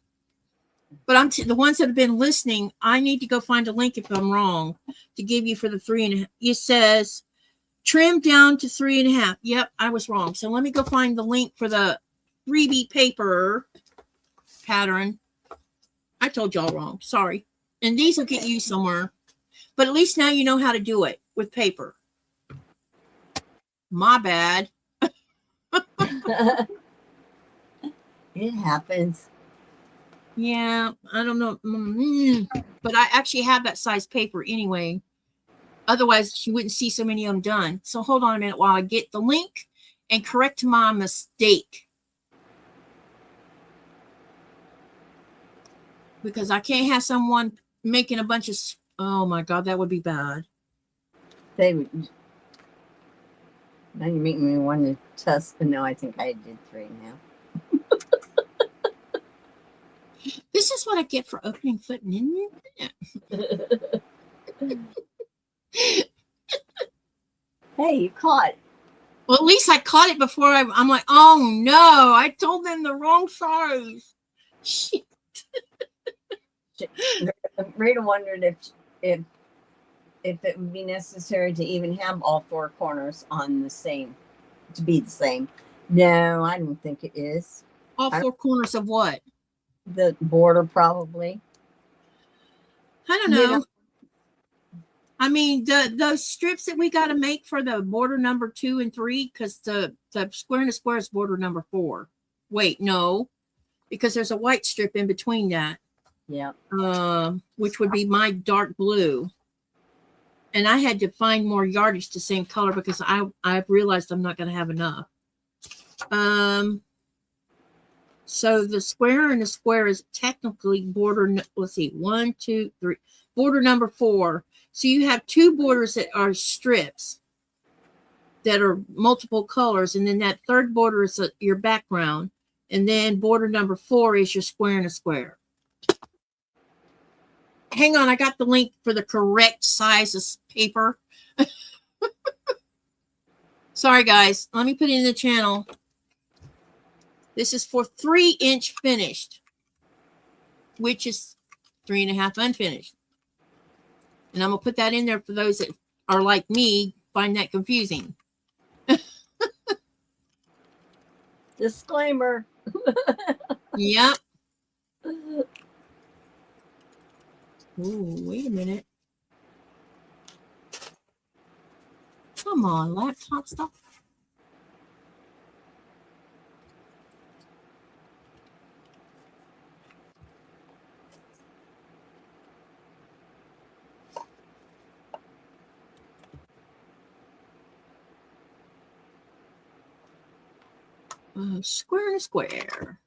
Speaker 2: But the ones that have been listening, I need to go find a link if I'm wrong to give you for the 3.5. It says trim down to 3.5. Yep, I was wrong. So let me go find the link for the freebie paper pattern. I told y'all wrong. Sorry. And these will get you somewhere. But at least now you know how to do it with paper. My bad.
Speaker 1: It happens.
Speaker 2: Yeah, I don't know. But I actually have that size paper anyway. Otherwise, you wouldn't see so many of them done. So hold on a minute while I get the link and correct my mistake. Because I can't have someone making a bunch of... Oh, my God, that would be bad.
Speaker 1: They would. Now you're making me want to test. But no, I think I did 3.5.
Speaker 2: This is what I get for opening foot in
Speaker 1: Hey, you caught.
Speaker 2: Well, at least I caught it before I'm like, oh no, I told them the wrong size. Shit.
Speaker 1: Rita wondered if it would be necessary to even have all four corners on the same, to be the same. No, I don't think it is.
Speaker 2: All four corners of what?
Speaker 1: The border probably.
Speaker 2: I don't know. I mean, those strips that we got to make for the border number 2 and 3, because the square and the square is border number 4. Wait, no, because there's a white strip in between that.
Speaker 1: Yeah.
Speaker 2: Which would be my dark blue. And I had to find more yardage the same color because I've realized I'm not going to have enough. So the square and the square is technically border. Let's see, 1, 2, 3, border number 4. So you have 2 borders that are strips that are multiple colors, and then that third border is your background, and then border number 4 is your square and a square. Hang on, I got the link for the correct size of paper. Sorry, guys. Let me put it in the channel. This is for 3-inch finished, which is 3.5 unfinished. And I'm going to put that in there for those that are like me, find that confusing.
Speaker 1: Disclaimer.
Speaker 2: Yep. Ooh, wait a minute. Come on, laptop stuff. Square and a square.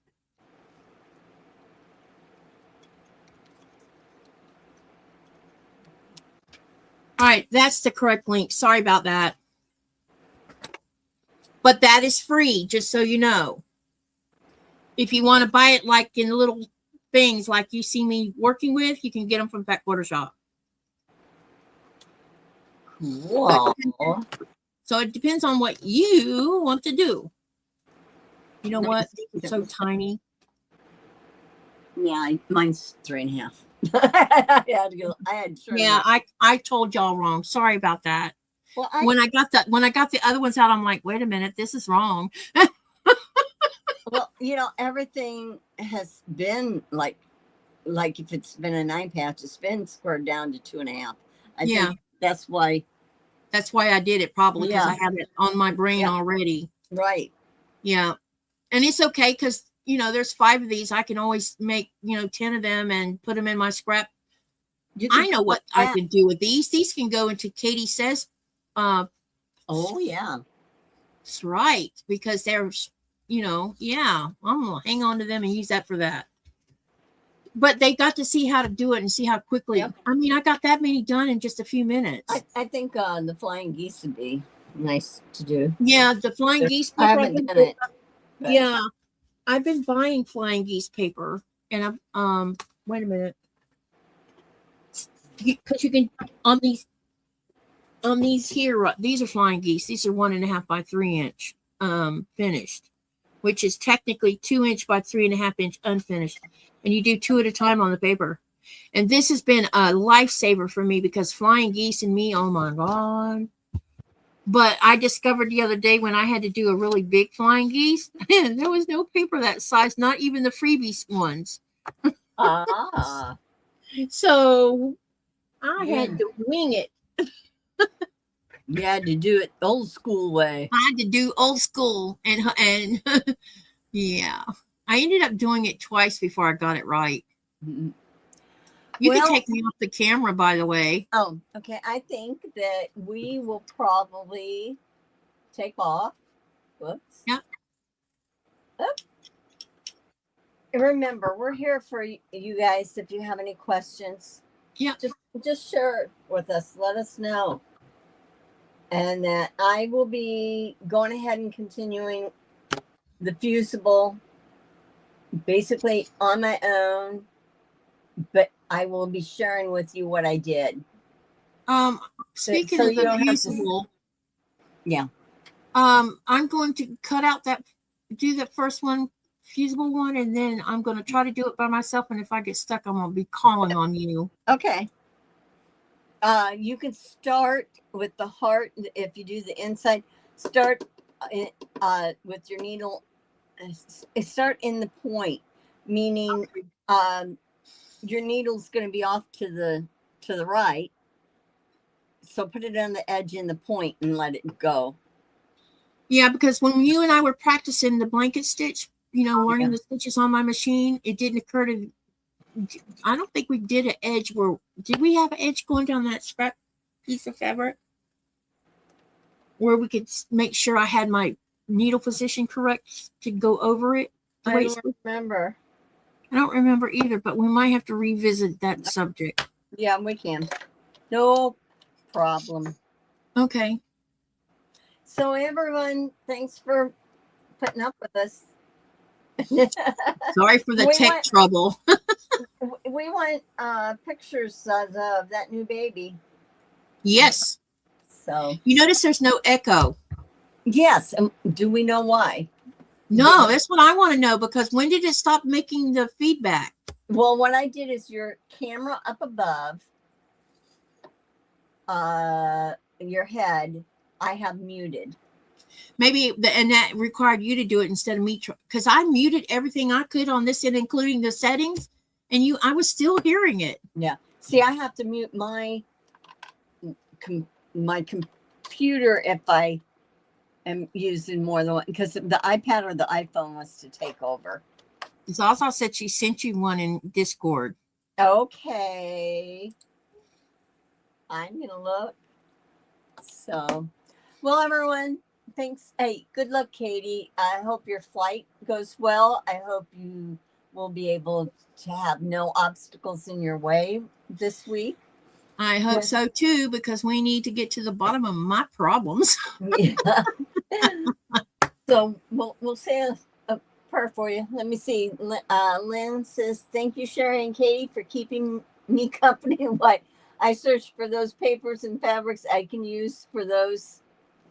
Speaker 2: All right, that's the correct link. Sorry about that. But that is free, just so you know. If you want to buy it like in little things like you see me working with, you can get them from Fat Quarter Shop.
Speaker 1: Whoa.
Speaker 2: So it depends on what you want to do. You know what? It's so tiny.
Speaker 1: Yeah, mine's 3.5. I had to go.
Speaker 2: Yeah, I told y'all wrong. Sorry about that.
Speaker 1: Well,
Speaker 2: when I got the other ones out, I'm like, wait a minute, this is wrong.
Speaker 1: Well, everything has been like if it's been a 9 patch, it's been squared down to 2.5. I think that's why.
Speaker 2: That's why I did it, probably because I have it on my brain already.
Speaker 1: Right.
Speaker 2: Yeah. And it's okay because, there's 5 of these. I can always make, 10 of them and put them in my scrap. I know what I can do with these. These can go into Katie Says.
Speaker 1: Oh, yeah.
Speaker 2: That's right. Because they're, I'm going to hang on to them and use that for that. But they got to see how to do it and see how quickly. Yep. I mean, I got that many done in just a few minutes.
Speaker 1: I think the flying geese would be nice to do.
Speaker 2: Yeah, the flying geese paper.
Speaker 1: I haven't done it.
Speaker 2: But. Yeah, I've been buying flying geese paper, and I'm wait a minute, because you can on these here. These are flying geese. These are 1.5 by 3 inch finished, which is technically 2 inch by 3.5 inch unfinished. And you do 2 at a time on the paper. And this has been a lifesaver for me because flying geese and me, oh my God. But I discovered the other day when I had to do a really big flying geese, there was no paper that size, not even the freebie ones. So I had to wing it.
Speaker 1: You had to do it old school way.
Speaker 2: I had to do old school. And yeah. I ended up doing it twice before I got it right. Mm-hmm. You can take me off the camera, by the way.
Speaker 1: Oh, okay. I think that we will probably take off. Whoops.
Speaker 2: Yeah.
Speaker 1: Oops. Remember, we're here for you guys. If you have any questions, just share it with us. Let us know. And that I will be going ahead and continuing the fusible basically on my own, but I will be sharing with you what I did.
Speaker 2: Speaking of the fusible, I'm going to do that first one, fusible one, and then I'm going to try to do it by myself. And if I get stuck, I'm going to be calling on you.
Speaker 1: Okay. You can start with the heart. If you do the inside, start with your needle. Start in the point, meaning your needle's going to be off to the right. So put it on the edge in the point and let it go.
Speaker 2: Yeah, because when you and I were practicing the blanket stitch, learning the stitches on my machine, it didn't occur to. I don't think we did an edge did we have an edge going down that scrap piece of fabric where we could make sure I had my needle position correct to go over it?
Speaker 1: I don't remember.
Speaker 2: I don't remember either, but we might have to revisit that subject.
Speaker 1: Yeah, we can. No problem.
Speaker 2: Okay.
Speaker 1: So everyone, thanks for putting up with us.
Speaker 2: Sorry for the tech trouble.
Speaker 1: We want pictures of that new baby.
Speaker 2: Yes.
Speaker 1: So
Speaker 2: you notice there's no echo.
Speaker 1: Yes. Do we know why?
Speaker 2: No, that's what I want to know, because when did it stop making the feedback?
Speaker 1: Well, what I did is your camera up above your head, I have muted.
Speaker 2: Maybe, and that required you to do it instead of me, because I muted everything I could on this end, including the settings, and I was still hearing it.
Speaker 1: Yeah. See, I have to mute my computer if I am using more than one, because the iPad or the iPhone wants to take over.
Speaker 2: Zaza said she sent you one in Discord.
Speaker 1: Okay. I'm going to look. So, well, everyone, thanks. Hey, good luck, Katie. I hope your flight goes well. I hope you will be able to have no obstacles in your way this week.
Speaker 2: I hope so too, because we need to get to the bottom of my problems.
Speaker 1: Yeah. So we'll say a prayer for you. Let me see. Lynn says, "Thank you, Sherry and Katie, for keeping me company while I search for those papers and fabrics I can use for those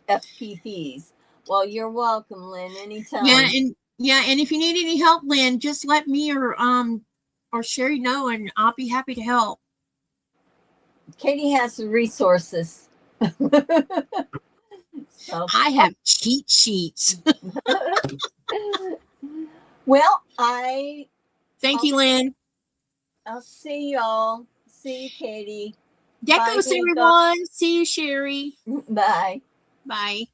Speaker 1: FPPs." Well, you're welcome, Lynn. Anytime.
Speaker 2: Yeah, and if you need any help, Lynn, just let me or Sherry know, and I'll be happy to help.
Speaker 1: Katie has the resources. So,
Speaker 2: I have cheat sheets.
Speaker 1: well,
Speaker 2: thank you, Lynn.
Speaker 1: I'll see y'all. See you, Katie.
Speaker 2: Decos, everyone. See you, Sherry.
Speaker 1: Bye.
Speaker 2: Bye.